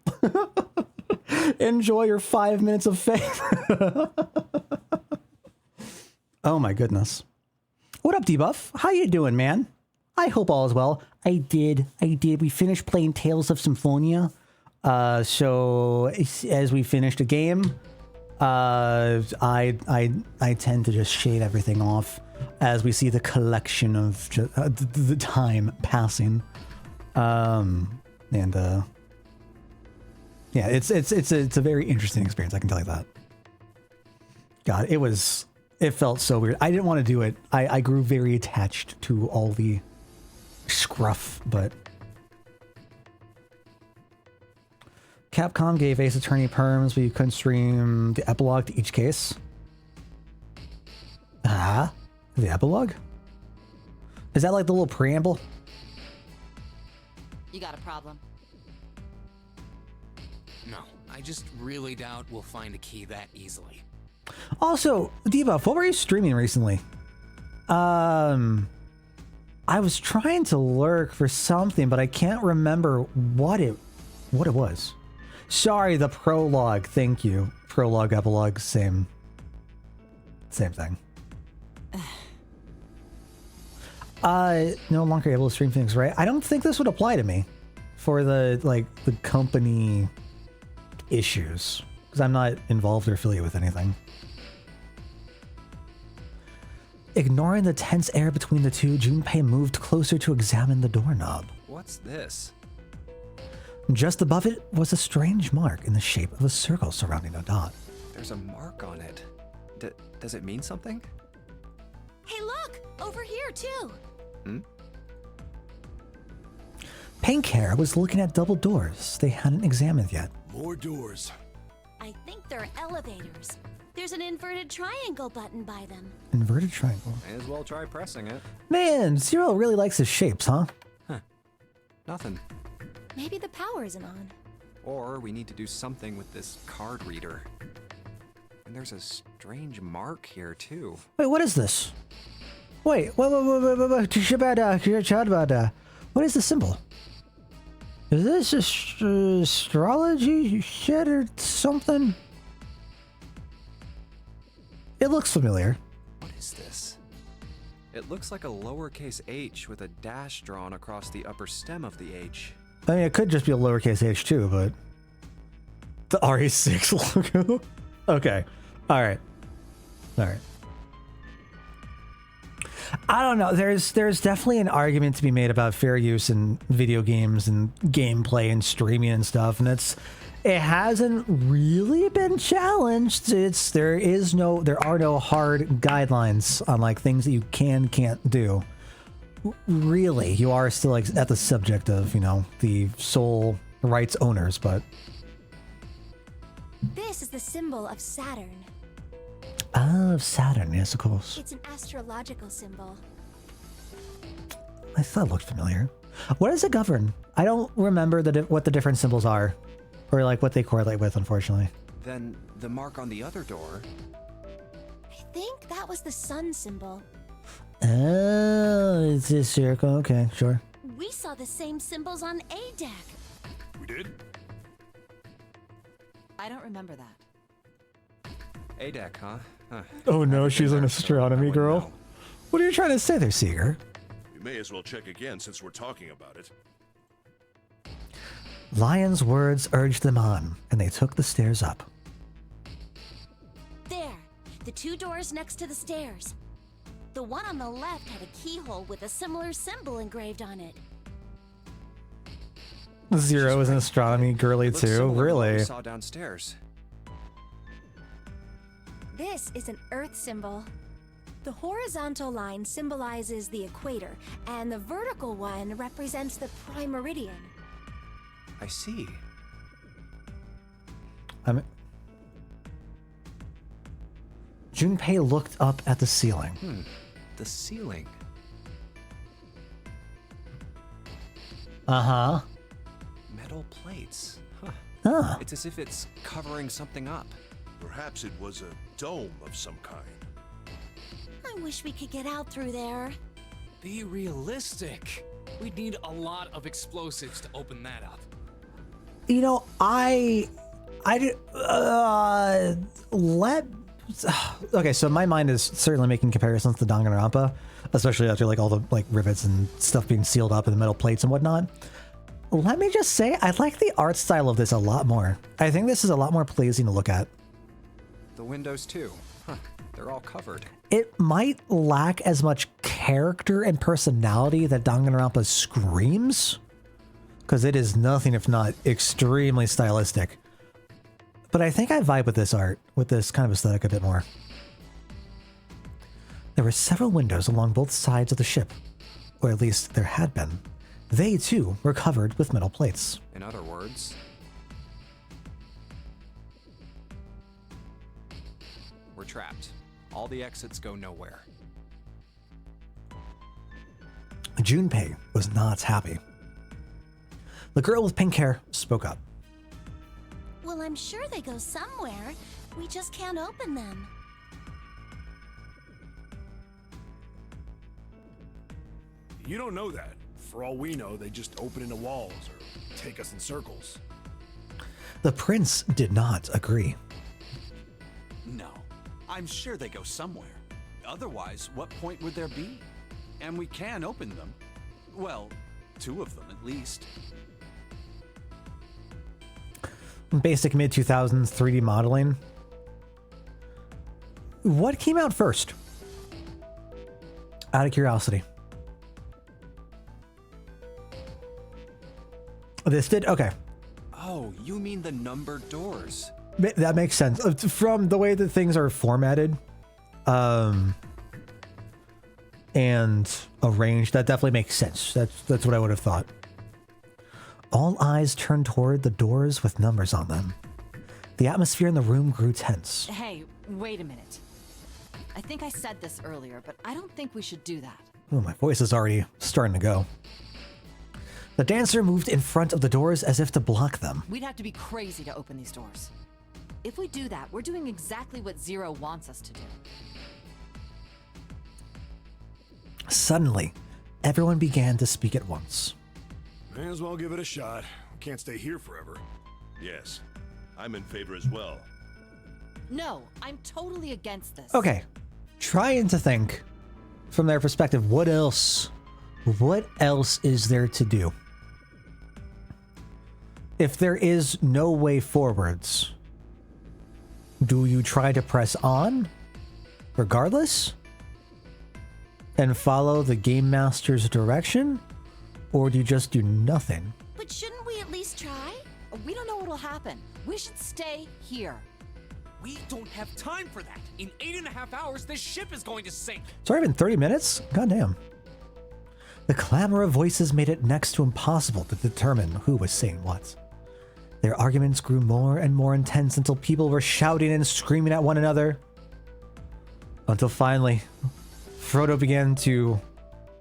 S1: Enjoy your 5 minutes of fame. Oh my goodness. What up, Debuff? How you doing, man? I hope all is well. I did. We finished playing Tales of Symphonia. So as we finished a game, I tend to just shade everything off as we see the collection of the time passing. Yeah, it's a very interesting experience. I can tell you that. God, it felt so weird. I didn't want to do it. I grew very attached to all the scruff, but Capcom gave Ace Attorney perms, but you couldn't stream the epilogue to each case. The epilogue? Is that like the little preamble?
S4: You got a problem?
S5: No, I just really doubt we'll find a key that easily.
S1: Also, Debuff, what were you streaming recently? I was trying to lurk for something, but I can't remember what it was. Sorry, the prologue. Thank you. Prologue, epilogue, same thing. No longer able to stream things, right? I don't think this would apply to me for the company issues, because I'm not involved or affiliated with anything. Ignoring the tense air between the two, Junpei moved closer to examine the doorknob.
S2: What's this?
S1: Just above it was a strange mark in the shape of a circle surrounding a dot.
S2: There's a mark on it. Does it mean something?
S6: Hey, look! Over here, too!
S1: Pink Hair was looking at double doors they hadn't examined yet.
S8: More doors.
S6: I think they're elevators. There's an inverted triangle button by them.
S1: Inverted triangle.
S2: May as well try pressing it.
S1: Man, Zero really likes his shapes, huh?
S2: Nothing.
S6: Maybe the power isn't on.
S2: Or we need to do something with this card reader. And there's a strange mark here, too.
S1: Wait, what is this? Wait. What is the symbol? Is this astrology shit or something? It looks familiar.
S2: What is this? It looks like a lowercase h with a dash drawn across the upper stem of the h.
S1: I mean, it could just be a lowercase h too, but the RE6 logo. Okay. All right. I don't know. There's definitely an argument to be made about fair use in video games and gameplay and streaming and stuff, and it hasn't really been challenged. There are no hard guidelines on like things that you can't do. Really, you are still like at the subject of, the sole rights owners, but
S6: This is the symbol of Saturn.
S1: of Saturn, yes, of course.
S6: It's an astrological symbol.
S1: I thought it looked familiar. What does it govern? I don't remember what the different symbols are, or like what they correlate with, unfortunately.
S2: Then the mark on the other door.
S6: I think that was the sun symbol.
S1: Oh, it's this circle. Okay, sure.
S6: We saw the same symbols on A deck.
S8: We did?
S4: I don't remember that.
S2: ADEC, huh?
S1: Oh no, she's an
S2: I
S1: astronomy
S2: wouldn't
S1: girl.
S2: know.
S1: What are you trying to say there, Seeger?
S7: We may as well check again since we're talking about it.
S1: Lion's words urged them on, and they took the stairs up.
S6: There, the two doors next to the stairs. The one on the left had a keyhole with a similar symbol engraved on it.
S1: Zero is an astronomy girly
S2: Looks
S1: too,
S2: similar to what
S1: really.
S2: we saw downstairs.
S6: This is an Earth symbol. The horizontal line symbolizes the equator, and the vertical one represents the prime meridian.
S2: I see.
S1: Junpei looked up at the ceiling.
S2: The ceiling.
S1: Uh-huh.
S2: Metal plates. Huh.
S1: Ah.
S2: It's as if it's covering something up.
S7: Perhaps it was a dome of some kind.
S6: I wish we could get out through there.
S5: Be realistic. We'd need a lot of explosives to open that up.
S1: You know, okay, so my mind is certainly making comparisons to Danganronpa, especially after like all the like rivets and stuff being sealed up in the metal plates and whatnot. Let me just say, I like the art style of this a lot more. I think this is a lot more pleasing to look at.
S2: The windows too. Huh. They're all covered.
S1: It might lack as much character and personality that Danganronpa screams, because it is nothing if not extremely stylistic. But I think I vibe with this art, with this kind of aesthetic a bit more. There were several windows along both sides of the ship, or at least there had been. They too were covered with metal plates.
S2: In other words, we're trapped. All the exits go nowhere.
S1: Junpei was not happy. The girl with pink hair spoke up.
S6: Well, I'm sure they go somewhere. We just can't open them.
S8: You don't know that. For all we know, they just open into walls or take us in circles.
S1: The prince did not agree.
S9: No, I'm sure they go somewhere. Otherwise, what point would there be? And we can open them. Well, 2 of them at least.
S1: Basic mid-2000s 3D modeling. What came out first? Out of curiosity. This did? Okay.
S2: Oh, you mean the numbered doors?
S1: That makes sense. From the way that things are formatted and arranged, that definitely makes sense. That's what I would have thought. All eyes turned toward the doors with numbers on them. The atmosphere in the room grew tense.
S4: Hey, wait a minute. I think I said this earlier, but I don't think we should do that.
S1: Oh, my voice is already starting to go. The dancer moved in front of the doors as if to block them.
S4: We'd have to be crazy to open these doors. If we do that, we're doing exactly what Zero wants us to do.
S1: Suddenly, everyone began to speak at once.
S8: May as well give it a shot. We can't stay here forever.
S7: Yes, I'm in favor as well.
S4: No, I'm totally against this.
S1: Okay, trying to think from their perspective, what else is there to do? If there is no way forwards, do you try to press on regardless and follow the game master's direction, or do you just do nothing?
S6: But shouldn't we at least try?
S4: We don't know what'll happen. We should stay here.
S5: We don't have time for that. In 8.5 hours, this ship is going to sink.
S1: It's already been 30 minutes? Goddamn. The clamor of voices made it next to impossible to determine who was saying what. Their arguments grew more and more intense until people were shouting and screaming at one another. Until finally, Frodo began to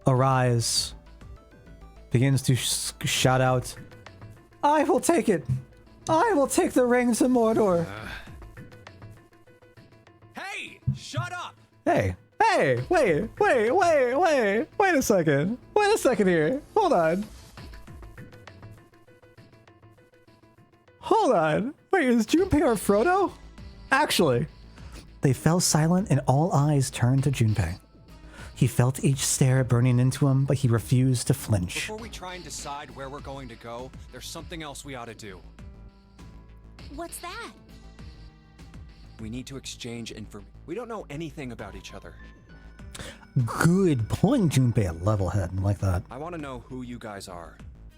S1: arise, begins to shout out, "I will take it! I will take the ring to Mordor!"
S5: Hey, shut up!
S1: Hey, wait a second. Wait a second here. Hold on. Wait, is Junpei or Frodo? Actually. They fell silent and all eyes turned to Junpei. He felt each stare burning into him, but he refused to flinch.
S2: Before we try and decide where we're going to go, there's something else we ought to do.
S6: What's that?
S2: We need to exchange information. We don't know anything about each other.
S1: Good point, Junpei. Level head, like that.
S2: I want to know who you guys are.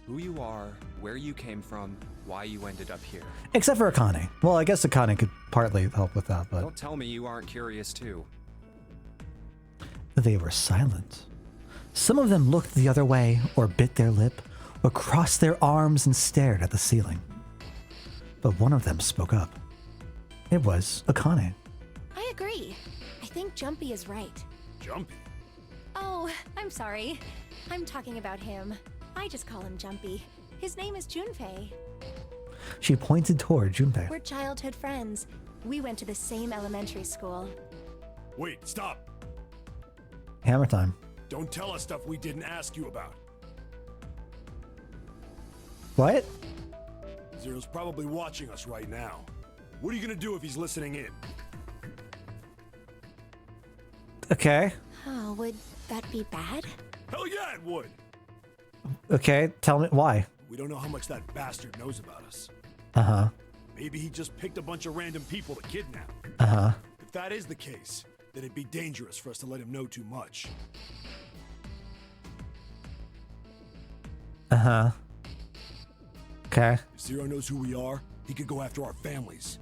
S2: Who you are, where you came from, why you ended up here.
S1: Except for Akane. Well, I guess Akane could partly help with that, but...
S2: Don't tell me you aren't curious too.
S1: They were silent. Some of them looked the other way, or bit their lip, or crossed their arms and stared at the ceiling. But one of them spoke up. It was Akane.
S6: I agree. Jumpy is right.
S8: Jumpy?
S6: Oh, I'm sorry. I'm talking about him. I just call him Jumpy. His name is Junpei.
S1: She pointed toward Junpei.
S6: We're childhood friends. We went to the same elementary school.
S8: Wait, stop.
S1: Hammer time.
S8: Don't tell us stuff we didn't ask you about.
S1: What?
S8: Zero's probably watching us right now. What are you gonna do if he's listening in?
S1: Okay.
S6: Oh, would that be bad?
S8: Hell yeah, it would!
S1: Okay, tell me why.
S8: We don't know how much that bastard knows about us.
S1: Uh-huh.
S8: Maybe he just picked a bunch of random people to kidnap.
S1: Uh-huh.
S8: If that is the case, then it'd be dangerous for us to let him know too much.
S1: Uh-huh. Okay.
S8: If Zero knows who we are, he could go after our families.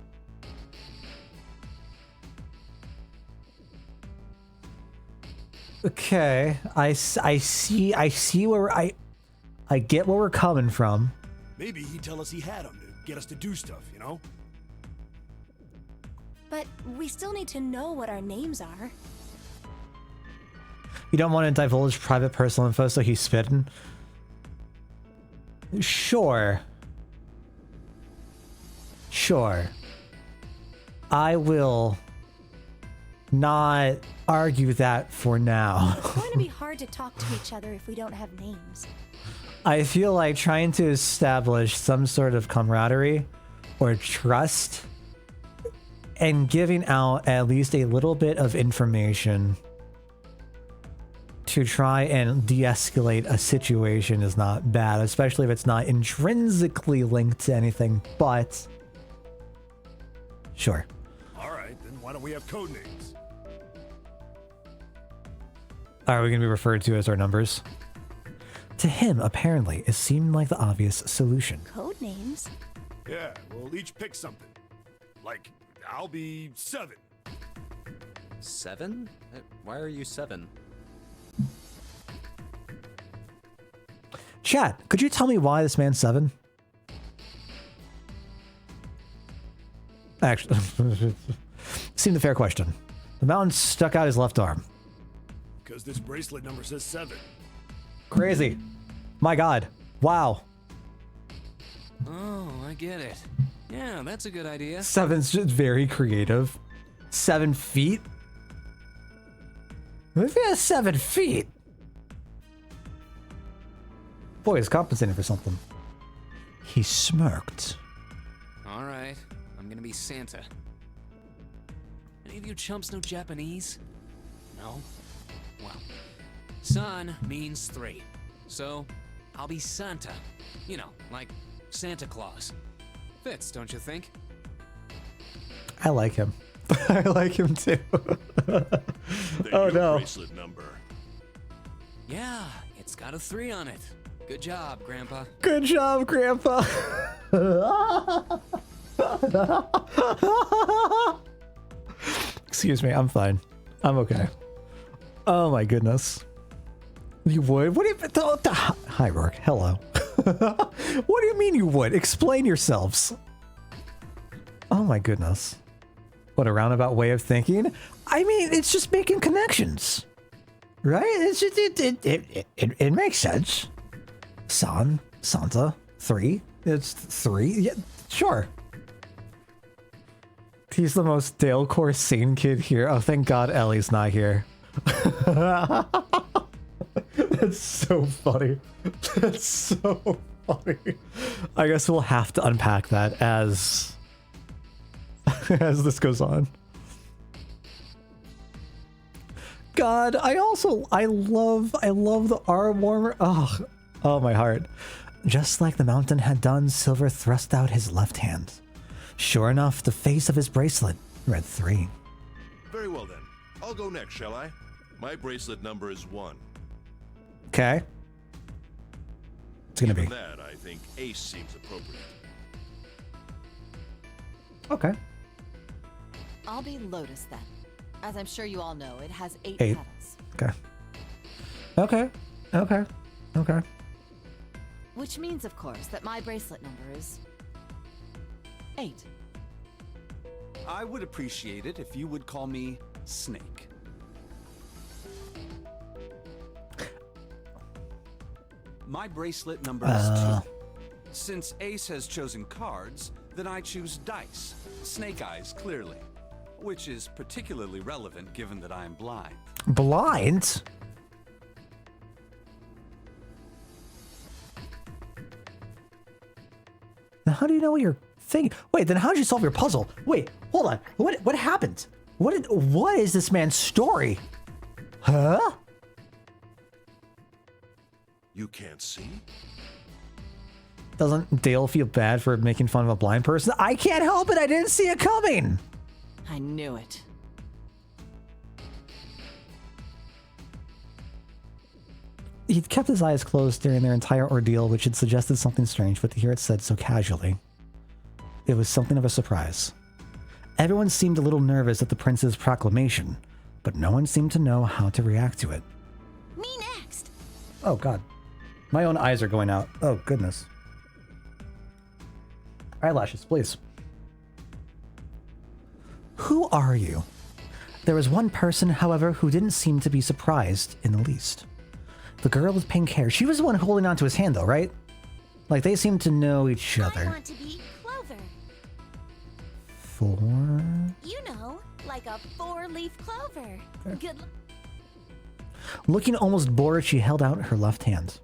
S1: Okay. I see where I get where we're coming from.
S8: Maybe he'd tell us he had him to get us to do stuff, you know?
S6: But we still need to know what our names are.
S1: You don't want to divulge private personal info, so he's spitting? Sure. Sure. I will not argue that for now.
S6: It's going to be hard to talk to each other if we don't have names.
S1: I feel like trying to establish some sort of camaraderie or trust and giving out at least a little bit of information to try and de-escalate a situation is not bad, especially if it's not intrinsically linked to anything, but sure.
S8: All right, then why don't we have code names?
S1: Are we going to be referred to as our numbers? To him, apparently, it seemed like the obvious solution.
S6: Code names?
S8: Yeah, we'll each pick something. Like, I'll be 7.
S2: 7? Why are you 7?
S1: Chat, could you tell me why this man's 7? Actually, seemed a fair question. The mountain stuck out his left arm.
S8: Because this bracelet number says 7.
S1: Crazy. My God. Wow.
S5: Oh, I get it. Yeah, that's a good idea.
S1: 7's just very creative. 7 feet? If he has 7 feet. Boy, he's compensating for something. He smirked.
S5: All right, I'm gonna be Santa. Any of you chumps know Japanese? No? Well, San means 3. So, I'll be Santa. You know, like Santa Claus. Fits, don't you think?
S1: I like him. I like him too. Oh
S7: Your
S1: no.
S7: bracelet number.
S5: Yeah, it's got a 3 on it. Good job, Grandpa.
S1: Good job, Grandpa. Excuse me, I'm fine. I'm okay. Oh my goodness. You would? What do you... Hi, Rourke. Hello. What do you mean you would? Explain yourselves. Oh my goodness. What a roundabout way of thinking. I mean, it's just making connections. Right? It's just, it makes sense. Santa, 3. It's 3. Yeah, sure. He's the most Dalecore sane kid here. Oh, thank God Ellie's not here. That's so funny. That's so funny. I guess we'll have to unpack that as this goes on. God, I love the arm warmer. Oh, my heart. Just like the mountain had done, Silver thrust out his left hand. Sure enough, the face of his bracelet read 3.
S7: Very well then. I'll go next, shall I? My bracelet number is 1.
S1: Okay. It's gonna be.
S7: Given that, I think Ace seems appropriate.
S1: Okay.
S4: I'll be Lotus then. As I'm sure you all know, it has 8
S1: 8.
S4: petals.
S1: Okay. Okay. Okay. Okay.
S4: Which means, of course, that my bracelet number is 8.
S9: I would appreciate it if you would call me Snake. My bracelet number is 2. Since Ace has chosen cards, then I choose dice. Snake eyes, clearly. Which is particularly relevant given that I am blind.
S1: Blind? Now, how do you know what you're thinking? Wait, then how did you solve your puzzle? Wait, hold on. What happened? What is this man's story? Huh?
S7: You can't see?
S1: Doesn't Dale feel bad for making fun of a blind person? I can't help it. I didn't see it coming.
S4: I knew it.
S1: He'd kept his eyes closed during their entire ordeal, which had suggested something strange, but to hear it said so casually, it was something of a surprise. Everyone seemed a little nervous at the prince's proclamation, but no one seemed to know how to react to it.
S6: Me next.
S1: Oh, God. My own eyes are going out. Oh, goodness. Eyelashes, please. Who are you? There was one person, however, who didn't seem to be surprised in the least. The girl with pink hair. She was the one holding onto his hand, though, right? Like, they seemed to know each other.
S6: I want to be Clover.
S1: 4?
S6: You know, like a 4-leaf clover. Good luck.
S1: Looking almost bored, she held out her left hand.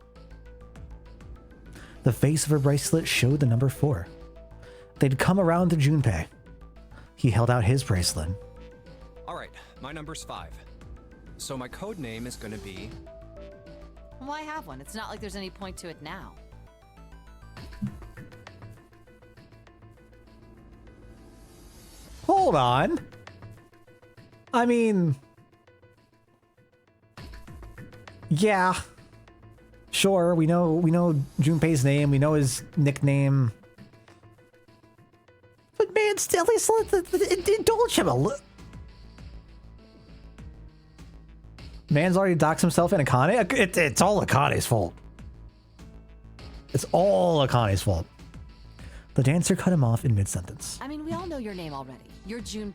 S1: The face of her bracelet showed the number 4. They'd come around to Junpei. He held out his bracelet.
S2: All right, my number's 5. So my code name is gonna be...
S4: Why have one? It's not like there's any point to it now.
S1: Hold on. I mean... Yeah. Sure, we know Junpei's name, we know his nickname. But man, still, at least indulge him a little. Man's already doxed himself in Akane? It's all Akane's fault. It's all Akane's fault. The dancer cut him off in mid-sentence.
S4: I mean, we all know your name already. You're Junpei.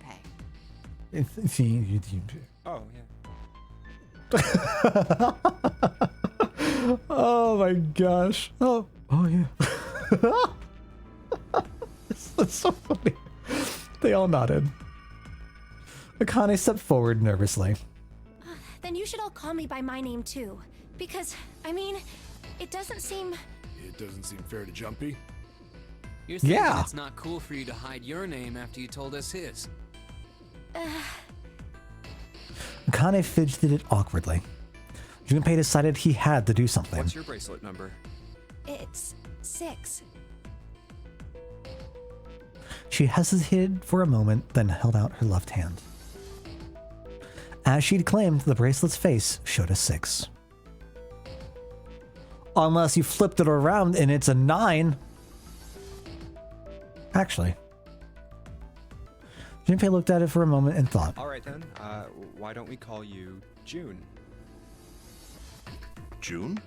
S2: Oh, yeah.
S1: Oh my gosh. Oh yeah. That's so funny. They all nodded. Akane stepped forward nervously.
S6: Then you should all call me by my name too. Because, I mean, it doesn't seem...
S8: It doesn't seem fair to Jumpy.
S5: You're thinking
S1: Yeah.
S5: it's not cool for you to hide your name after you told us his.
S1: Akane fidgeted it awkwardly. Junpei decided he had to do something.
S2: What's your bracelet number?
S6: It's 6.
S1: She hesitated for a moment, then held out her left hand. As she'd claimed, the bracelet's face showed a 6. Unless you flipped it around and it's a 9. Actually. Junpei looked at it for a moment and thought.
S2: All right then, why don't we call you June?
S7: June?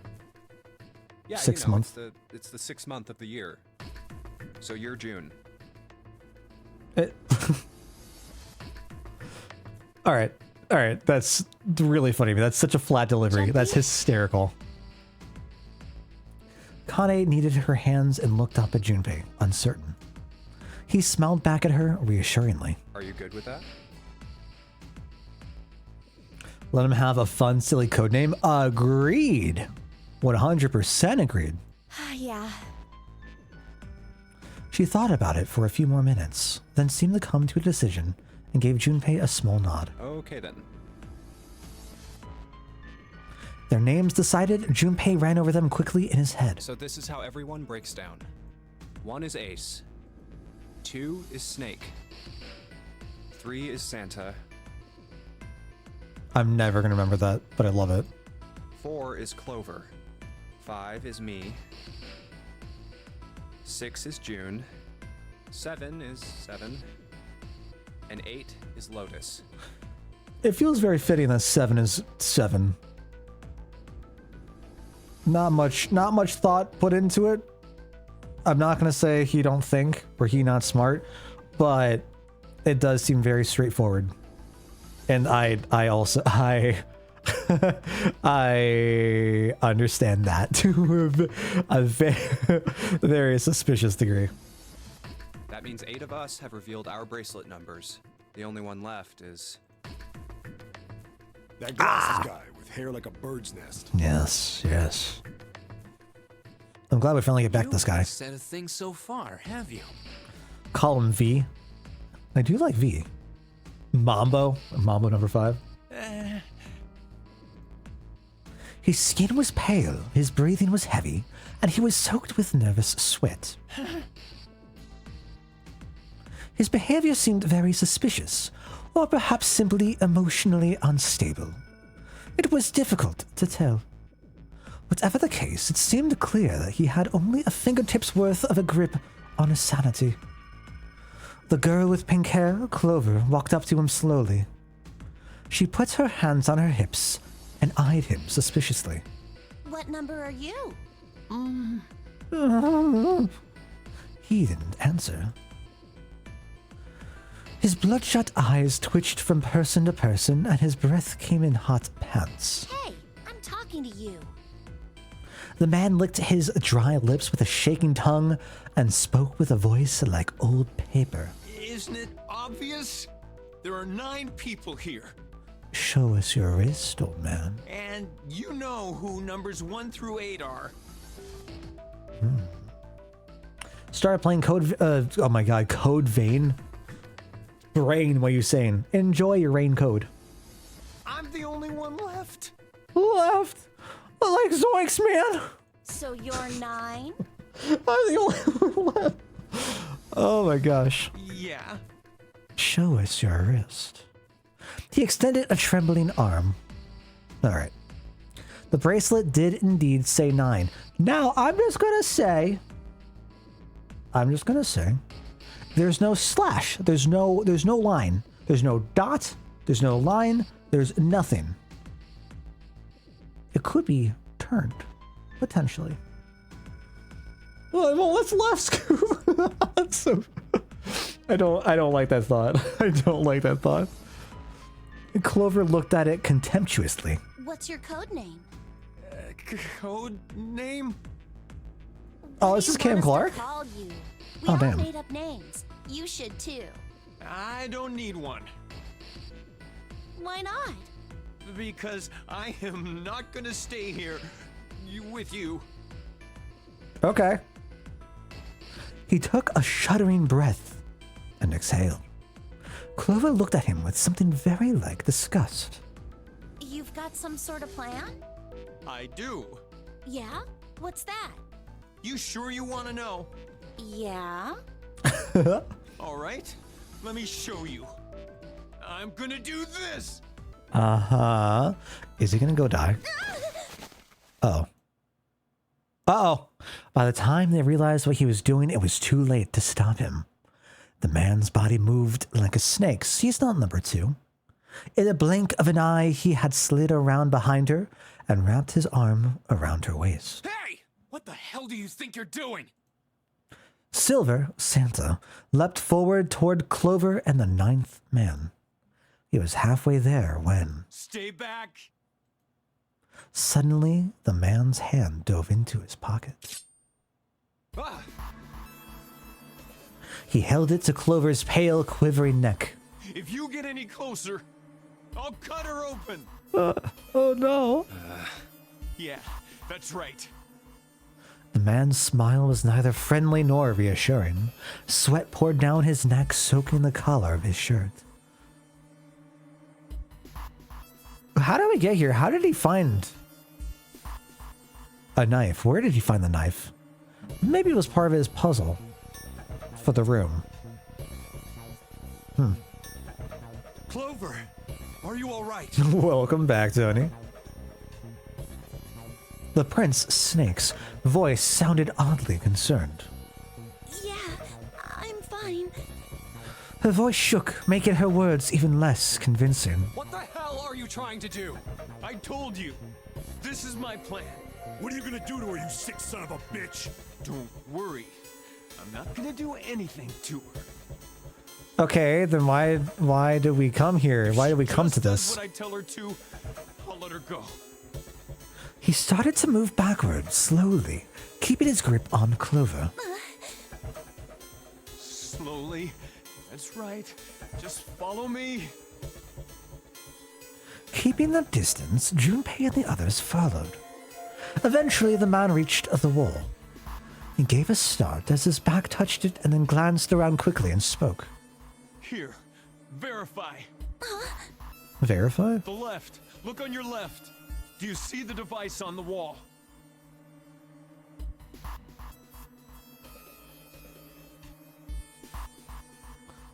S2: Yeah,
S1: 6 months.
S2: It's the 6th month of the year. So you're June.
S1: All right. That's really funny. That's such a flat delivery. That's hysterical. Kane kneaded her hands and looked up at Junpei, uncertain. He smiled back at her reassuringly.
S2: Are you good with that?
S1: Let him have a fun, silly codename. Agreed. 100% agreed.
S6: Yeah.
S1: She thought about it for a few more minutes, then seemed to come to a decision and gave Junpei a small nod.
S2: Okay then.
S1: Their names decided, Junpei ran over them quickly in his head.
S2: So this is how everyone breaks down. 1 is Ace. 2 is Snake. 3 is Santa.
S1: I'm never going to remember that, but I love it.
S2: 4 is Clover. 5 is me. 6 is June. 7 is 7. And 8 is Lotus.
S1: It feels very fitting that 7 is 7. Not much thought put into it. I'm not going to say he don't think or he not smart, but it does seem very straightforward. And I I understand that to a very suspicious degree.
S2: That means 8 of us have revealed our bracelet numbers. The only one left is...
S8: That glasses guy with hair like a bird's nest.
S1: Yes, yes. I'm glad we finally get back this guy.
S5: You've said a thing so far, have you?
S1: Call him V. I do like V. Mambo number 5. His skin was pale, his breathing was heavy, and he was soaked with nervous sweat. His behavior seemed very suspicious, or perhaps simply emotionally unstable. It was difficult to tell. Whatever the case, it seemed clear that he had only a fingertip's worth of a grip on his sanity. The girl with pink hair, Clover, walked up to him slowly. She put her hands on her hips and eyed him suspiciously.
S6: What number are you?
S1: He didn't answer. His bloodshot eyes twitched from person to person, and his breath came in hot pants.
S6: Hey, I'm talking to you.
S1: The man licked his dry lips with a shaking tongue and spoke with a voice like old paper.
S9: Isn't it obvious? There are 9 people here.
S1: Show us your wrist, old man.
S9: And you know who numbers 1 through 8 are.
S1: Started playing Code... oh my god, Code Vein. Rain, what are you saying? Enjoy your rain code.
S9: I'm the only one left.
S1: Left? Like Zoinks, man.
S6: So you're 9?
S1: I'm the only one left. Oh my gosh.
S9: Yeah.
S1: Show us your wrist. He extended a trembling arm. Alright. The bracelet did indeed say 9. Now, I'm just gonna say... There's no slash. There's no line. There's no dot. There's no line. There's nothing. It could be turned, potentially. Well, let's left, Scoop. That's so... I don't like that thought. I don't like that thought. Clover looked at it contemptuously.
S6: What's your code name?
S9: Code name?
S1: Oh, this is Cam Clark?
S6: Call you. We
S1: Oh,
S6: all
S1: damn.
S6: made up names. You should too.
S9: I don't need one.
S6: Why not?
S9: Because I am not gonna stay here with you.
S1: Okay. He took a shuddering breath and exhaled. Clover looked at him with something very like disgust.
S6: You've got some sort of plan?
S9: I do.
S6: Yeah? What's that?
S9: You sure you want to know?
S6: Yeah?
S9: All right, let me show you. I'm gonna do this.
S1: Uh-huh. Is he gonna go die? Uh-oh. Uh-oh. By the time they realized what he was doing, it was too late to stop him. The man's body moved like a snake, seized on number 2. In a blink of an eye, he had slid around behind her and wrapped his arm around her waist.
S5: Hey! What the hell do you think you're doing?
S1: Silver, Santa, leapt forward toward Clover and the 9th man. He was halfway there when...
S9: Stay back.
S1: Suddenly, the man's hand dove into his pocket.
S9: Ah.
S1: He held it to Clover's pale, quivering neck.
S9: If you get any closer, I'll cut her open.
S1: Oh no.
S9: Yeah, that's right.
S1: The man's smile was neither friendly nor reassuring. Sweat poured down his neck, soaking the collar of his shirt. How did we get here? How did he find a knife? Where did he find the knife? Maybe it was part of his puzzle for the room.
S9: Clover, are you all right?
S1: Welcome back, Tony. The Prince Snake's voice sounded oddly concerned.
S6: Yeah, I'm fine.
S1: Her voice shook, making her words even less convincing.
S9: What the hell are you trying to do? I told you. This is my plan.
S8: What are you gonna do to her, you sick son of a bitch?
S9: Don't worry. I'm not gonna do anything to her.
S1: Okay, then why did we come here? Why did we come to
S9: Just does
S1: this?
S9: what I tell her to, I'll let
S8: her go.
S1: He started to move backward, slowly, keeping his grip on Clover.
S8: Slowly. That's right. Just follow me.
S1: Keeping the distance, Junpei and the others followed. Eventually, the man reached the wall. He gave a start as his back touched it and then glanced around quickly and spoke.
S8: Here. Verify.
S1: Verify?
S8: The left. Look on your left. Do you see the device on the wall?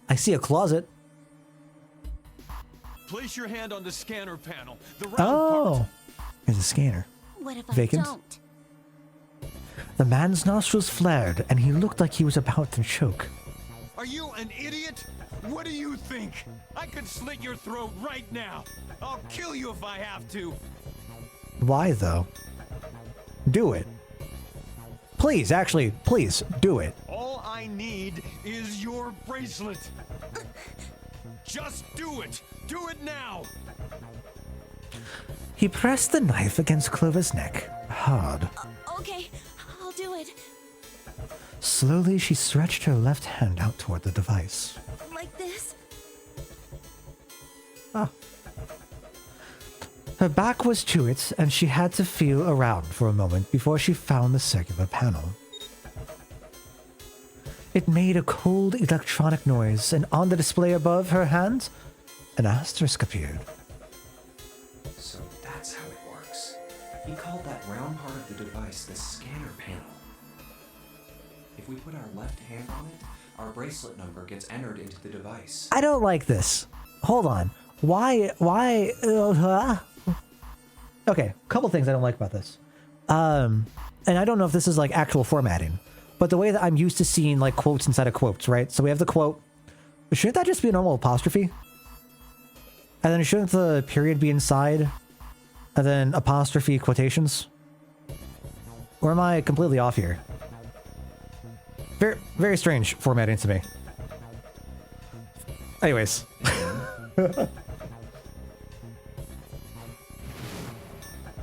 S1: I see a closet.
S8: Place your hand on the scanner panel. The round
S1: Oh,
S8: part.
S1: there's a scanner.
S6: What if
S1: Vacant?
S6: I don't?
S1: The man's nostrils flared and he looked like he was about to choke.
S8: Are you an idiot? What do you think? I could slit your throat right now. I'll kill you if I have to.
S1: Why though? Do it. Please, actually, please, do it.
S8: All I need is your bracelet. Just do it. Do it now.
S1: He pressed the knife against Clover's neck, hard.
S6: Okay, I'll do it.
S1: Slowly, she stretched her left hand out toward the device.
S6: Like this?
S1: Ah. Her back was to it, and she had to feel around for a moment before she found the circular panel. It made a cold electronic noise, and on the display above her hand, an asterisk appeared.
S2: So that's how it works. He called that round part of the device the scanner panel. If we put our left hand on it, our bracelet number gets entered into the device.
S1: I don't like this. Hold on. Why? Okay, couple things I don't like about this. And I don't know if this is like actual formatting, but the way that I'm used to seeing like quotes inside of quotes, right? So we have the quote. Shouldn't that just be a normal apostrophe? And then shouldn't the period be inside? And then apostrophe quotations? Or am I completely off here? Very, very strange formatting to me. Anyways.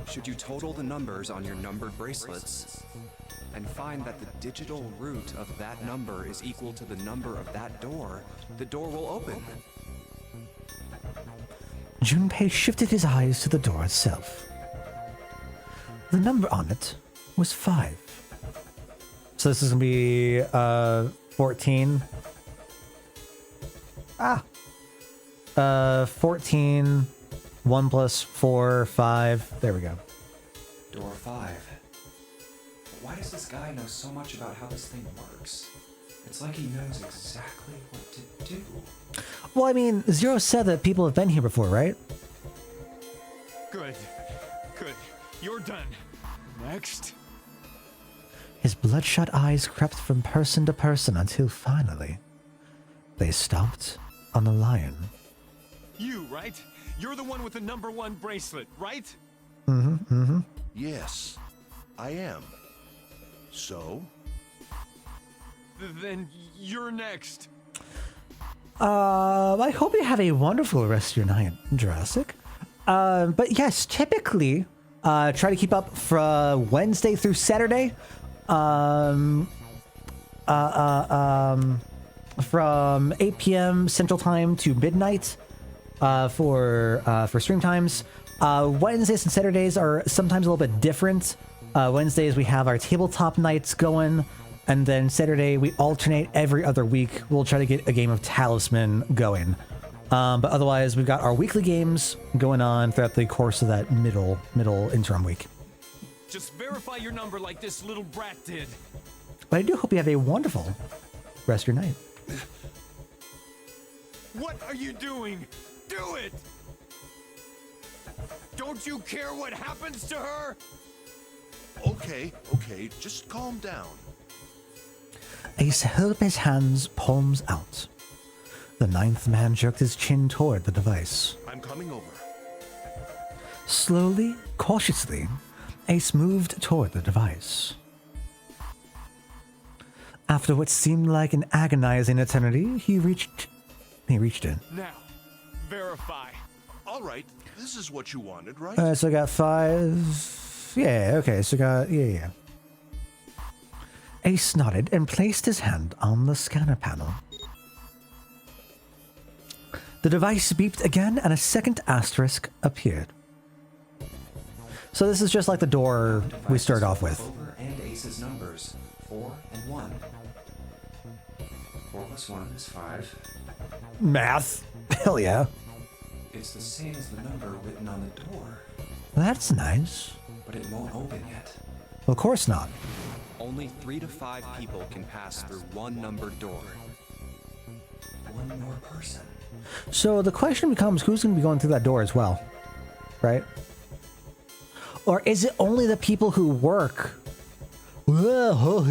S2: Should you total the numbers on your numbered bracelets and find that the digital root of that number is equal to the number of that door, the door will open.
S1: Junpei shifted his eyes to the door itself. The number on it was 5. So this is gonna be 14. 14. 1 plus 4, 5. There we go.
S2: Door 5. But why does this guy know so much about how this thing works? It's like he knows exactly what to do.
S1: Well, I mean, Zero said that people have been here before, right?
S8: Good. Good. You're done. Next.
S1: His bloodshot eyes crept from person to person until finally they stopped on the lion.
S8: You, right? You're the one with the number 1 bracelet, right?
S7: Yes, I am. So?
S8: Then you're next.
S1: I hope you have a wonderful rest of your night, Jurassic. But yes, typically, try to keep up from Wednesday through Saturday. From 8 p.m. Central Time to midnight for stream times. Wednesdays and Saturdays are sometimes a little bit different. Wednesdays we have our tabletop nights going, and then Saturday we alternate every other week. We'll try to get a game of Talisman going. But otherwise we've got our weekly games going on throughout the course of that middle interim week.
S8: Just verify your number like this little brat did.
S1: But I do hope you have a wonderful rest of your night.
S8: What are you doing? Do it! Don't you care what happens to her?
S7: Okay, just calm down.
S1: Ace held his hands, palms out. The 9th man jerked his chin toward the device.
S7: I'm coming over.
S1: Slowly, cautiously, Ace moved toward the device. After what seemed like an agonizing eternity, he reached it.
S8: Now, verify.
S7: All right, this is what you wanted, right?
S1: Alright, so I got 5. Yeah, okay, so I got... Yeah. Ace nodded and placed his hand on the scanner panel. The device beeped again and a second asterisk appeared. So this is just like the door we started off with.
S2: Clover and Ace's numbers, 4 and 1. 4 plus 1 is 5.
S1: Math. Hell yeah.
S2: It's the same as the number written on the door,
S1: That's nice.
S2: but it won't open yet.
S1: Of course not.
S2: Only 3 to 5 people can pass through one numbered door. One more person.
S1: So the question becomes, who's going to be going through that door as well? Right? Or is it only the people who work? Hold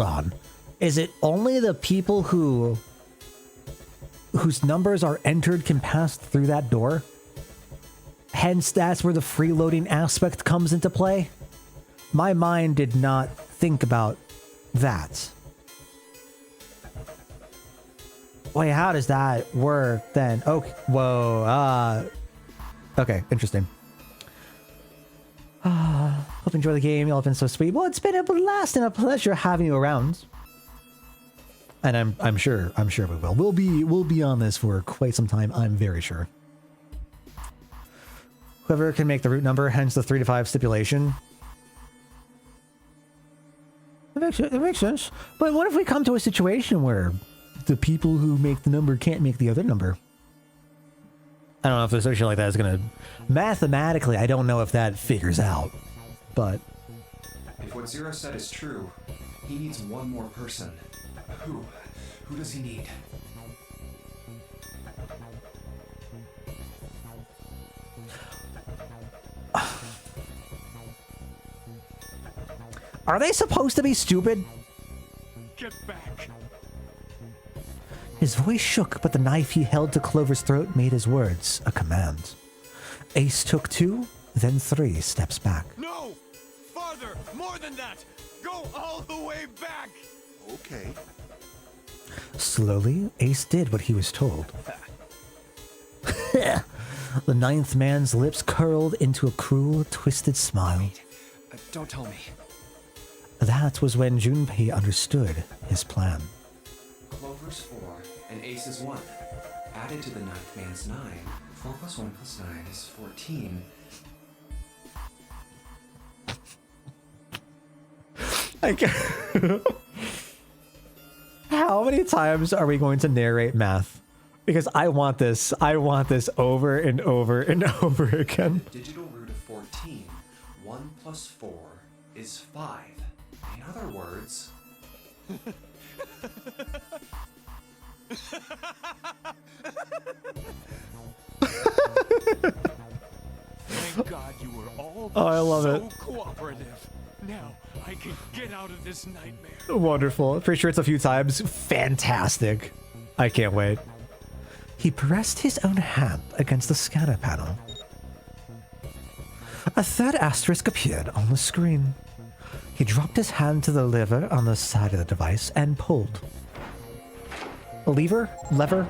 S1: on. Is it only the people whose numbers are entered can pass through that door? Hence, that's where the freeloading aspect comes into play? My mind did not think about that. Wait, how does that work then? Okay, whoa, okay, interesting. Hope you enjoy the game. Y'all have been so sweet. Well, it's been a blast and a pleasure having you around. And I'm sure we will. We'll be on this for quite some time. I'm very sure. Whoever can make the root number, hence the 3 to 5 stipulation. It makes sense. But what if we come to a situation where the people who make the number can't make the other number? I don't know if a situation like that is going to... Mathematically, I don't know if that figures out. But...
S2: If what Zero said is true, he needs one more person. Who? Who does he need?
S1: Are they supposed to be stupid?
S8: Get back.
S1: His voice shook, but the knife he held to Clover's throat made his words a command. Ace took 2, then 3 steps back.
S8: No! Farther! More than that! Go all the way back!
S7: Okay.
S1: Slowly, Ace did what he was told. The 9th man's lips curled into a cruel, twisted smile.
S2: Don't tell me.
S1: That was when Junpei understood his plan.
S2: Clover's 4 and Ace's 1. Added to the 9th man's 9. 4 plus 1 plus 9 is 14.
S1: I can't. How many times are we going to narrate math? Because I want this over and over and over again.
S2: Digital root of 14. 1 plus 4 is 5. In other words...
S8: Thank God you were all
S1: Oh, I love
S8: so
S1: it.
S8: cooperative. Now I can get out of this nightmare.
S1: Wonderful. Pretty sure it's a few times. Fantastic. I can't wait. He pressed his own hand against the scanner panel. A third asterisk appeared on the screen. He dropped his hand to the lever on the side of the device and pulled. A lever? Lever?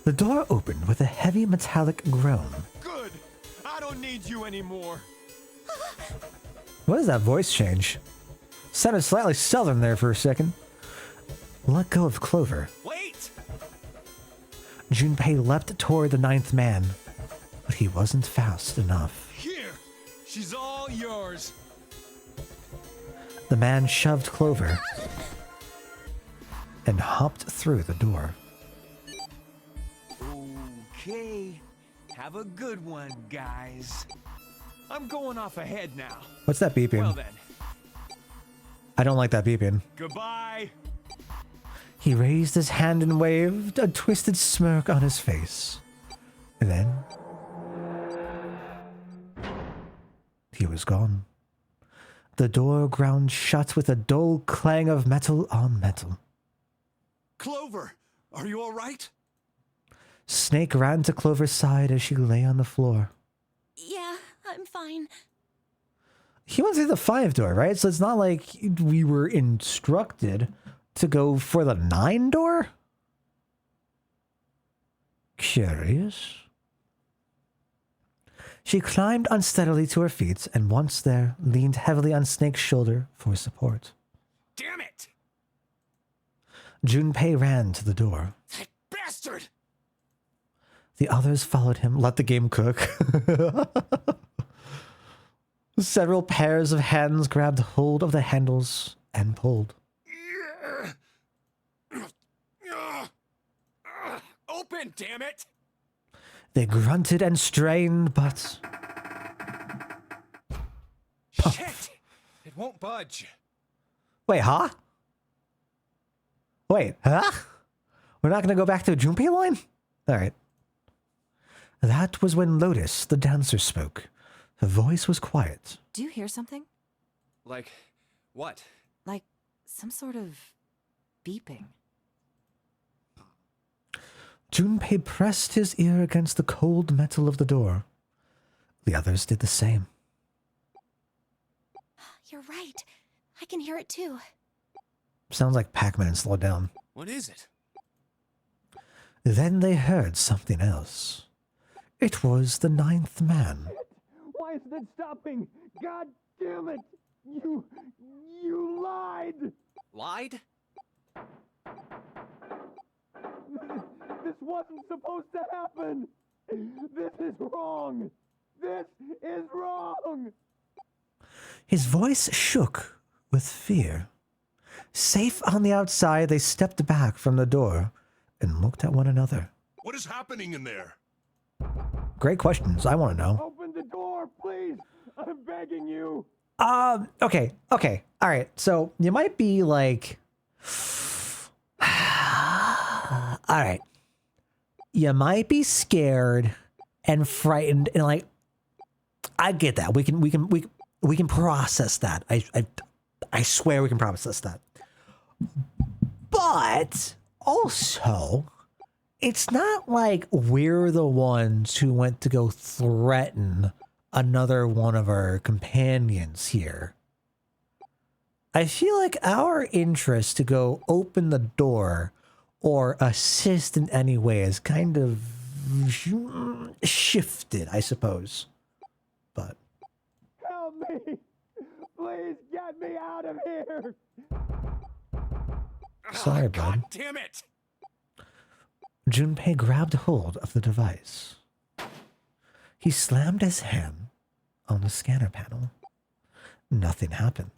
S1: The door opened with a heavy metallic groan.
S8: Good. I don't need you anymore.
S1: What is that voice change? Sounded slightly southern there for a second. Let go of Clover.
S8: Wait!
S1: Junpei leapt toward the 9th man, but he wasn't fast enough.
S8: Here! She's all yours.
S1: The man shoved Clover and hopped through the door.
S8: Okay. Have a good one, guys. I'm going off ahead now.
S1: What's that beeping?
S8: Well then,
S1: I don't like that beeping.
S8: goodbye.
S1: He raised his hand and waved, a twisted smirk on his face. And then... he was gone. The door ground shut with a dull clang of metal on metal.
S7: Clover, are you all right?
S1: Snake ran to Clover's side as she lay on the floor.
S6: Yeah, I'm fine.
S1: He went through the 5 door, right? So it's not like we were instructed to go for the 9 door? Curious. She climbed unsteadily to her feet and once there, leaned heavily on Snake's shoulder for support.
S5: Damn it!
S1: Junpei ran to the door.
S5: That bastard!
S1: The others followed him. Let the game cook. Several pairs of hands grabbed hold of the handles and pulled.
S5: Open, damn it!
S1: They grunted and strained, but...
S2: Shit! It won't budge.
S1: Wait, huh? Wait, huh? We're not going to go back to the Junpei line? All right. That was when Lotus, the dancer, spoke. Her voice was quiet.
S4: Do you hear something?
S2: Like, what?
S4: Like some sort of beeping.
S1: Junpei pressed his ear against the cold metal of the door. The others did the same.
S6: You're right. I can hear it too.
S1: Sounds like Pac-Man slowed down.
S5: What is it?
S1: Then they heard something else. It was the 9th man.
S8: Why isn't it stopping? God damn it! You lied!
S2: Lied?
S8: This wasn't supposed to happen! This is wrong! This is wrong!
S1: His voice shook with fear. Safe on the outside, they stepped back from the door and looked at one another.
S7: What is happening in there?
S1: Great questions. I want to know.
S8: Open the door, please! I'm begging you!
S1: Okay. All right. So you might be like, all right. You might be scared and frightened and like, I get that. We can process that. I swear we can process that. But also, it's not like we're the ones who went to go threaten another one of our companions here. I feel like our interest to go open the door or assist in any way is kind of shifted, I suppose. But
S8: Help me! Please get me out of here!
S1: sorry, bud.
S5: God damn it!
S1: Junpei grabbed hold of the device. He slammed his hand on the scanner panel. Nothing happened.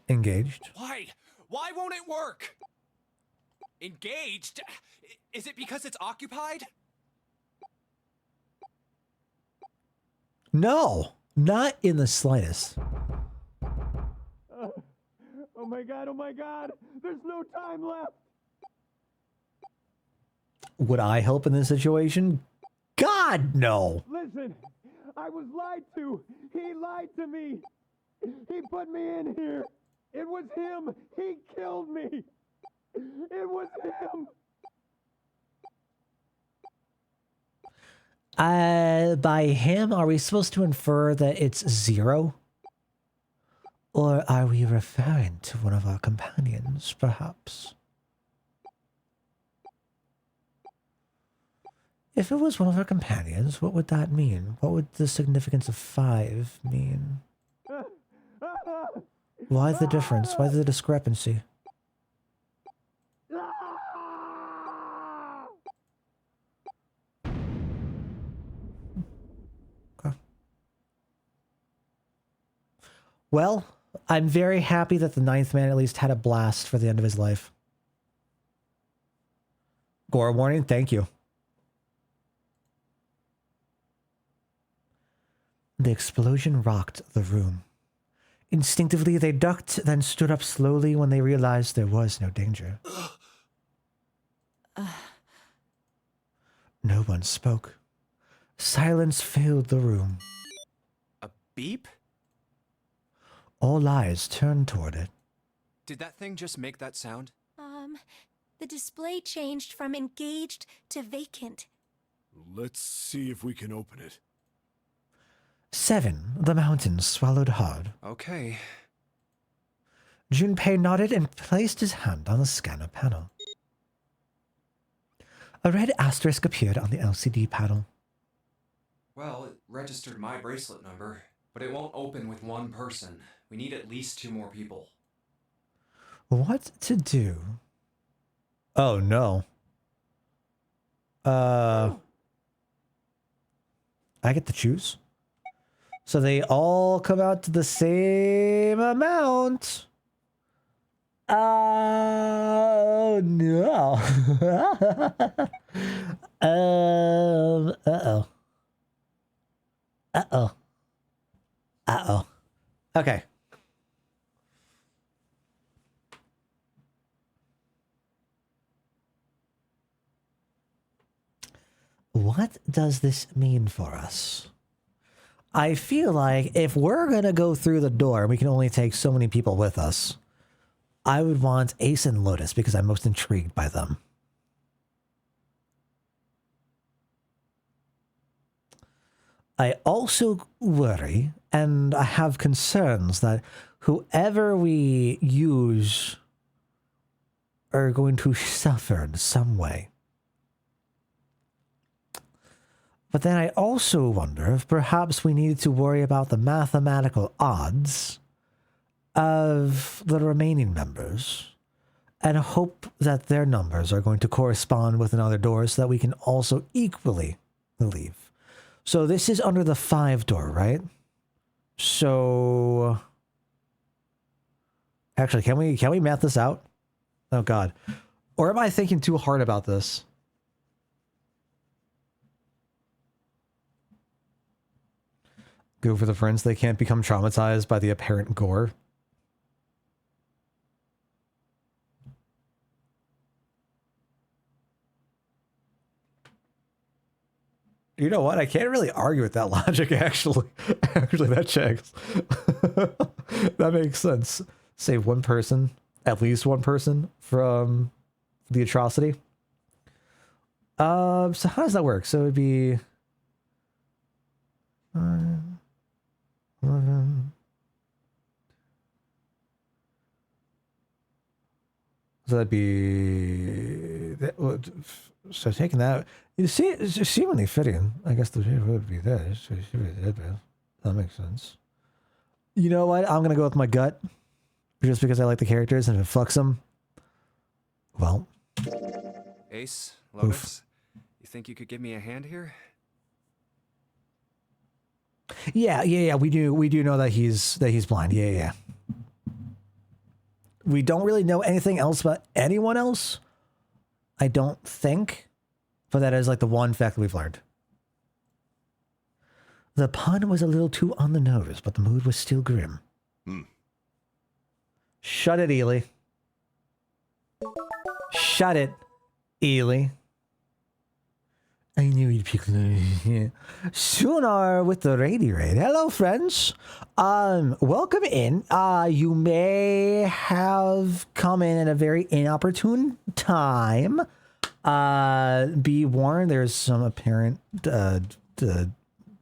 S1: Engaged.
S2: Why? Why won't it work? Engaged? Is it because it's occupied?
S1: No, not in the slightest.
S8: Oh my god, there's no time left!
S1: Would I help in this situation? God, no.
S8: Listen, I was lied to! He lied to me! He put me in here! It was him! He killed me! It was him!
S1: By him, are we supposed to infer that it's Zero? Or are we referring to one of our companions, perhaps? If it was one of our companions, what would that mean? What would the significance of 5 mean? Why the difference? Why the discrepancy? Okay. Well, I'm very happy that the 9th man at least had a blast for the end of his life. Gore warning, thank you. The explosion rocked the room. Instinctively, they ducked, then stood up slowly when they realized there was no danger. No one spoke. Silence filled the room.
S2: A beep?
S1: All eyes turned toward it.
S2: Did that thing just make that sound?
S6: The display changed from engaged to vacant.
S7: Let's see if we can open it.
S1: 7, the mountain swallowed hard.
S2: Okay.
S1: Junpei nodded and placed his hand on the scanner panel. A red asterisk appeared on the LCD panel.
S2: Well, it registered my bracelet number, but it won't open with one person. We need at least 2 more people.
S1: What to do? Oh no. I get to choose. So they all come out to the same amount. Oh no. Uh-oh. Uh-oh. Uh-oh. Okay. What does this mean for us? I feel like if we're going to go through the door, we can only take so many people with us. I would want Ace and Lotus because I'm most intrigued by them. I also worry and I have concerns that whoever we use are going to suffer in some way. But then I also wonder if perhaps we need to worry about the mathematical odds of the remaining members and hope that their numbers are going to correspond with another door so that we can also equally leave. So this is under the 5 door, right? So actually, can we math this out? Oh God. Or am I thinking too hard about this? Go for the friends. They can't become traumatized by the apparent gore. You know what? I can't really argue with that logic, actually. Actually, that checks. That makes sense. Save one person, at least one person, from the atrocity. So how does that work? So it'd be... 11. So that'd be... So taking that... You see, it's just seemingly fitting. I guess the shape would be this. That makes sense. You know what? I'm going to go with my gut. Just because I like the characters, and if it fucks them, well...
S2: Ace, Lotus, you think you could give me a hand here?
S1: Yeah. We do know that he's blind. Yeah. We don't really know anything else about anyone else. I don't think, but that is like the one fact that we've learned. The pun was a little too on the nose, but the mood was still grim. Shut it, Ely. Shut it, Ely. I knew you'd pick Sonar with the raid. Hello, friends. Welcome in. You may have come in at a very inopportune time. Be warned, there's some apparent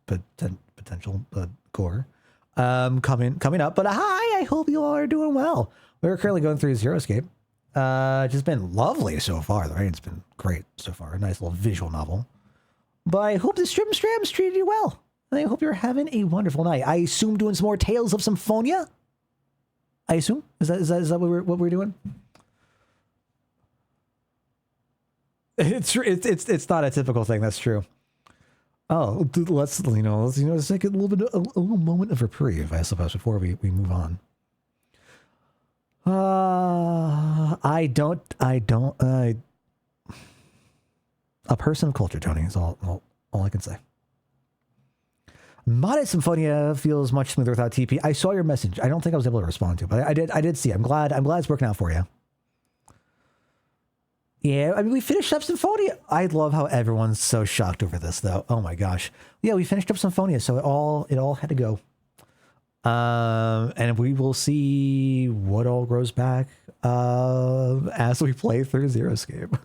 S1: potential gore coming up. But hi, I hope you all are doing well. We're currently going through Zero Escape. Just been lovely so far. The raid's been great so far. A nice little visual novel. But I hope the Strimstrams treated you well. And I hope you're having a wonderful night. I assume doing some more Tales of Symphonia? I assume? Is that what we're doing? It's not a typical thing, that's true. Oh, let's take a little moment of reprieve, I suppose, before we move on. A person of culture, Tony, is all I can say. Modded Symphonia feels much smoother without TP. I saw your message. I don't think I was able to respond to it, but I did see it. I'm glad it's working out for you. Yeah, I mean, we finished up Symphonia. I love how everyone's so shocked over this, though. Oh my gosh. Yeah, we finished up Symphonia, so it all had to go. And we will see what all grows back as we play through Zero Escape.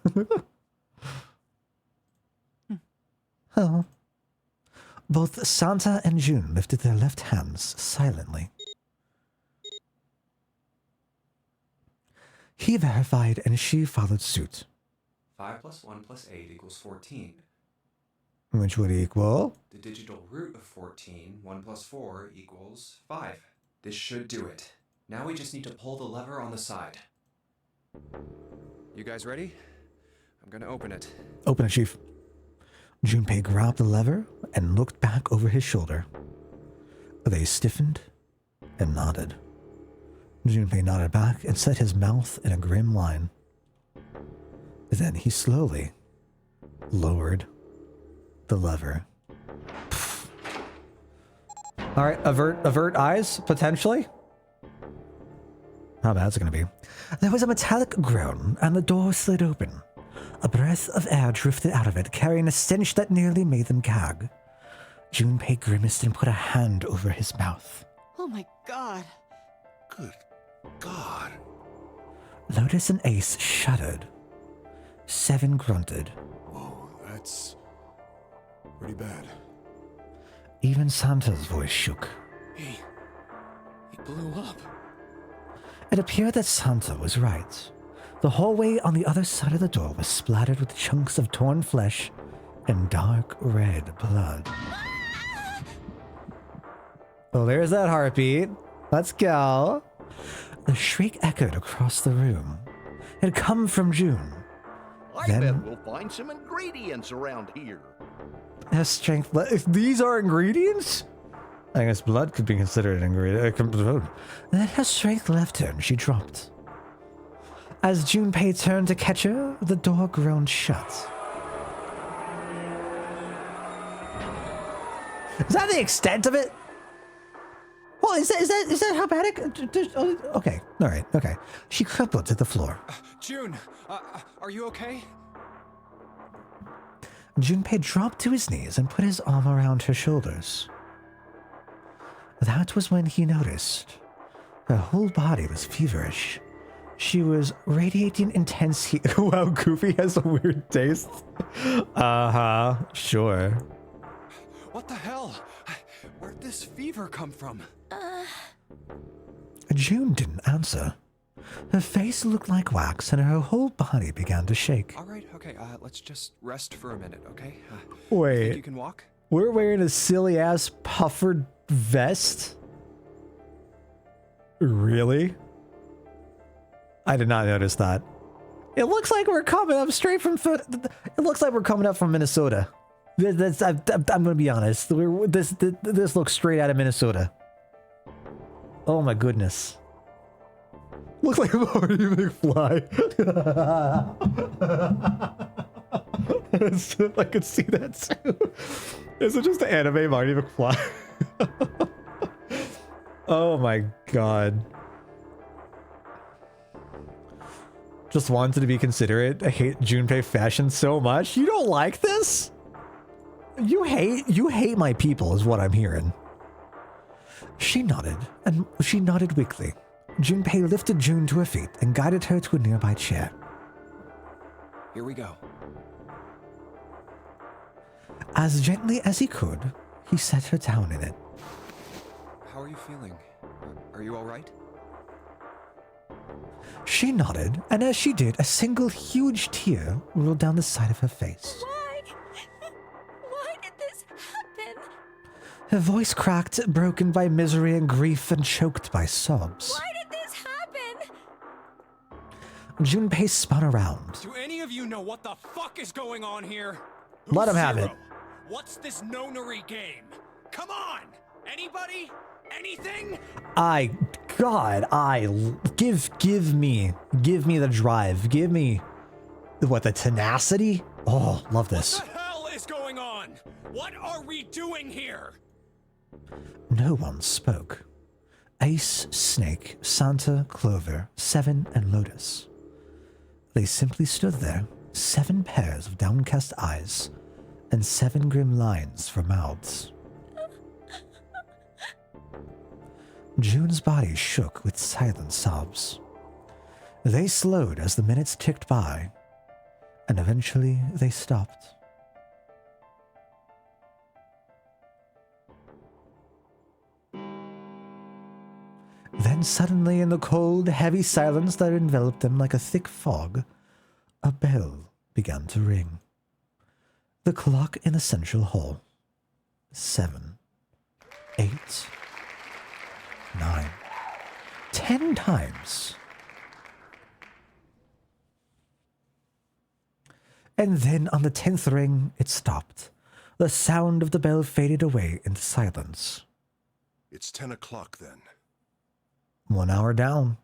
S1: Oh. Both Santa and June lifted their left hands silently. He verified and she followed suit.
S2: 5 plus 1 plus 8 equals 14.
S1: Which would equal?
S2: The digital root of 14, 1 plus 4 equals 5. This should do it. Now we just need to pull the lever on the side. You guys ready? I'm gonna open it.
S1: Open it, Chief. Junpei grabbed the lever and looked back over his shoulder. They stiffened and nodded. Junpei nodded back and set his mouth in a grim line. Then he slowly lowered the lever. All right, avert eyes, potentially. How bad is it going to be? There was a metallic groan, and the door slid open. A breath of air drifted out of it, carrying a stench that nearly made them gag. Junpei grimaced and put a hand over his mouth.
S4: Oh my god.
S7: Good God.
S1: Lotus and Ace shuddered. Seven grunted.
S7: Oh, that's pretty bad.
S1: Even Santa's voice shook.
S5: He blew up.
S1: It appeared that Santa was right. The hallway on the other side of the door was splattered with chunks of torn flesh and dark red blood. Well, there's that heartbeat. Let's go. The shriek echoed across the room. It had come from June.
S10: I
S1: Then-
S10: bet we'll find some ingredients around here.
S1: Her strength. If these are ingredients? I guess blood could be considered an ingredient. Then her strength left her and she dropped. As Junpei turned to catch her, the door groaned shut. Is that the extent of it? Well, is that how bad it? Okay, all right, okay. She crumpled to the floor.
S2: June, are you okay?
S1: Junpei dropped to his knees and put his arm around her shoulders. That was when he noticed her whole body was feverish. She was radiating intense heat. Wow, Goofy has a weird taste. Uh-huh, sure.
S2: What the hell? Where'd this fever come from?
S1: June didn't answer. Her face looked like wax and her whole body began to shake.
S2: All right, okay, let's just rest for a minute, okay?
S1: Wait.
S2: Think you can walk?
S1: We're wearing a silly-ass puffered vest? Really? I did not notice that. It looks like we're coming up straight from... It looks like we're coming up from Minnesota. I'm gonna be honest. This looks straight out of Minnesota. Oh my goodness. Looks like Marty McFly. I could see that too. Is it just the anime Marty McFly? Oh my god. Just wanted to be considerate. I hate Junpei fashion so much. You don't like this? You hate my people is what I'm hearing. She nodded weakly. Junpei lifted June to her feet and guided her to a nearby chair.
S2: Here we go.
S1: As gently as he could, he set her down in it.
S2: How are you feeling? Are you all right?
S1: She nodded, and as she did, a single huge tear rolled down the side of her face.
S6: Why? Why did this happen?
S1: Her voice cracked, broken by misery and grief and choked by sobs.
S6: Why did this happen?
S1: Junpei spun around.
S2: Do any of you know what the fuck is going on here?
S1: Let him have it.
S2: Zero. What's this NONARY game? Come on! Anybody? Anything? Give me the drive. Give me, the tenacity? Oh, love this. What the hell is going on? What are we doing here?
S1: No one spoke. Ace, Snake, Santa, Clover, Seven, and Lotus. They simply stood there, 7 pairs of downcast eyes, and 7 grim lines for mouths. June's body shook with silent sobs. They slowed as the minutes ticked by, and eventually they stopped. Then suddenly, in the cold, heavy silence that enveloped them like a thick fog, a bell began to ring. The clock in the central hall. 7, 8, 9, 10 times. And then on the 10th ring, it stopped. The sound of the bell faded away into silence.
S7: It's 10 o'clock then.
S1: 1 hour down.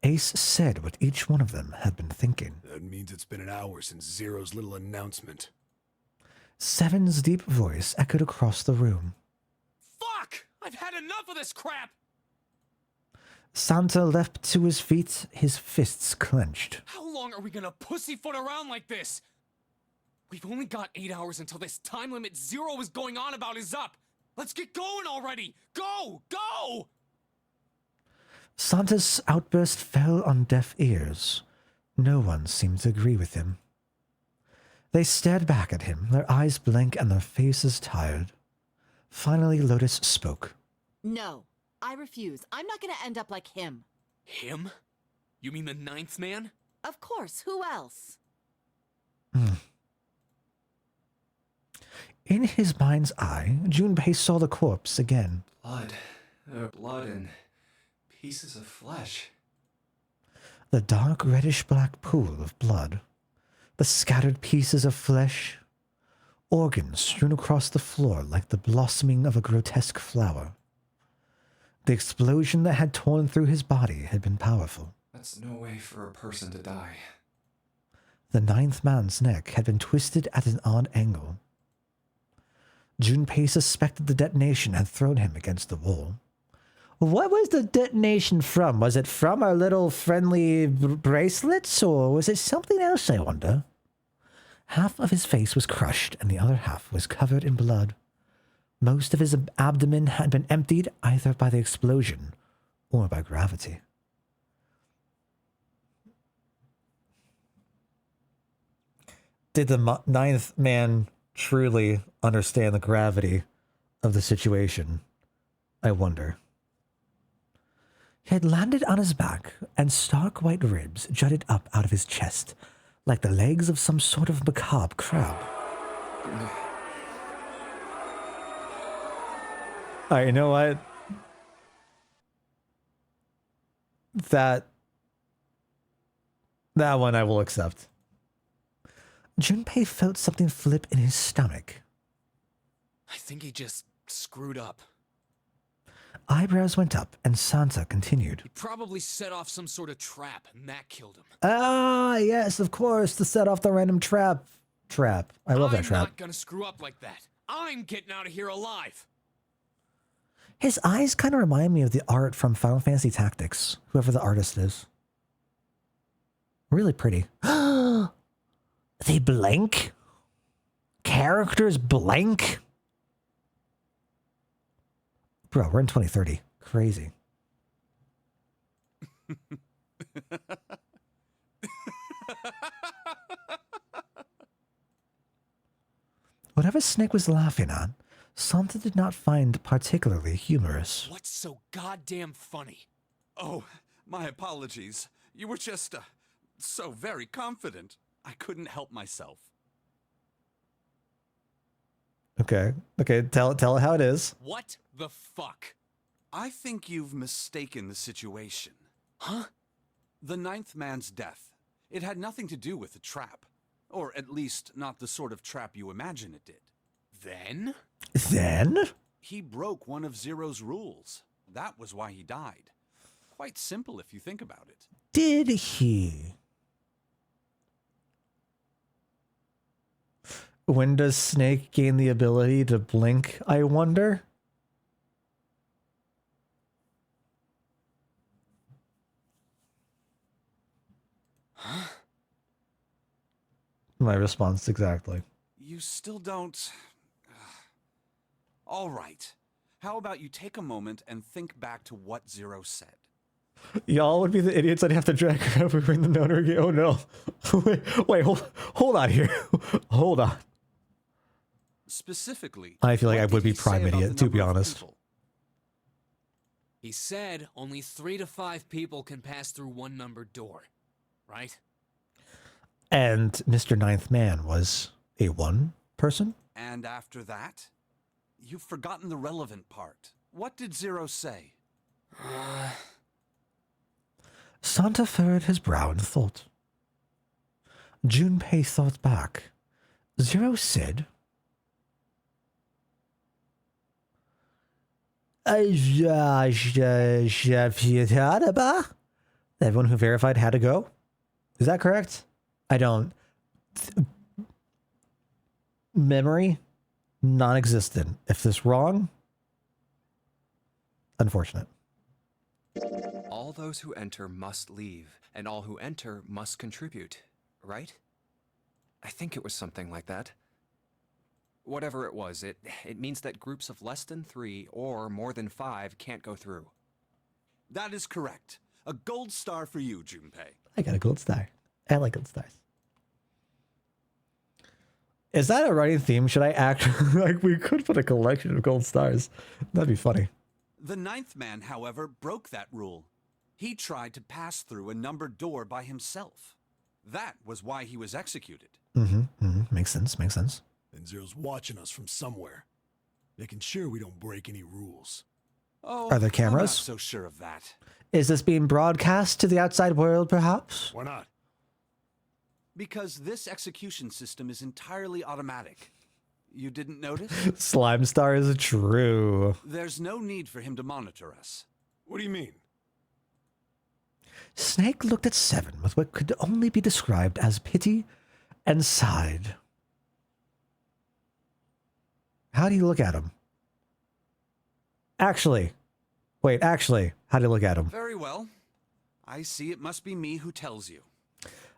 S1: Ace said what each one of them had been thinking.
S11: That means it's been an hour since Zero's little announcement.
S1: 7's deep voice echoed across the room.
S5: Fuck! I've had enough of this crap!
S1: Santa leapt to his feet, his fists clenched.
S5: How long are we gonna pussyfoot around like this? We've only got 8 hours until this time limit Zero is going on about is up. Let's get going already! Go! Go!
S1: Santa's outburst fell on deaf ears. No one seemed to agree with him. They stared back at him, their eyes blank and their faces tired. Finally, Lotus spoke.
S4: No, I refuse. I'm not gonna end up like him.
S5: Him? You mean the 9th man?
S4: Of course, who else?
S1: In his mind's eye, Junpei saw the corpse again.
S2: Blood. Blood and pieces of flesh.
S1: The dark reddish-black pool of blood. The scattered pieces of flesh. Organs strewn across the floor like the blossoming of a grotesque flower. The explosion that had torn through his body had been powerful.
S2: That's no way for a person to die.
S1: The 9th man's neck had been twisted at an odd angle. Junpei suspected the detonation had thrown him against the wall. What was the detonation from? Was it from our little friendly bracelets, or was it something else, I wonder? Half of his face was crushed, and the other half was covered in blood. Most of his abdomen had been emptied either by the explosion or by gravity. Did the 9th man truly understand the gravity of the situation? I wonder. He had landed on his back, and stark white ribs jutted up out of his chest, like the legs of some sort of macabre crab. Alright, you know what? That one I will accept. Junpei felt something flip in his stomach.
S5: I think he just screwed up.
S1: Eyebrows went up, and Santa continued.
S5: He probably set off some sort of trap, and that killed him.
S1: Ah, yes, of course, to set off the random trap. I love that trap.
S5: I'm not gonna screw up like that. I'm getting out of here alive.
S1: His eyes kind of remind me of the art from Final Fantasy Tactics, whoever the artist is. Really pretty. They blink? Characters blink? Bro, we're in 2030. Crazy. Whatever Snake was laughing at, Santa did not find particularly humorous.
S5: What's so goddamn funny?
S9: Oh, my apologies. You were just, so very confident. I couldn't help myself.
S1: Okay, tell it how it is.
S5: What the fuck?
S9: I think you've mistaken the situation.
S5: Huh?
S9: The 9th man's death. It had nothing to do with the trap. Or at least not the sort of trap you imagine it did.
S5: Then?
S9: He broke one of Zero's rules. That was why he died. Quite simple if you think about it.
S1: Did he? When does Snake gain the ability to blink, I wonder?
S5: Huh?
S1: My response exactly.
S9: You still don't... All right. How about you take a moment and think back to what Zero said?
S1: Y'all would be the idiots I'd have to drag everywhere in the NONARY game. Oh no. wait, hold on here. Hold on.
S9: Specifically,
S1: I feel like I would be prime idiot, to be honest.
S5: He said only 3 to 5 people can pass through one numbered door, right?
S1: And Mr. Ninth Man was a one person?
S9: And after that? You've forgotten the relevant part. What did Zero say?
S1: Santa furrowed his brow in thought. Junpei thought back. Zero said, everyone who verified had to go? Is that correct? I don't. Memory? Non-existent. If this wrong? Unfortunate.
S2: All those who enter must leave, and all who enter must contribute, right? I think it was something like that. Whatever it was, it means that groups of less than 3 or more than 5 can't go through.
S9: That is correct. A gold star for you, Junpei.
S1: I got a gold star. I like gold stars. Is that a running theme? Should I actually, like, we could put a collection of gold stars. That'd be funny.
S9: The Ninth Man, however, broke that rule. He tried to pass through a numbered door by himself. That was why he was executed.
S1: Makes sense, makes sense.
S11: And Zero's watching us from somewhere, making sure we don't break any rules.
S9: Oh,
S1: Are there
S9: I'm
S1: cameras?
S9: not so sure of that.
S1: Is this being broadcast to the outside world, perhaps?
S11: Why not?
S9: Because this execution system is entirely automatic. You didn't notice?
S1: Slime Star is true.
S9: There's no need for him to monitor us.
S11: What do you mean?
S1: Snake looked at Seven with what could only be described as pity and sighed. How do you look at him? Actually, how do you look at him?
S9: Very well. I see it must be me who tells you.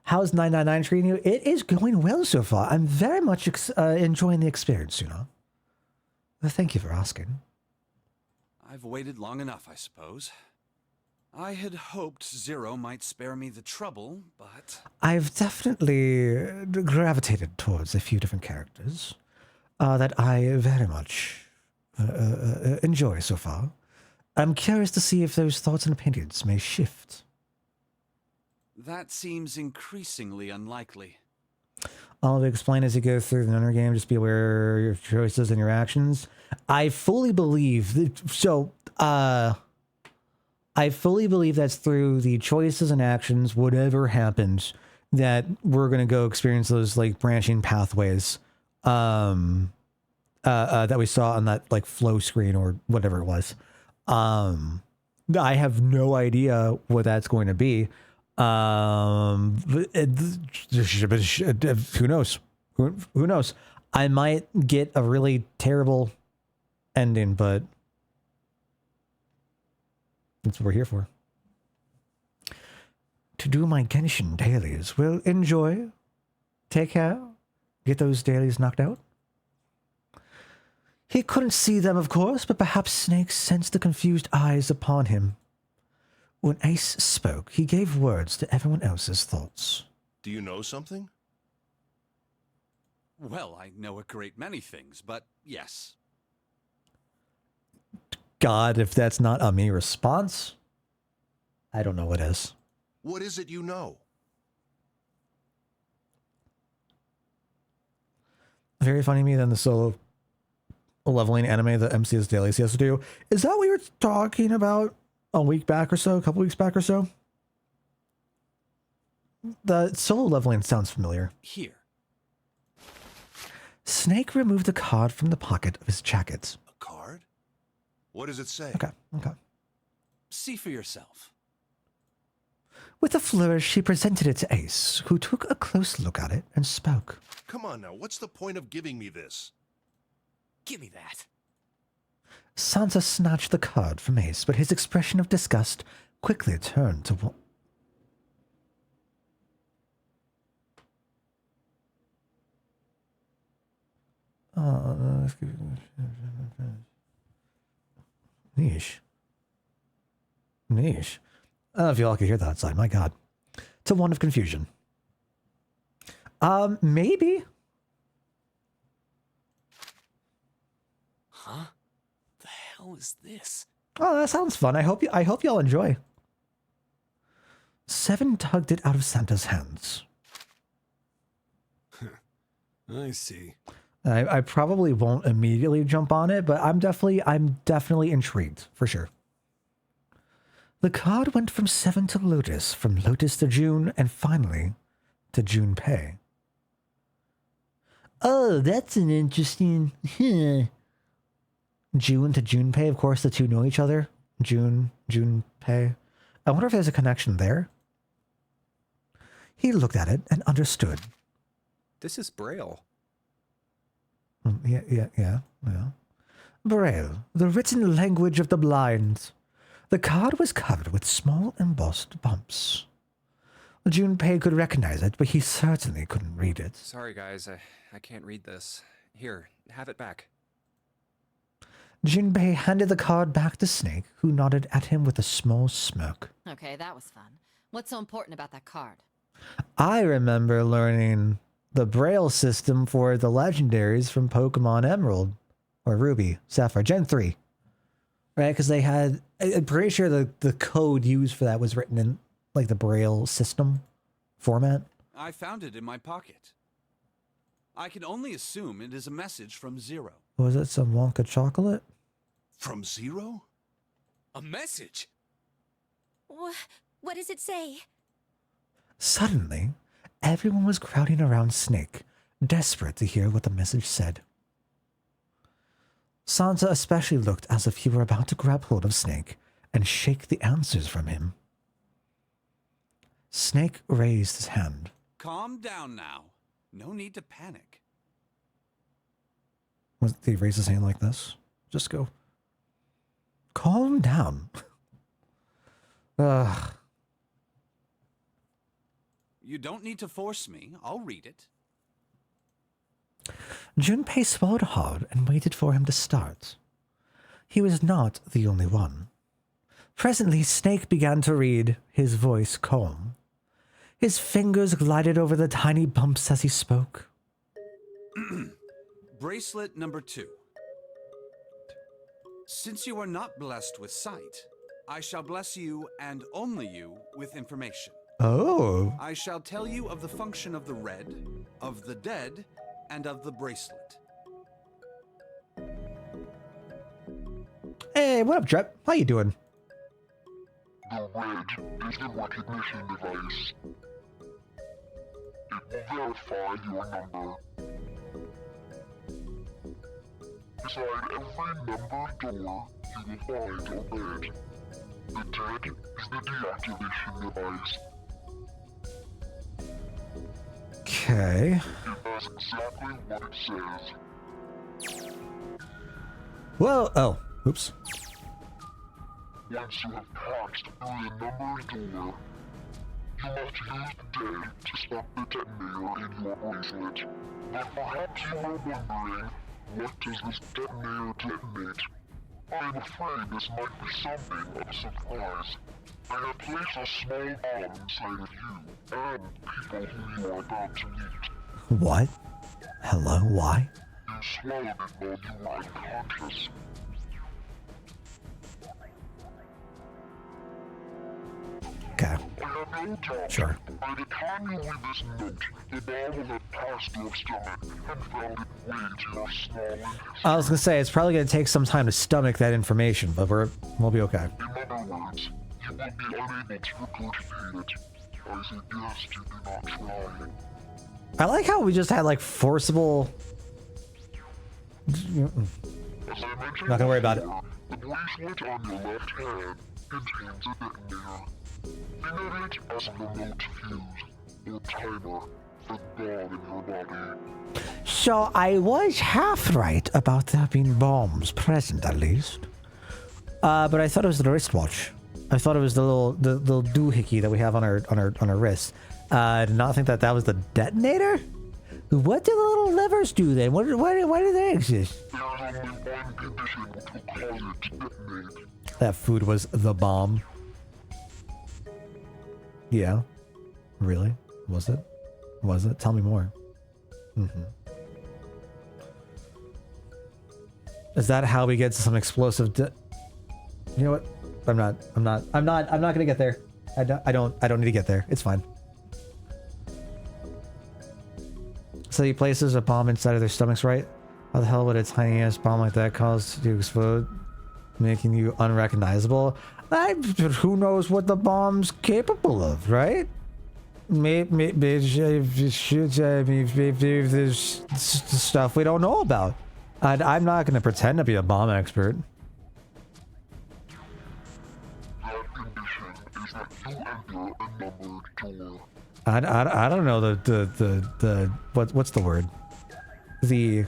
S1: How's 999 treating you? It is going well so far. I'm very much enjoying the experience, you know. Thank you for asking.
S9: I've waited long enough, I suppose. I had hoped Zero might spare me the trouble, but...
S1: I've definitely gravitated towards a few different characters that I very much enjoy so far. I'm curious to see if those thoughts and opinions may shift.
S9: That seems increasingly unlikely.
S1: I'll explain as you go through the NONARY game. Just be aware of your choices and your actions. I fully believe that, I fully believe that's through the choices and actions, whatever happens, that we're going to go experience those like branching pathways that we saw on that like flow screen or whatever it was. I have no idea what that's going to be. Who knows? Who knows? I might get a really terrible ending, but that's what we're here for. To do my Genshin dailies. Well, enjoy. Take care. Get those dailies knocked out. He couldn't see them, of course, but perhaps Snake sensed the confused eyes upon him. When Ace spoke, he gave words to everyone else's thoughts.
S7: Do you know something?
S9: Well, I know a great many things, but yes.
S1: God, if that's not a me response, I don't know what is.
S7: What is it you know?
S1: Very funny to me than the solo leveling anime that MCS Dailies has to do. Is that what we were talking about a week back or so? A couple weeks back or so? The solo leveling sounds familiar.
S9: Here.
S1: Snake removed a card from the pocket of his jacket.
S7: A card? What does it say?
S1: Okay.
S9: See for yourself.
S1: With a flourish, he presented it to Ace, who took a close look at it and spoke.
S7: Come on now, what's the point of giving me this?
S5: Give me that.
S1: Santa snatched the card from Ace, but his expression of disgust quickly turned to Niche. I don't know if you all could hear that outside. My God. To one of confusion. Maybe.
S5: Huh? The hell is this?
S1: Oh, that sounds fun. I hope y'all enjoy. Seven tugged it out of Santa's hands.
S11: I see.
S1: I probably won't immediately jump on it, but I'm definitely intrigued, for sure. The card went from Seven to Lotus, from Lotus to June, and finally to Junpei. Oh, that's an interesting... June to Junpei, of course, the two know each other. Junpei. I wonder if there's a connection there. He looked at it and understood.
S2: This is Braille.
S1: Yeah. Braille, the written language of the blind. The card was covered with small embossed bumps. Junpei could recognize it, but he certainly couldn't read it.
S2: Sorry, guys. I can't read this. Here, have it back.
S1: Junpei handed the card back to Snake, who nodded at him with a small smirk.
S4: Okay, that was fun. What's so important about that card?
S1: I remember learning the Braille system for the legendaries from Pokemon Emerald, or Ruby, Sapphire, Gen 3. Right, because they had, I'm pretty sure the code used for that was written in, like, the Braille system format.
S9: I found it in my pocket. I can only assume it is a message from Zero.
S1: Was it some Wonka chocolate?
S7: From Zero?
S5: A message?
S6: What does it say?
S1: Suddenly, everyone was crowding around Snake, desperate to hear what the message said. Santa especially looked as if he were about to grab hold of Snake and shake the answers from him. Snake raised his hand.
S9: Calm down now. No need to panic.
S1: Did he raise his hand like this? Just go. Calm down. Ugh.
S9: You don't need to force me. I'll read it.
S1: Junpei swallowed hard and waited for him to start. He was not the only one. Presently, Snake began to read, his voice calm. His fingers glided over the tiny bumps as he spoke.
S9: Bracelet number 2. Since you are not blessed with sight, I shall bless you and only you with information.
S1: Oh.
S9: I shall tell you of the function of the red, of the dead, and of the bracelet.
S1: Hey, what up, Trep? How you doing?
S3: The red is the recognition device. It will verify your number. Beside every numbered door, you will find a red. The dead is the deactivation device.
S1: Okay.
S3: It does exactly what it says.
S1: Whoa, oh, oops.
S3: Once you have passed through the numbered door, you must use the dead to stop the detonator in your bracelet. But perhaps you are wondering, what does this detonator detonate? I am afraid this might be something of a surprise. I have placed a small bomb inside of you, and people who you are about to meet.
S1: What? Hello, why?
S3: You swallowed it while you were unconscious.
S1: Okay.
S3: I have no doubt.
S1: Sure.
S3: By the time you read this note, the bomb will have passed your stomach and found its way to your small intestine.
S1: I was gonna say, it's probably gonna take some time to stomach that information, but we'll be okay.
S3: In other words, you will be unable to regurgitate it. I suggest you do not try.
S1: I like how we just had, like, forcible...
S3: As I mentioned
S1: Not gonna worry about it.
S3: before, the bracelet on your left hand contains a detonator. Think of it as a remote fuse, or timer, for the bomb in your body.
S1: So I was half right about there being bombs present, at least. But I thought it was the wristwatch. I thought it was the little doohickey that we have on our wrist. I did not think that was the detonator. What do the little levers do then? Why do they exist?
S3: There is only one condition which will cause it to detonate.
S1: That food was the bomb. Yeah. Really? Was it? Was it? Tell me more. Is that how we get some explosive You know what? I'm not gonna get there. I don't need to get there. It's fine. So he places a bomb inside of their stomachs, right? How the hell would a tiny ass bomb like that cause you to explode, making you unrecognizable? Who knows what the bomb's capable of, right? Maybe there's stuff we don't know about. I'm not going to pretend to be a bomb expert. I don't know the what's the word? The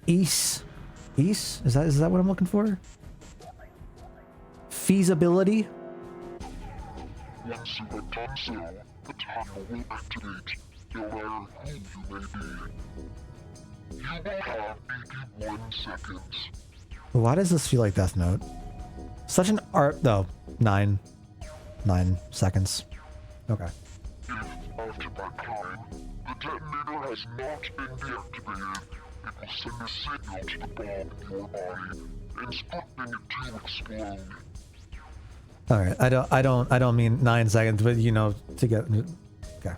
S1: is that what I'm looking for? Feasibility?
S3: Once you have done so, the tunnel will activate, no matter who you may be. You will have 81 seconds.
S1: Why does this feel like Death Note? Such an art though. 9 seconds. Okay.
S3: If, after that time, the detonator has not been deactivated, it will send a signal to the bomb in your body, instructing it to explode.
S1: All right. I don't mean 9 seconds, but you know, to get. Okay.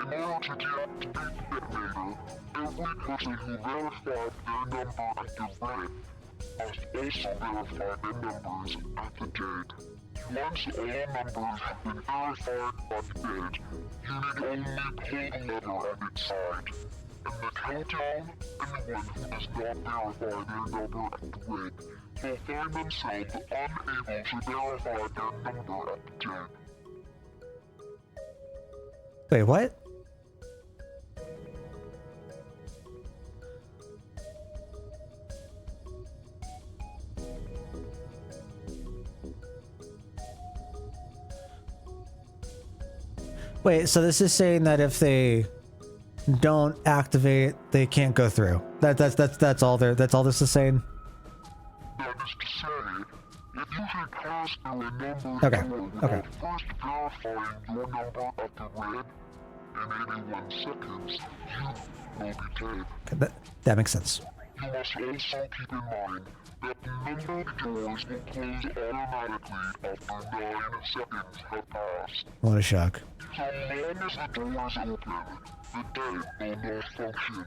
S3: In order to deactivate the detonator, every person who verified their number at the red must also verify their numbers at the dead. Once all numbers have been verified by the dead, you need only pull the lever on its side. In the countdown, anyone who does not verify their number at the red will find themselves unable to verify their number at the dead.
S1: Wait, what? Wait, so this is saying that if they don't activate, they can't go through. That's all this is saying.
S3: That is to say, if you should pass through a number
S1: Okay, okay.
S3: without first verifying your number at the red in 81 seconds, you will be dead.
S1: Okay, that makes sense.
S3: You must also keep in mind that the numbered doors will close automatically after 9 seconds have passed.
S1: What a shock.
S3: So long as the doors open, the dead will not function.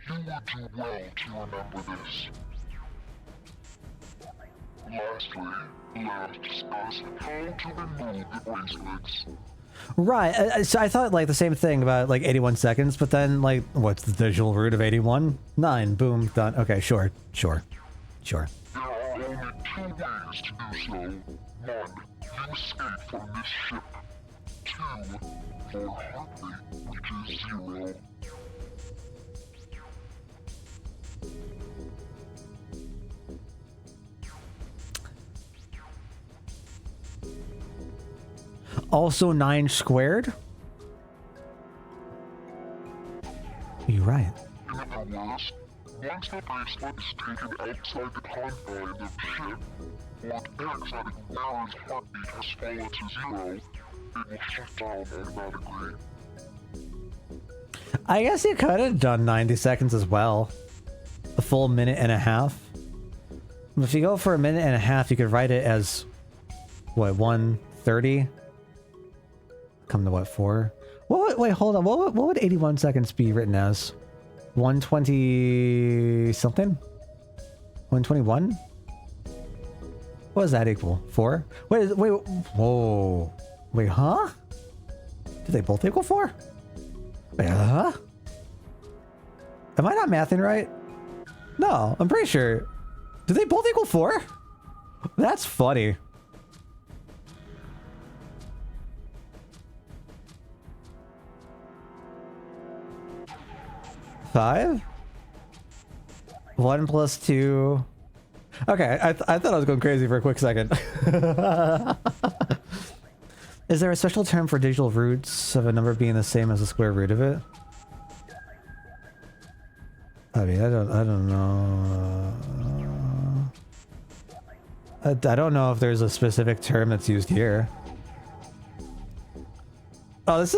S3: You would do well to remember this. Lastly, let's discuss how to remove the bracelets.
S1: Right. So I thought like the same thing about like 81 seconds, but then like, what's the digital root of 81? 9. Boom. Done. Okay. Sure.
S3: There are only 2 ways to do so. 1. You escape from this ship. 2. Your heartbeat reaches 0.
S1: Also 9 squared? You're right.
S3: In other words, once the bracelet is taken outside the confines of the ship, or the exotic wearer's heartbeat has fallen to 0, it will shut down automatically.
S1: I guess you could have done 90 seconds as well. A full minute and a half. If you go for a minute and a half, you could write it as, what, 1:30? Come to what, 4? Wait, hold on. What would 81 seconds be written as? 120 something? 121? What does that equal? 4? Wait, whoa. Wait, huh? Do they both equal 4? Wait, huh? Am I not mathing right? No, I'm pretty sure. Do they both equal 4? That's funny. Five? 1 plus 2. Okay, I thought I was going crazy for a quick second. Is there a special term for digital roots of a number being the same as the square root of it? I mean, I don't know. I don't know if there's a specific term that's used here. Oh, this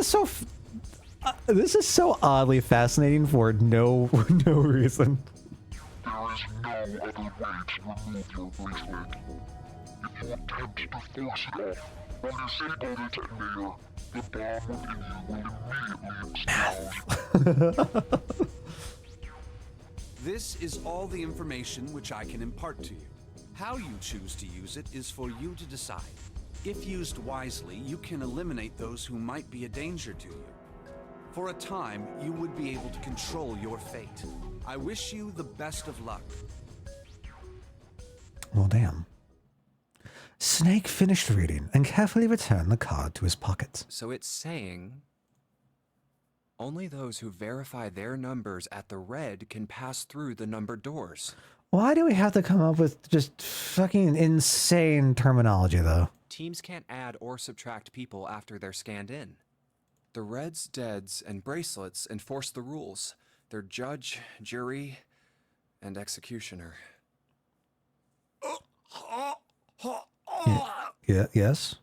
S1: is so oddly fascinating for no reason.
S3: There is no other way to remove your bracelet. If you attempt to force it off or disable the detonator, the bomb within you will immediately explode.
S9: This is all the information which I can impart to you. How you choose to use it is for you to decide. If used wisely, you can eliminate those who might be a danger to you. For a time, you would be able to control your fate. I wish you the best of luck.
S1: Well, damn. Snake finished reading and carefully returned the card to his pocket.
S2: So it's saying only those who verify their numbers at the red can pass through the numbered doors.
S1: Why do we have to come up with just fucking insane terminology, though?
S2: Teams can't add or subtract people after they're scanned in. The Reds, Deads, and Bracelets enforce the rules. They're judge, jury, and executioner.
S1: Yes?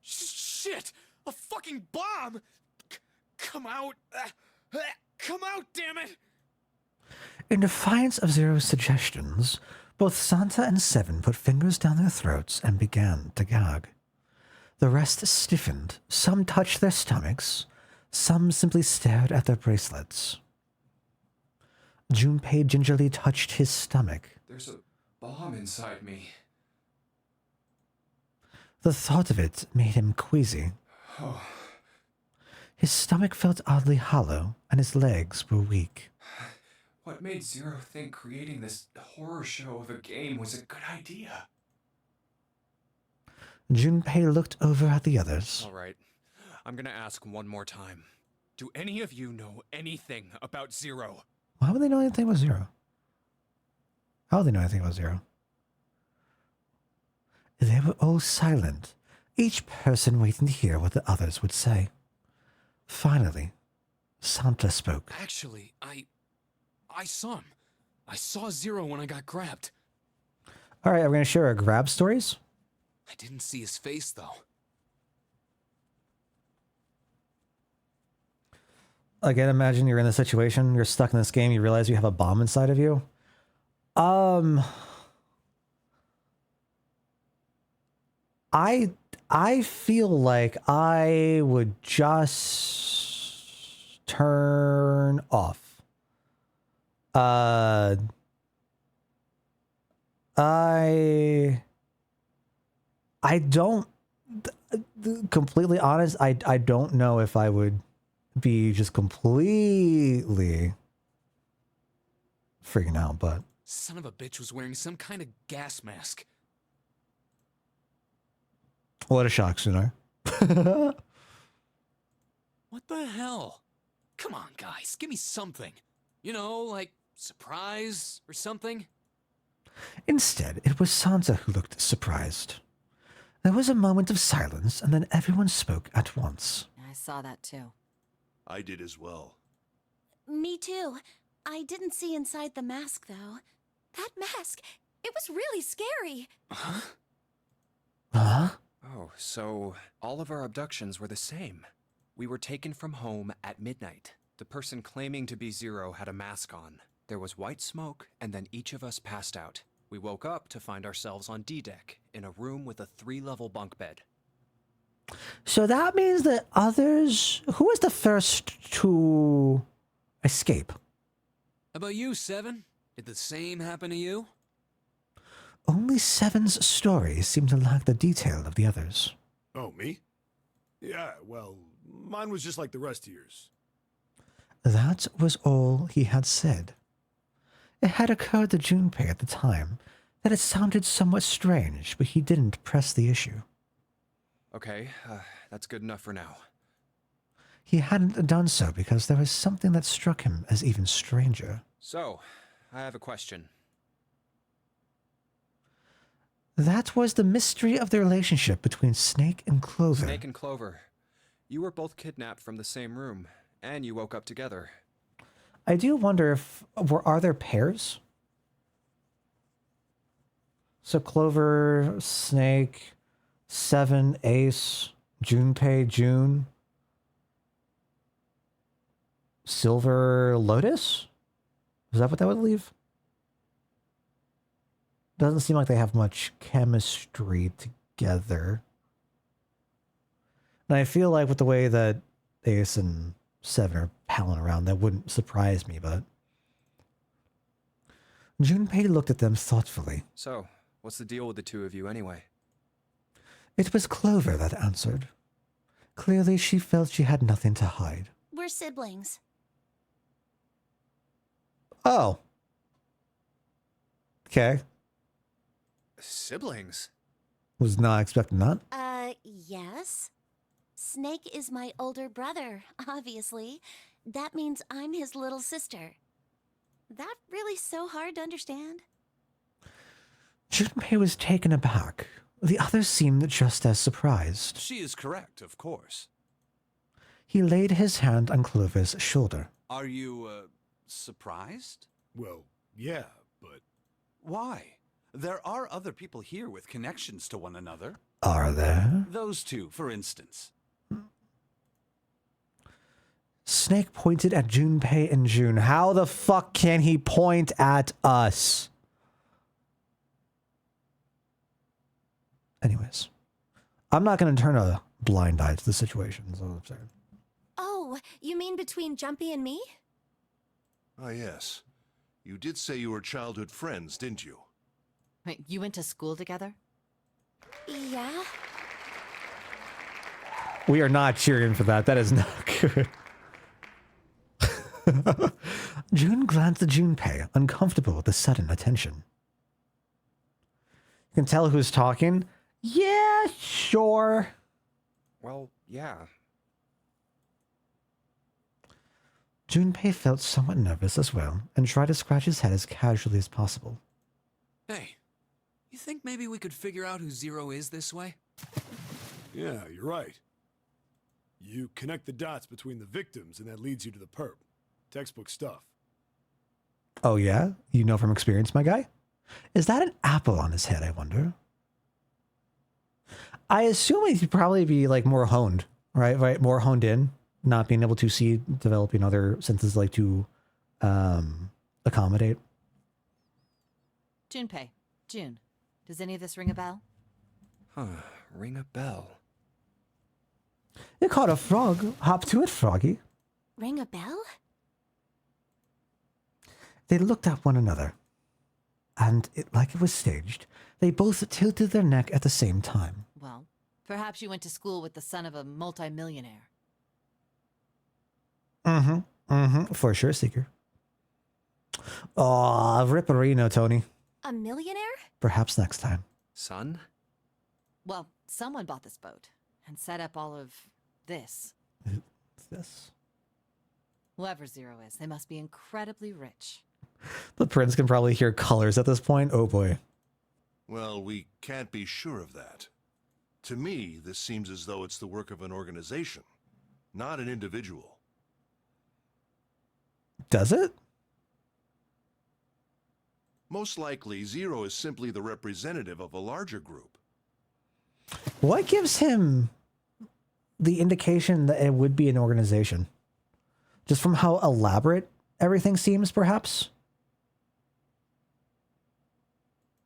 S5: Shit! A fucking bomb! Come out! Come out, damn it!
S1: In defiance of Zero's suggestions, both Santa and Seven put fingers down their throats and began to gag. The rest stiffened, some touched their stomachs, some simply stared at their bracelets. Junpei gingerly touched his stomach.
S2: There's a bomb inside me.
S1: The thought of it made him queasy.
S2: Oh.
S1: His stomach felt oddly hollow, and his legs were weak.
S2: What made Zero think creating this horror show of a game was a good idea?
S1: Junpei looked over at the others.
S2: All right, I'm gonna ask one more time. Do any of you know anything about Zero?
S1: Why would they know anything about Zero? How would they know anything about Zero? They were all silent, each person waiting to hear what the others would say. Finally, Santa spoke.
S5: Actually, I saw him. I saw Zero when I got grabbed.
S1: All right, are we going to share our grab stories?
S5: I didn't see his face, though.
S1: Again, imagine you're in this situation, you're stuck in this game, you realize you have a bomb inside of you. I feel like I would just turn off. I don't, completely honest, I don't know if I would be just completely freaking out, but
S5: Son of a bitch was wearing some kind of gas mask.
S1: what a shock, Sunar.
S5: What the hell? Come on, guys, give me something. You know, like surprise or something?
S1: Instead, it was Santa who looked surprised. There was a moment of silence, and then everyone spoke at once.
S4: I saw that too.
S7: I did as well.
S6: Me too. I didn't see inside the mask, though. That mask, it was really scary.
S5: Huh?
S1: Huh?
S2: Oh, so all of our abductions were the same. We were taken from home at midnight. The person claiming to be Zero had a mask on. There was white smoke, and then each of us passed out. We woke up to find ourselves on D-Deck, in a room with a 3-level bunk bed.
S1: So that means that others... Who was the first to escape?
S5: How about you, Seven? Did the same happen to you?
S1: Only Seven's story seemed to lack the detail of the others.
S11: Oh, me? Yeah, well, mine was just like the rest of yours.
S1: That was all he had said. It had occurred to Junpei at the time that it sounded somewhat strange, but he didn't press the issue.
S2: Okay, that's good enough for now.
S1: He hadn't done so because there was something that struck him as even stranger.
S2: So, I have a question.
S1: That was the mystery of the relationship between Snake and Clover.
S2: Snake and Clover, you were both kidnapped from the same room, and you woke up together.
S1: I do wonder if... Are there pairs? So Clover, Snake, Seven, Ace, Junpei, June, Silver, Lotus? Is that what that would leave? Doesn't seem like they have much chemistry together. And I feel like with the way that Ace and Seven are palling around, that wouldn't surprise me, but... Junpei looked at them thoughtfully.
S2: So, what's the deal with the two of you anyway?
S1: It was Clover that answered. Clearly, she felt she had nothing to hide.
S6: We're siblings.
S1: Oh. Okay.
S2: Siblings?
S1: Was not expecting that.
S6: Yes. Snake is my older brother, obviously. That means I'm his little sister. That really so hard to understand?
S1: Junpei was taken aback. The others seemed just as surprised.
S9: She is correct, of course.
S1: He laid his hand on Clover's shoulder.
S9: Are you, surprised?
S11: Well, yeah, but...
S9: Why? There are other people here with connections to one another.
S1: Are there?
S9: Those two, for instance.
S1: Snake pointed at Junpei and June. How the fuck can he point at us? Anyways, I'm not going to turn a blind eye to the situation. Is all I'm saying.
S6: Oh, you mean between Jumpy and me?
S7: Ah, yes. You did say you were childhood friends, didn't you?
S4: Wait, you went to school together?
S6: Yeah.
S1: We are not cheering for that. That is not good. June glanced at Junpei, uncomfortable with the sudden attention. You can tell who's talking. Yeah, sure.
S2: Well, yeah.
S1: Junpei felt somewhat nervous as well, and tried to scratch his head as casually as possible.
S5: Hey, you think maybe we could figure out who Zero is this way?
S11: Yeah, you're right. You connect the dots between the victims, and that leads you to the perp. Textbook stuff.
S1: Oh yeah? You know from experience, my guy? Is that an apple on his head, I wonder? I assume he'd probably be like more honed, right? Right, more honed in, not being able to see, developing other senses like to accommodate.
S4: Junpei, June, does any of this ring a bell?
S2: Huh, ring a bell.
S1: You caught a frog. Hop to it, froggy.
S6: Ring a bell?
S1: They looked at one another, and like it was staged, they both tilted their neck at the same time.
S4: Well, perhaps you went to school with the son of a multimillionaire.
S1: For sure, Seeker. Aw, Ripperino, Tony.
S6: A millionaire?
S1: Perhaps next time.
S2: Son?
S4: Well, someone bought this boat and set up all of this.
S1: This?
S4: Whoever Zero is, they must be incredibly rich.
S1: The prince can probably hear colors at this point. Oh boy.
S7: Well, we can't be sure of that. To me, this seems as though it's the work of an organization, not an individual.
S1: Does it?
S7: Most likely, Zero is simply the representative of a larger group.
S1: What gives him the indication that it would be an organization? Just from how elaborate everything seems, perhaps?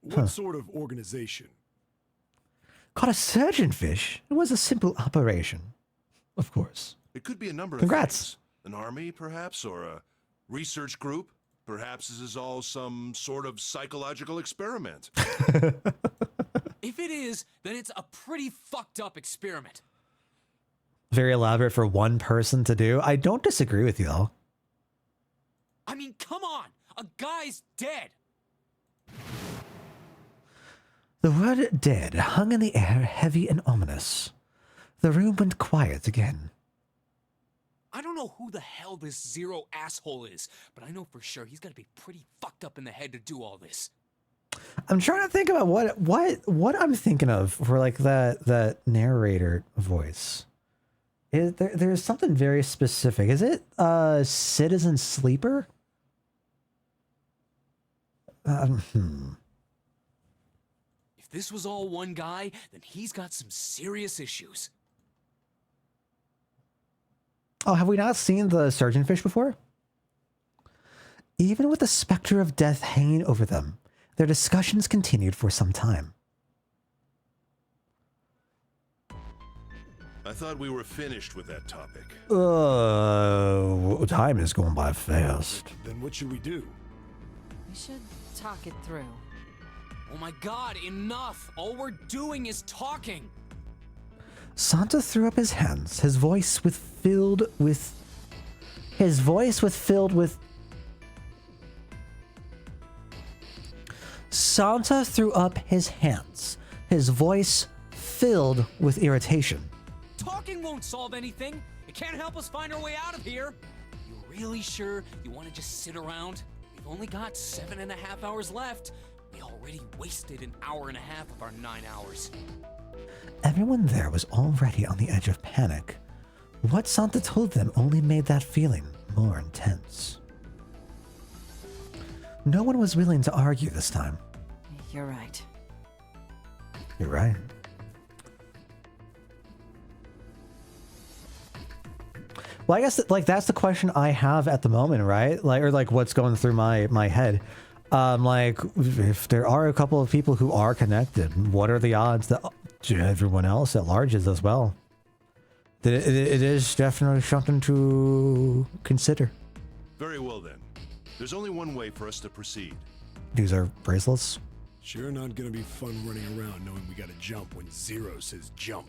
S11: What sort of organization?
S1: Caught a surgeonfish. It was a simple operation. Of course.
S7: It could be a number
S1: Congrats.
S7: of things. An army, perhaps, or a research group. Perhaps this is all some sort of psychological experiment.
S5: If it is, then it's a pretty fucked up experiment.
S1: Very elaborate for one person to do. I don't disagree with you, though.
S5: I mean, come on! A guy's dead!
S1: The word dead hung in the air, heavy and ominous. The room went quiet again.
S5: I don't know who the hell this Zero asshole is, but I know for sure he's gotta be pretty fucked up in the head to do all this.
S1: I'm trying to think about what I'm thinking of for like that narrator voice. There's something very specific. Is it Citizen Sleeper?
S5: If this was all one guy, then he's got some serious issues.
S1: Oh, have we not seen the surgeonfish before? Even with the specter of death hanging over them, Their discussions continued for some time.
S7: I thought we were finished with that topic.
S1: Time is going by fast.
S11: Then what should we do?
S4: We should talk it through.
S5: Oh my god, enough! All we're doing is talking!
S1: Santa threw up his hands, his voice filled with Santa threw up his hands, his voice filled with irritation.
S5: Talking won't solve anything! It can't help us find our way out of here! You really sure you want to just sit around? We've only got 7.5 hours left. We already wasted an hour and a half of our 9 hours.
S1: Everyone there was already on the edge of panic. What Santa told them only made that feeling more intense. No one was willing to argue this time.
S4: You're right.
S1: You're right. Well, I guess that's the question I have at the moment, right? Like what's going through my head. Like, if there are a couple of people who are connected, what are the odds that everyone else at large is as well? It is definitely something to consider.
S7: Very well then. There's only one way for us to proceed.
S1: These are bracelets.
S11: Sure not gonna be fun running around knowing we gotta jump when Zero says jump.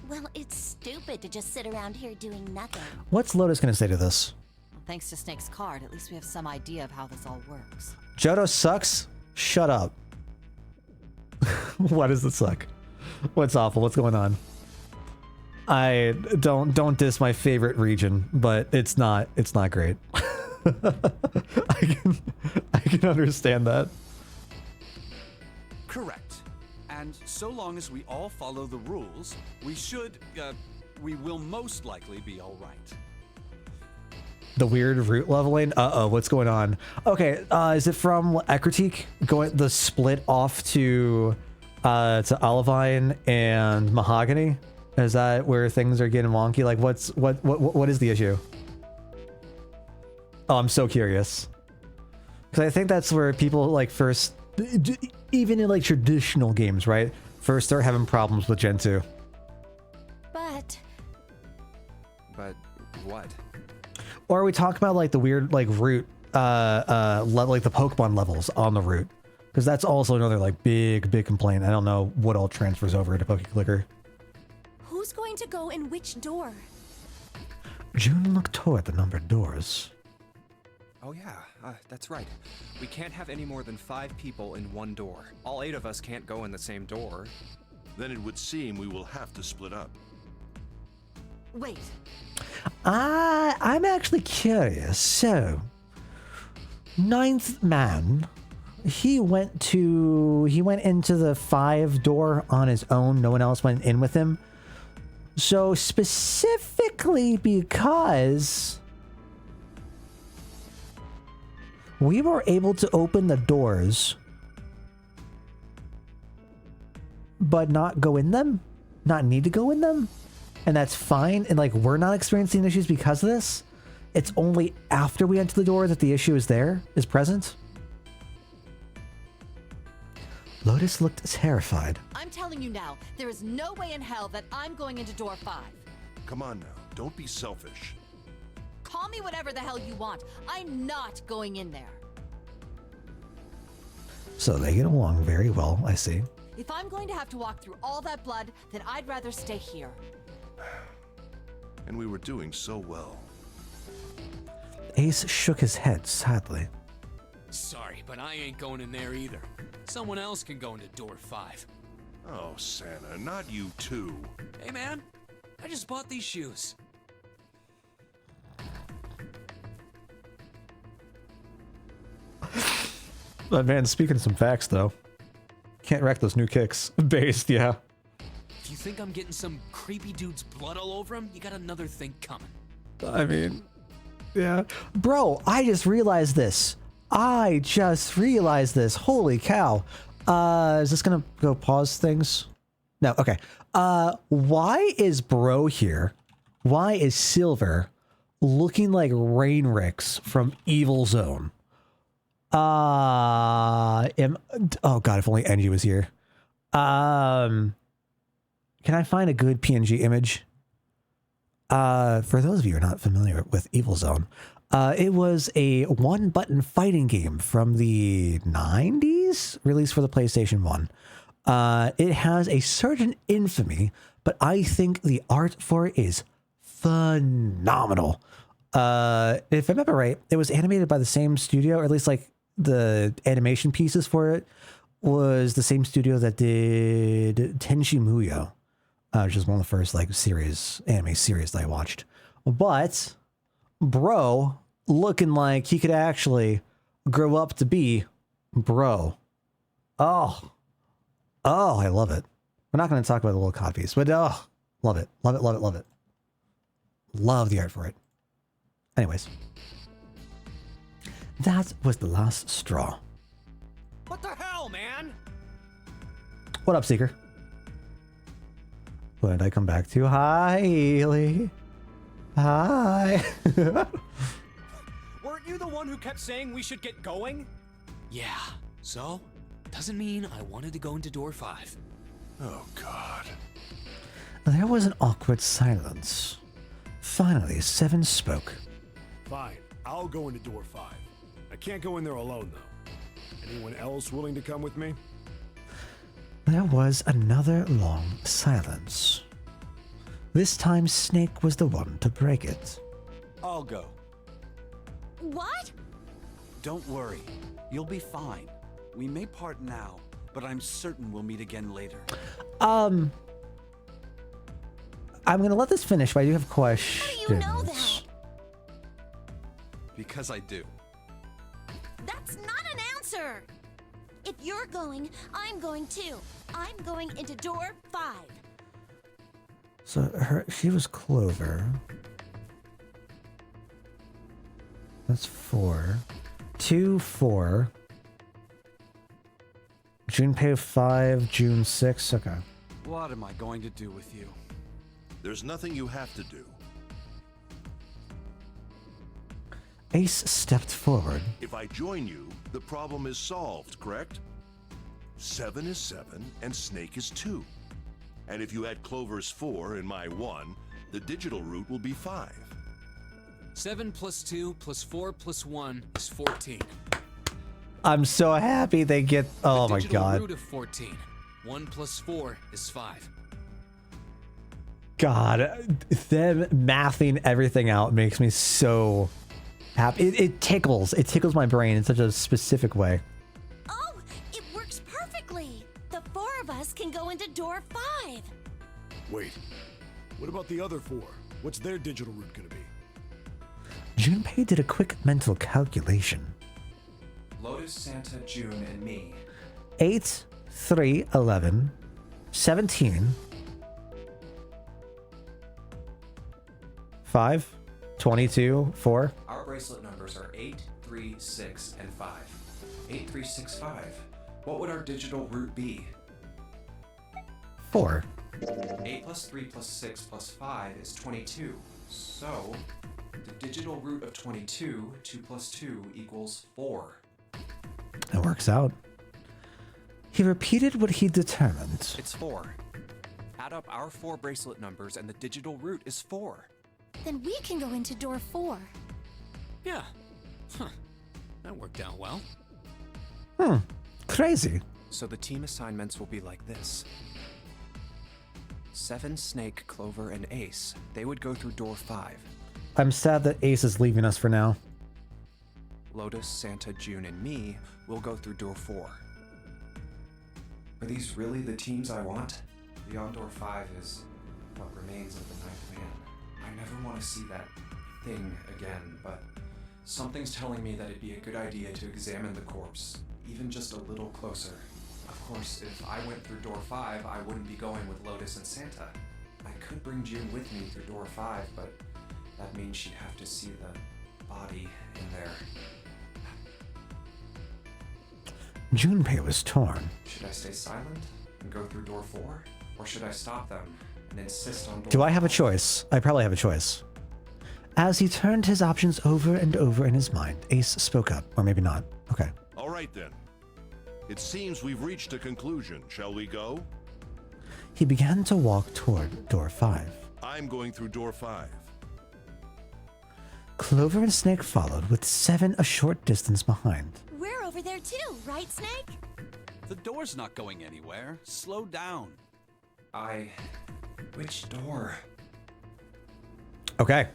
S6: Well, it's stupid to just sit around here doing nothing.
S1: What's Lotus gonna say to this?
S4: Well, thanks to Snake's card, at least we have some idea of how this all works.
S1: Johto sucks? Shut up. Why does it suck? What's awful? What's going on? I don't diss my favorite region, but it's not great. I can understand that.
S9: Correct. And so long as we all follow the rules, we will most likely be all right.
S1: The weird route leveling? Uh-oh, what's going on? Okay, is it from Ekritique going the split off to Olivine and Mahogany? Is that where things are getting wonky? Like what is the issue? Oh, I'm so curious. Because I think that's where people like first, even in like traditional games, right? First start having problems with Gen 2.
S6: But
S2: what?
S1: Or are we talking about like the weird like route, like the Pokemon levels on the route? Because that's also another like big complaint. I don't know what all transfers over to PokeClicker.
S6: who's going to go in which door?
S1: June looked toward the numbered doors.
S2: Oh yeah, that's right. We can't have any more than 5 people in one door. All 8 of us can't go in the same door.
S7: Then it would seem we will have to split up.
S4: Wait.
S1: I'm actually curious. So, 9th man, he went into the 5 door on his own. No one else went in with him. So specifically because we were able to open the doors, but not go in them, not need to go in them. And that's fine. And like, we're not experiencing issues because of this. It's only after we enter the door that the issue is present. Lotus looked terrified.
S4: I'm telling you now, there is no way in hell that I'm going into door 5.
S7: Come on now, don't be selfish.
S4: Call me whatever the hell you want. I'm not going in there.
S1: So they get along very well, I see.
S4: If I'm going to have to walk through all that blood, then I'd rather stay here.
S7: And we were doing so well.
S1: Ace shook his head sadly.
S5: Sorry, but I ain't going in there either. Someone else can go into door 5.
S7: Oh, Santa, not you too.
S5: Hey man, I just bought these shoes.
S1: That man's speaking some facts though. Can't wreck those new kicks. Based, yeah.
S5: If you think I'm getting some creepy dude's blood all over him, you got another thing coming.
S1: I mean, yeah. Bro, I just realized this. Holy cow. Is this gonna go pause things? No, okay. Why is Bro here? Why is Silver looking like Rainrix from Evil Zone? Oh god, if only Angie was here. Can I find a good PNG image? For those of you who are not familiar with Evil Zone, it was a one-button fighting game from the 90s, released for the PlayStation 1. It has a certain infamy, but I think the art for it is phenomenal. If I remember right, it was animated by the same studio, or at least like the animation pieces for it was the same studio that did Tenchi Muyo, which is one of the first like anime series that I watched. But bro, looking like he could actually grow up to be bro. Oh, I love it. We're not going to talk about the little copies, but love it. Love it, love it, love it. Love the art for it. Anyways. That was the last straw.
S2: What the hell, man?
S1: What up, Seeker? What did I come back to? Hi, Haley. Hi.
S2: Weren't you the one who kept saying we should get going?
S5: Yeah, so? Doesn't mean I wanted to go into door 5.
S7: Oh, God.
S1: There was an awkward silence. Finally, Seven spoke.
S11: Fine, I'll go into door 5. I can't go in there alone, though. Anyone else willing to come with me?
S1: There was another long silence. This time, Snake was the one to break it.
S9: I'll go.
S6: What?
S9: Don't worry. You'll be fine. We may part now, but I'm certain we'll meet again later.
S1: I'm gonna let this finish, but I do have questions.
S6: How do you know that?
S9: Because I do.
S6: That's not an answer! If you're going, I'm going too. I'm going into door 5.
S1: So she was Clover. That's 4. 2, 4. Junpei 5, June 6. Okay.
S9: What am I going to do with you?
S7: There's nothing you have to do.
S1: Ace stepped forward.
S7: If I join you, the problem is solved, correct? 7 is 7, and Snake is 2. And if you add Clover's 4 and my 1, the digital root will be 5.
S5: 7 plus 2 plus 4 plus 1 is 14.
S1: I'm so happy they get. Oh my god.
S5: The root of 14. 1 plus 4 is 5.
S1: God, them mathing everything out makes me so happy. It tickles. It tickles my brain in such a specific way.
S6: Oh, it works perfectly. The 4 of us can go into door 5.
S11: Wait, what about the other 4? What's their digital root gonna be?
S1: Junpei did a quick mental calculation.
S2: Lotus, Santa, June, and me.
S1: 8, 3, 11, 17, 5, 22, 4.
S2: Our bracelet numbers are 8, 3, 6, and 5. 8, 3, 6, 5. What would our digital root be?
S1: 4.
S2: 8 plus 3 plus 6 plus 5 is 22. So, the digital root of 22, 2 plus 2 equals 4.
S1: It works out. He repeated what he determined.
S2: It's 4. Add up our 4 bracelet numbers and the digital root is 4.
S6: Then we can go into door 4.
S5: Yeah. Huh. That worked out well.
S1: Crazy.
S2: So the team assignments will be like this. 7, Snake, Clover, and Ace. They would go through door 5.
S1: I'm sad that Ace is leaving us for now.
S2: Lotus, Santa, June, and me will go through door 4. Are these really the teams I want? Beyond door 5 is what remains of the 9th man. I never want to see that thing again, but something's telling me that it'd be a good idea to examine the corpse, even just a little closer. Of course, if I went through door 5, I wouldn't be going with Lotus and Santa. I could bring June with me through door 5, but that means she'd have to see the body in there.
S1: Junpei was torn.
S2: Should I stay silent and go through door 4? Or should I stop them and insist on door
S1: Do I have a
S2: 4?
S1: choice? I probably have a choice. As he turned his options over and over in his mind, Ace spoke up. Or maybe not. Okay.
S7: All right, then. It seems we've reached a conclusion. Shall we go?
S1: He began to walk toward door 5.
S7: I'm going through door 5.
S1: Clover and Snake followed, with 7 a short distance behind.
S6: We're over there too, right, Snake?
S9: The door's not going anywhere. Slow down.
S2: Which door?
S1: Okay.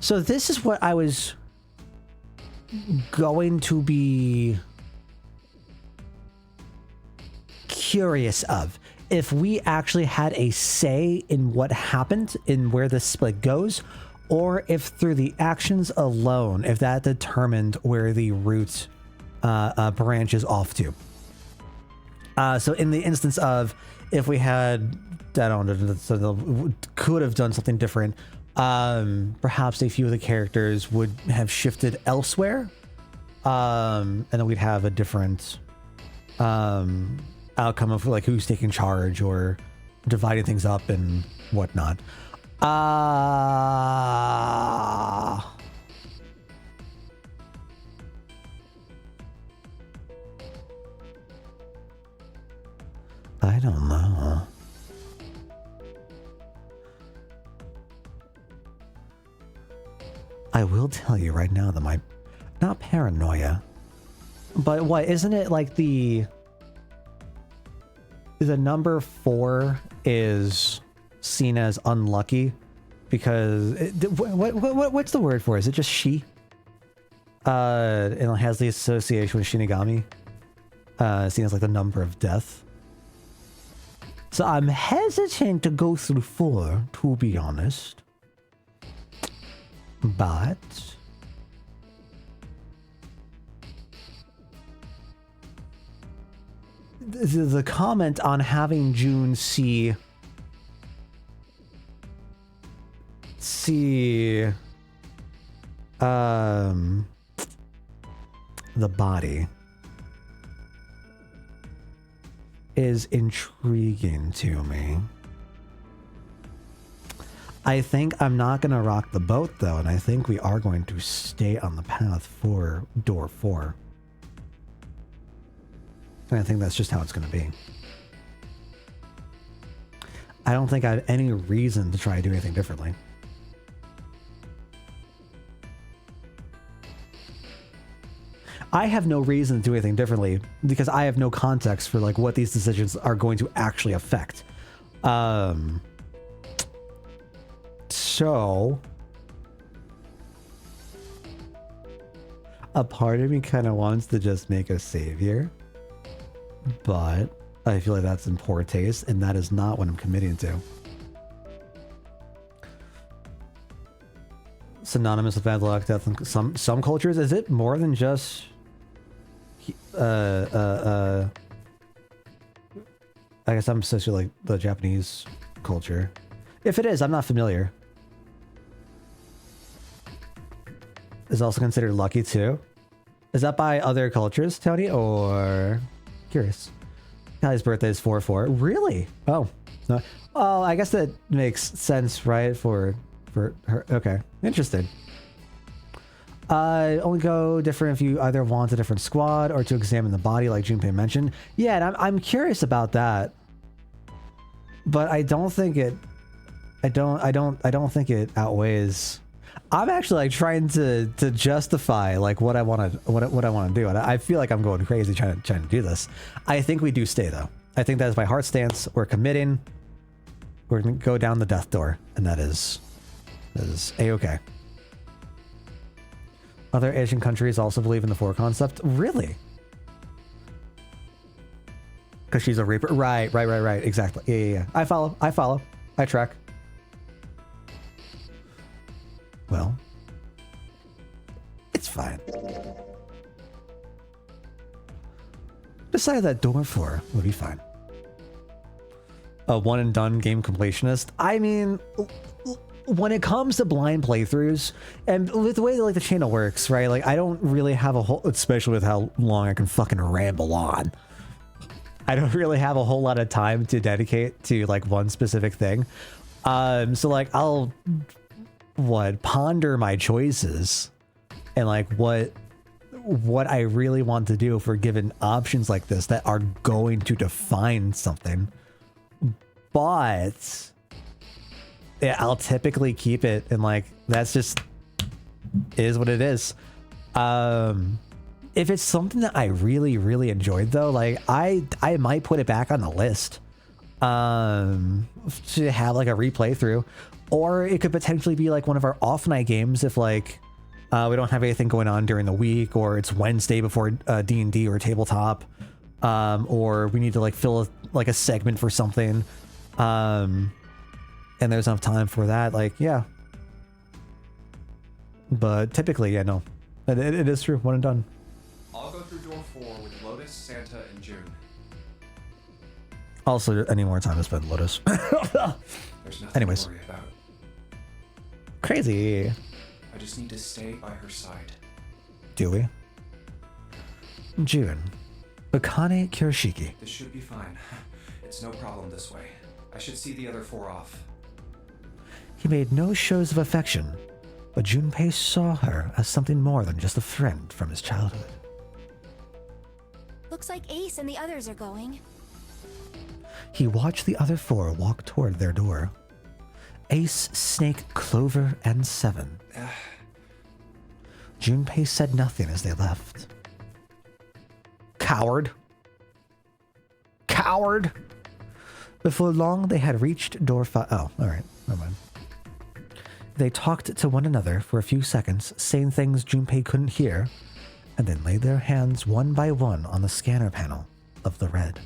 S1: So this is what I was going to be curious of. If we actually had a say in what happened, in where this split goes, or if through the actions alone, if that determined where the route branches off to. So in the instance of if we had, I don't know, so could have done something different, perhaps a few of the characters would have shifted elsewhere, and then we'd have a different outcome of like who's taking charge or dividing things up and whatnot. I don't know. I will tell you right now that my, not paranoia, but what, isn't it like the number 4 is seen as unlucky because what's the word for it? Is it just she? And it has the association with Shinigami, seen as like the number of death. So I'm hesitant to go through 4, to be honest. But the comment on having June see the body is intriguing to me. I think I'm not going to rock the boat, though, and I think we are going to stay on the path for door 4. And I think that's just how it's going to be. I don't think I have any reason to try to do anything differently. I have no reason to do anything differently because I have no context for like what these decisions are going to actually affect. So a part of me kind of wants to just make a savior, but I feel like that's in poor taste, and that is not what I'm committing to. Synonymous with bad luck, death, and some cultures. Is it more than just I guess I'm associated with like the Japanese culture. If it is, I'm not familiar. Is also considered lucky too. Is that by other cultures, Tony, or curious? Kylie's birthday is 4/4. Really? Oh, no. Oh, I guess that makes sense, right? For her. Okay, interesting. Only go different if you either want a different squad or to examine the body, like Junpei mentioned. Yeah, and I'm curious about that, but I don't think it. I don't think it outweighs. I'm actually like trying to justify like what I want to do, and I feel like I'm going crazy trying to do this. I think we do stay though. I think that is my heart stance. We're committing. We're gonna go down the death door, and that is a-okay. Other Asian countries also believe in the 4 concept. Really? Because she's a reaper. Right. Exactly. Yeah. I follow. I track. Well, it's fine. Decided that door 4 would be fine. A one and done game completionist. I mean, when it comes to blind playthroughs, and with the way like the channel works, right? Like I don't really have a whole, especially with how long I can fucking ramble on. I don't really have a whole lot of time to dedicate to like one specific thing. So like I'll ponder my choices and like what I really want to do if we're given options like this that are going to define something. But yeah, I'll typically keep it and like that's just is what it is. If it's something that I really, really enjoyed though, like I might put it back on the list to have like a replay through, or it could potentially be like one of our off night games if like we don't have anything going on during the week, or it's Wednesday before D&D or tabletop, or we need to like fill a segment for something, and there's enough time for that. Like, yeah. But typically, yeah, no, it is true. One and done.
S2: I'll go through door 4 with Lotus, Santa, and June.
S1: Also, any more time to spend Lotus.
S2: There's nothing
S1: Anyways.
S2: to worry about.
S1: Crazy.
S2: I just need to stay by her side.
S1: Do we? June. Bakane Kirishiki.
S2: This should be fine. It's no problem this way. I should see the other 4 off.
S1: He made no shows of affection, but Junpei saw her as something more than just a friend from his childhood.
S12: Looks like Ace and the others are going.
S1: He watched the other 4 walk toward their door. Ace, Snake, Clover, and 7. Junpei said nothing as they left. Coward. Coward! Before long, they had reached door 5. Oh, alright. Never mind. They talked to one another for a few seconds, saying things Junpei couldn't hear, and then laid their hands one by one on the scanner panel of the red.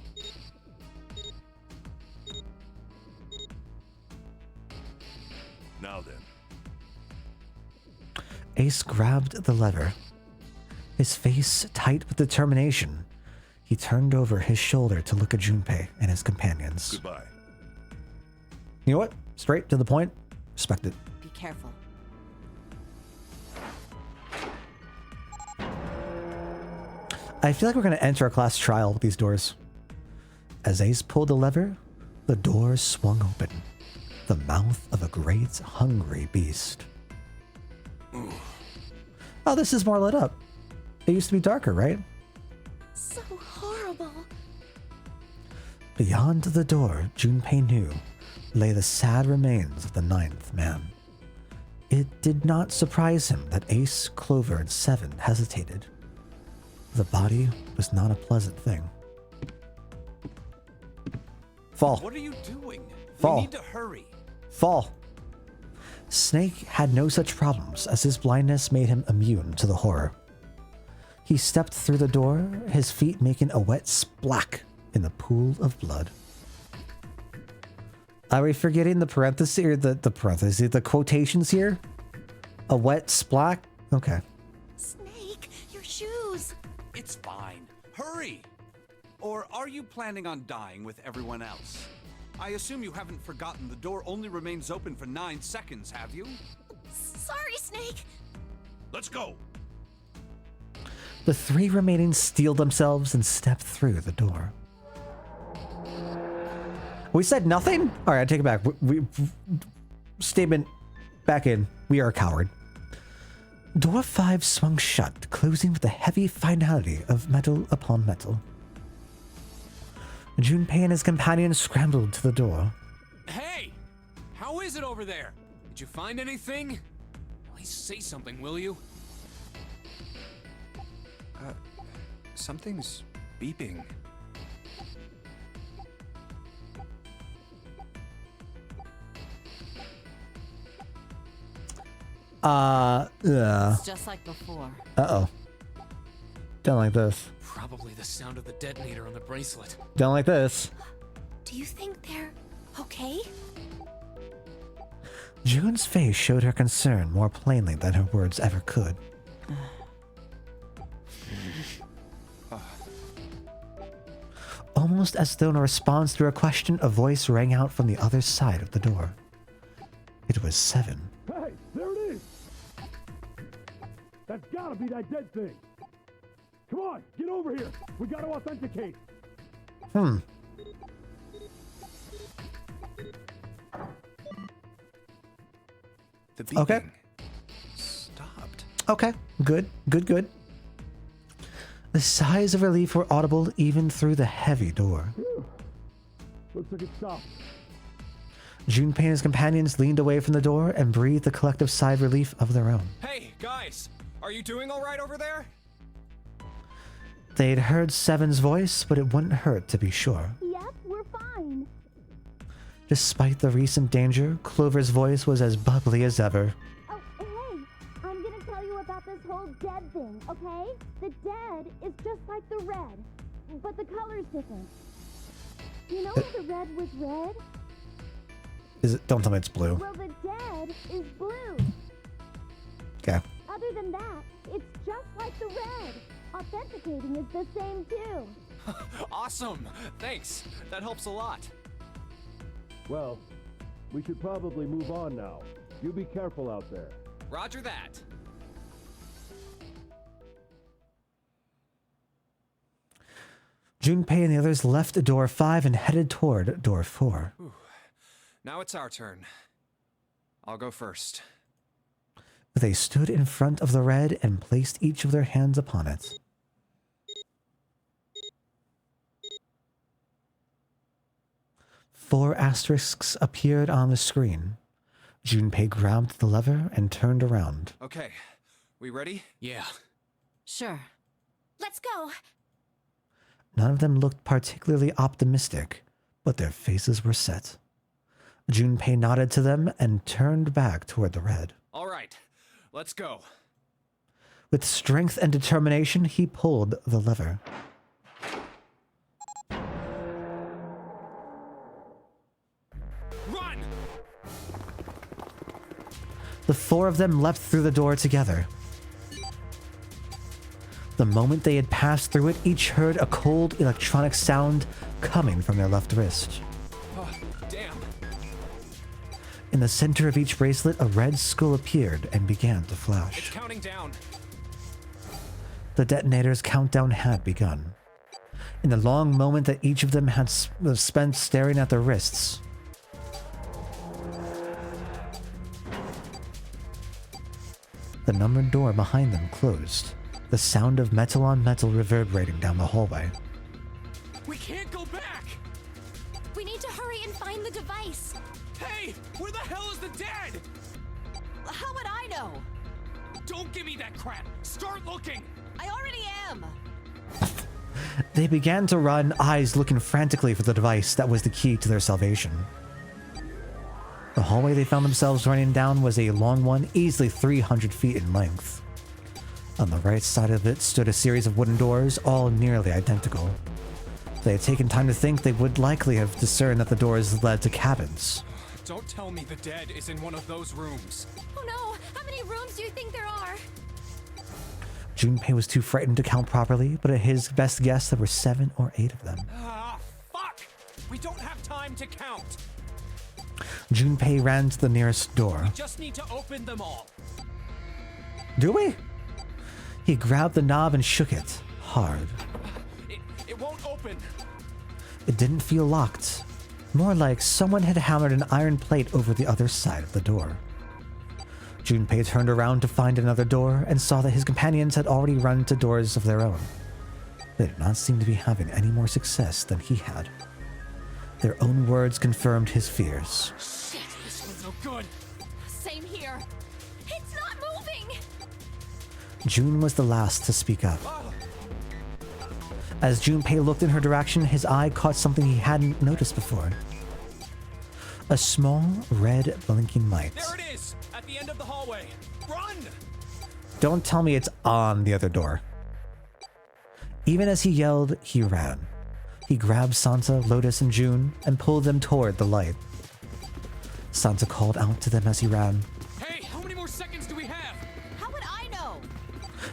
S7: Now then.
S1: Ace grabbed the lever. His face tight with determination, he turned over his shoulder to look at Junpei and his companions.
S7: Goodbye.
S1: You know what? Straight to the point. Respect it.
S4: Be careful.
S1: I feel like we're going to enter a class trial with these doors. As Ace pulled the lever, the door swung open. The mouth of a great, hungry beast. Oh, this is more lit up. It used to be darker, right?
S6: So horrible.
S1: Beyond the door, Junpei knew, lay the sad remains of the 9th man. It did not surprise him that Ace, Clover, and 7 hesitated. The body was not a pleasant thing. Fall.
S9: What are you doing?
S1: Fall.
S9: We need to hurry.
S1: Fall. Snake had no such problems, as his blindness made him immune to the horror. He stepped through the door, his feet making a wet splack in the pool of blood. Are we forgetting the parenthesis, or the quotations here? A wet splack? Okay.
S6: Snake, your shoes.
S9: It's fine. Hurry! Or are you planning on dying with everyone else? I assume you haven't forgotten the door only remains open for 9 seconds, have you?
S6: Sorry, Snake.
S7: Let's go.
S1: The 3 remaining steeled themselves and stepped through the door. We said nothing? All right, I take it back. Statement back in. We are a coward. Door 5 swung shut, closing with a heavy finality of metal upon metal. Junpei and his companions scrambled to the door.
S5: Hey! How is it over there? Did you find anything? At least say something, will you?
S2: Something's beeping.
S4: It's just like before.
S1: Uh-oh. Don't like this.
S5: Probably the sound of the detonator on the bracelet.
S1: Don't like this.
S6: Do you think they're okay?
S1: June's face showed her concern more plainly than her words ever could. Almost as though in response to her question, a voice rang out from the other side of the door. It was 7.
S8: Hey, there it is! That's gotta be that dead thing! Come on, get over here! We gotta authenticate!
S1: Hmm.
S2: The beeping
S1: Okay.
S2: stopped.
S1: Okay. Good. Good, good. The sighs of relief were audible even through the heavy door.
S8: Looks like it stopped.
S1: Junpei and his companions leaned away from the door and breathed a collective sigh of relief of their own.
S2: Hey, guys! Are you doing alright over there?
S1: They had heard Seven's voice, but it wouldn't hurt to be sure.
S12: Yep, we're fine.
S1: Despite the recent danger, Clover's voice was as bubbly as ever.
S12: Oh, hey, I'm gonna tell you about this whole dead thing, okay? The dead is just like the red, but the color's different. You know how the red was red?
S1: Is it? Don't tell me it's blue.
S12: Well, the dead is blue.
S1: Okay.
S12: Other than that, it's just like the red. Authenticating is the same too.
S2: Awesome! Thanks! That helps a lot.
S8: Well, we should probably move on now. You be careful out there.
S2: Roger that.
S1: Junpei and the others left door 5 and headed toward door 4.
S2: Whew. Now it's our turn. I'll go first.
S1: They stood in front of the red and placed each of their hands upon it. Four asterisks appeared on the screen. Junpei grabbed the lever and turned around.
S2: Okay, we ready?
S5: Yeah.
S4: Sure.
S12: Let's go.
S1: None of them looked particularly optimistic, but their faces were set. Junpei nodded to them and turned back toward the red.
S2: All right, let's go.
S1: With strength and determination, he pulled the lever.
S2: Run!
S1: The four of them leapt through the door together. The moment they had passed through it, each heard a cold electronic sound coming from their left wrist.
S2: Oh, damn.
S1: In the center of each bracelet, a red skull appeared and began to
S2: It's
S1: flash.
S2: counting down.
S1: The detonator's countdown had begun. In the long moment that each of them had spent staring at their wrists, the numbered door behind them closed, the sound of metal on metal reverberating down the hallway.
S2: We can't go back!
S12: We need to hurry and find the device.
S2: Hey, where the hell is the dead?
S4: How would I know?
S2: Don't give me that crap! Start looking!
S4: I already am.
S1: They began to run, eyes looking frantically for the device that was the key to their salvation. The hallway they found themselves running down was a long one, easily 300 feet in length. On the right side of it stood a series of wooden doors, all nearly identical. If they had taken time to think, they would likely have discerned that the doors led to cabins.
S2: Don't tell me the dead is in one of those rooms.
S12: Oh no! How many rooms do you think there are?
S1: Junpei was too frightened to count properly, but at his best guess, there were 7 or 8 of them.
S2: Ah, fuck! We don't have time to count.
S1: Junpei ran to the nearest door.
S2: Just need to open them all.
S1: Do we? He grabbed the knob and shook it hard.
S2: It won't open.
S1: It didn't feel locked. More like someone had hammered an iron plate over the other side of the door. Junpei turned around to find another door and saw that his companions had already run to doors of their own. They did not seem to be having any more success than he had. Their own words confirmed his fears.
S2: Shit, this one's no good.
S4: Same here.
S12: It's not moving!
S1: June was the last to speak up. As Junpei looked in her direction, his eye caught something he hadn't noticed before. A small, red, blinking light.
S2: There it is! At the end of the hallway. Run!
S1: Don't tell me it's on the other door. Even as he yelled, he ran. He grabbed Santa, Lotus, and June and pulled them toward the light. Santa called out to them as he ran.
S2: Hey, how many more seconds do we have?
S4: How would I know?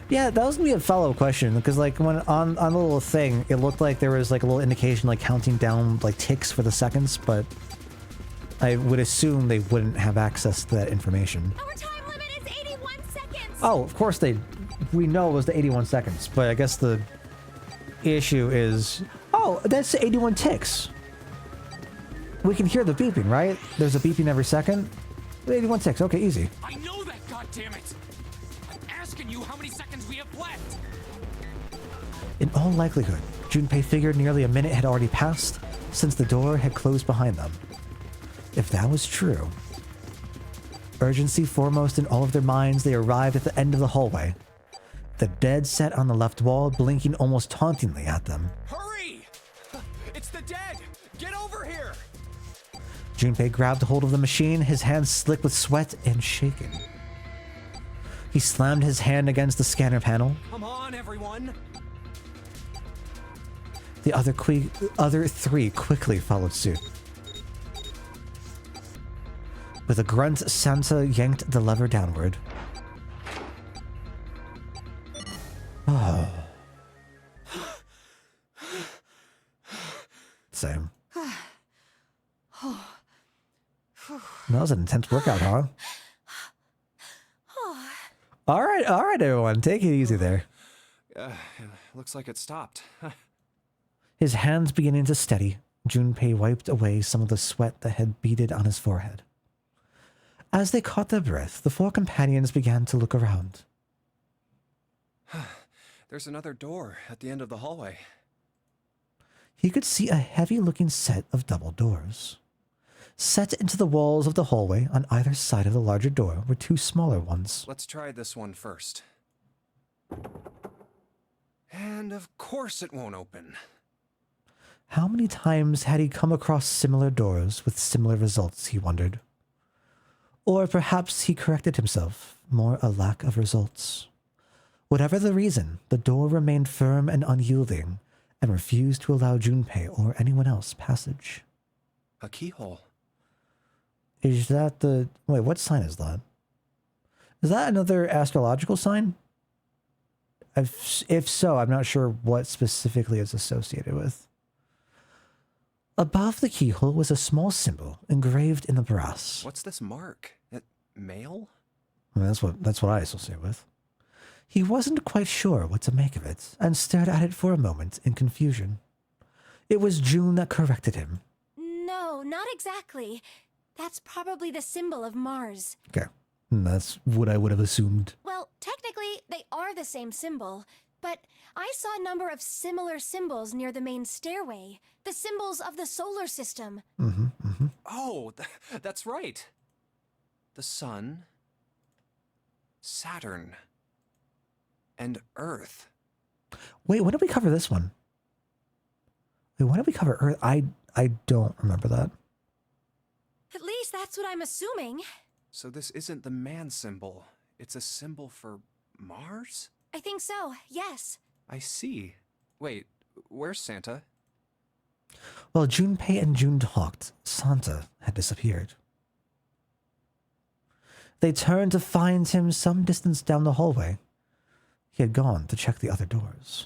S1: Yeah, that was gonna be a follow-up question, because like when on the little thing, it looked like there was like a little indication like counting down like ticks for the seconds, but I would assume they wouldn't have access to that information.
S12: Our time limit is 81 seconds!
S1: Oh, of course we know it was the 81 seconds, but I guess the issue is, oh, Oh, that's 81 ticks. We can hear the beeping, right? There's a beeping every second. 81 ticks. Okay, easy.
S5: I know that, goddammit! I'm asking you how many seconds we have left!
S1: In all likelihood, Junpei figured nearly a minute had already passed since the door had closed behind them. If that was true, urgency foremost in all of their minds, they arrived at the end of the hallway. The dead sat on the left wall, blinking almost tauntingly at them.
S2: Hurry! It's the dead! Get over here!
S1: Junpei grabbed hold of the machine, his hands slick with sweat and shaking. He slammed his hand against the scanner panel.
S2: Come on, everyone!
S1: The other three quickly followed suit. With a grunt, Santa yanked the lever downward. Oh. Same. That was an intense workout, huh? All right, everyone. Take it easy there.
S2: Looks like it stopped.
S1: His hands beginning to steady, Junpei wiped away some of the sweat that had beaded on his forehead. As they caught their breath, the four companions began to look around.
S2: There's another door at the end of the hallway.
S1: He could see a heavy-looking set of double doors. Set into the walls of the hallway on either side of the larger door were two smaller ones.
S2: Let's try this one first. And of course it won't open.
S1: How many times had he come across similar doors with similar results, he wondered. Or perhaps he corrected himself, more a lack of results. Whatever the reason, the door remained firm and unyielding and refused to allow Junpei or anyone else passage.
S2: A keyhole.
S1: Is that the... Wait, what sign is that? Is that another astrological sign? If so, I'm not sure what specifically it's associated with. Above the keyhole was a small symbol engraved in the brass.
S2: What's this mark? Mail?
S1: I mean, that's what I associate with. He wasn't quite sure what to make of it, and stared at it for a moment in confusion. It was June that corrected him.
S12: No, not exactly. That's probably the symbol of Mars.
S1: Okay, that's what I would have assumed.
S12: Well, technically, they are the same symbol, but I saw a number of similar symbols near the main stairway. The symbols of the solar system.
S2: Oh, that's right. The Sun, Saturn, and Earth.
S1: Wait, when did we cover this one? Wait, when did we cover Earth? I don't remember that.
S12: At least that's what I'm assuming.
S2: So this isn't the man symbol. It's a symbol for Mars?
S12: I think so, yes.
S2: I see. Wait, where's Santa?
S1: While Junpei and June talked, Santa had disappeared. They turned to find him some distance down the hallway. He had gone to check the other doors.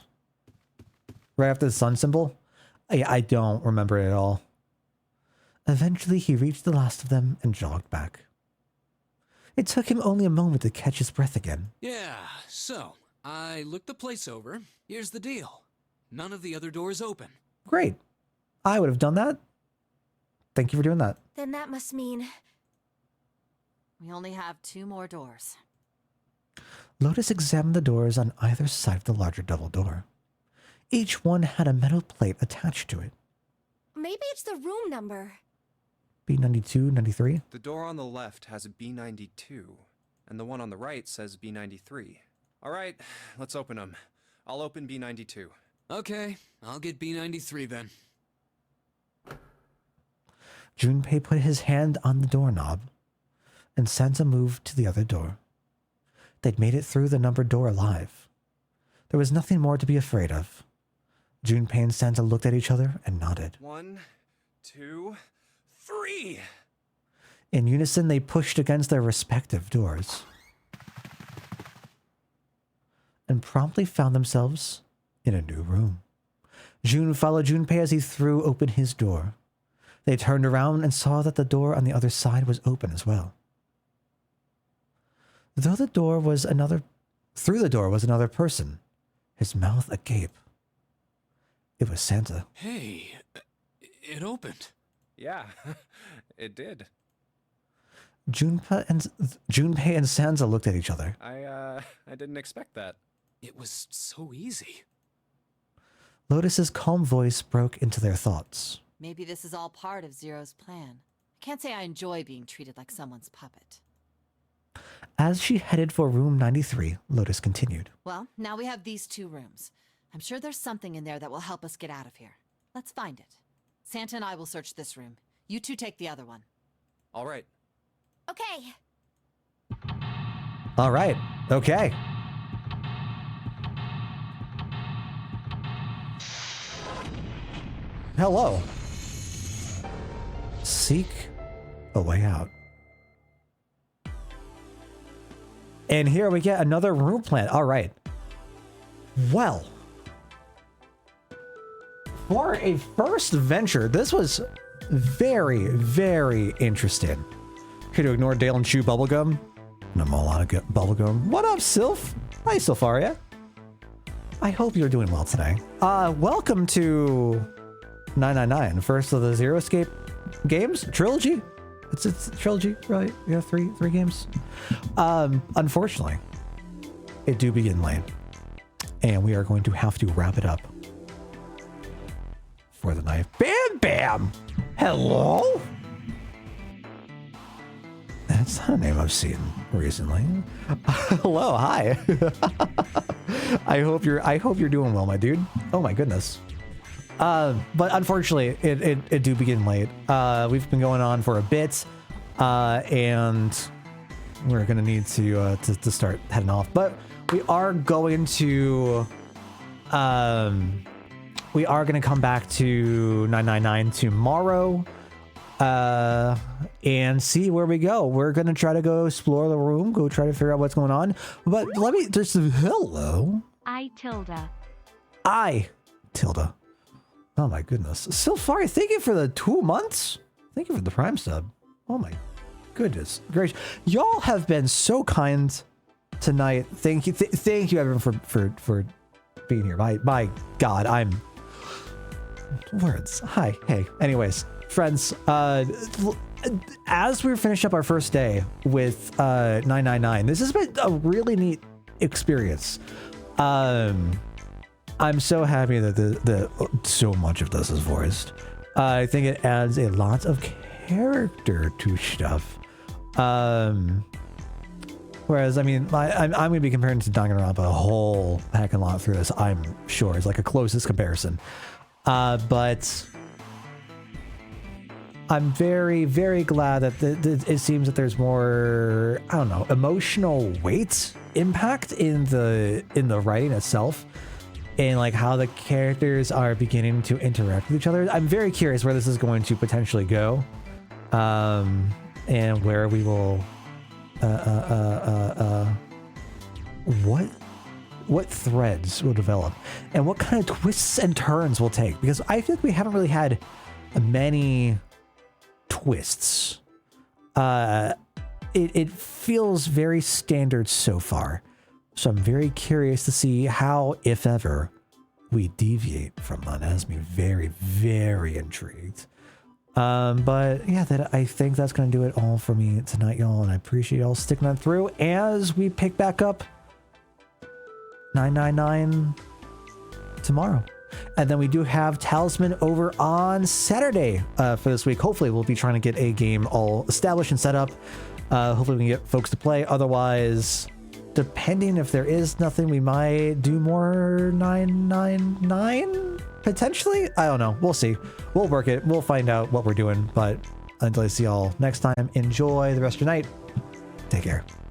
S1: Right after the sun symbol? I don't remember it at all. Eventually, he reached the last of them and jogged back. It took him only a moment to catch his breath again.
S5: Yeah, so, I looked the place over. Here's the deal. None of the other doors open.
S1: Great. I would have done that. Thank you for doing that.
S12: Then that must mean...
S4: We only have 2 more doors.
S1: Lotus examined the doors on either side of the larger double door. Each one had a metal plate attached to it.
S12: Maybe it's the room number.
S1: B92, 93?
S2: The door on the left has a B92, and the one on the right says B93. All right, let's open them. I'll open B92.
S5: Okay, I'll get B93 then.
S1: Junpei put his hand on the doorknob, and Santa moved to the other door. They'd made it through the numbered door alive. There was nothing more to be afraid of. Junpei and Santa looked at each other and nodded.
S2: 1, 2, 3!
S1: In unison, they pushed against their respective doors and promptly found themselves in a new room. June followed Junpei as he threw open his door. They turned around and saw that the door on the other side was open as well. Through the door was another person, his mouth agape. It was Santa.
S5: Hey, it opened.
S2: Yeah, it did.
S1: Junpei and Santa looked at each other.
S2: I didn't expect that.
S5: It was so easy.
S1: Lotus's calm voice broke into their thoughts.
S4: Maybe this is all part of Zero's plan. I can't say I enjoy being treated like someone's puppet.
S1: As she headed for room 93, Lotus continued.
S4: Well, now we have these 2 rooms. I'm sure there's something in there that will help us get out of here. Let's find it. Santa and I will search this room. You 2 take the other one.
S2: All right.
S6: Okay.
S1: All right. Okay. Hello. Seek a way out. And here we get another room plan. All right. Well, for a first venture, this was very, very interesting. Here to ignore Dale and chew bubblegum. And I'm all out of bubblegum. What up, Sylph? Hi, Sylpharia. I hope you're doing well today. Welcome to 999, first of the Zero Escape games trilogy. It's a trilogy, right? Yeah, three games. Unfortunately, it do begin late, and we are going to have to wrap it up for the night. Bam Bam! Hello? That's not a name I've seen recently. Hello, hi. I hope you're doing well, my dude. Oh my goodness. But unfortunately, it do begin late. We've been going on for a bit, and we're gonna need to start heading off. But we are going to come back to 999 tomorrow, and see where we go. We're gonna try to go explore the room, go try to figure out what's going on. But let me just hello.
S12: Tilda.
S1: Oh my goodness. Sylpharia, thank you for the 2 months. Thank you for the Prime sub. Oh my goodness gracious. Y'all have been so kind tonight. Thank you. Thank you everyone for being here. My God, I'm words. Hi. Hey. Anyways, friends, as we finish up our first day with 999, this has been a really neat experience. I'm so happy that so much of this is voiced. I think it adds a lot of character to stuff. Whereas, I mean, I'm going to be comparing to Danganronpa a whole heck of a lot through this, I'm sure. It's like a closest comparison. But I'm very, very glad that it seems that there's more, I don't know, emotional weight impact in the writing itself. And like how the characters are beginning to interact with each other. I'm very curious where this is going to potentially go, and where we will, what threads will develop, and what kind of twists and turns we'll take. Because I feel like we haven't really had many twists. It feels very standard so far. So I'm very curious to see how, if ever, we deviate from that. It has me very, very intrigued. But yeah, I think that's going to do it all for me tonight, y'all. And I appreciate y'all sticking that through as we pick back up 999 tomorrow. And then we do have Talisman over on Saturday for this week. Hopefully we'll be trying to get a game all established and set up. Hopefully we can get folks to play. Otherwise, depending if there is nothing, we might do more 999 potentially. I don't know. We'll see. We'll work it. We'll find out what we're doing. But until I see y'all next time, enjoy the rest of your night. Take care.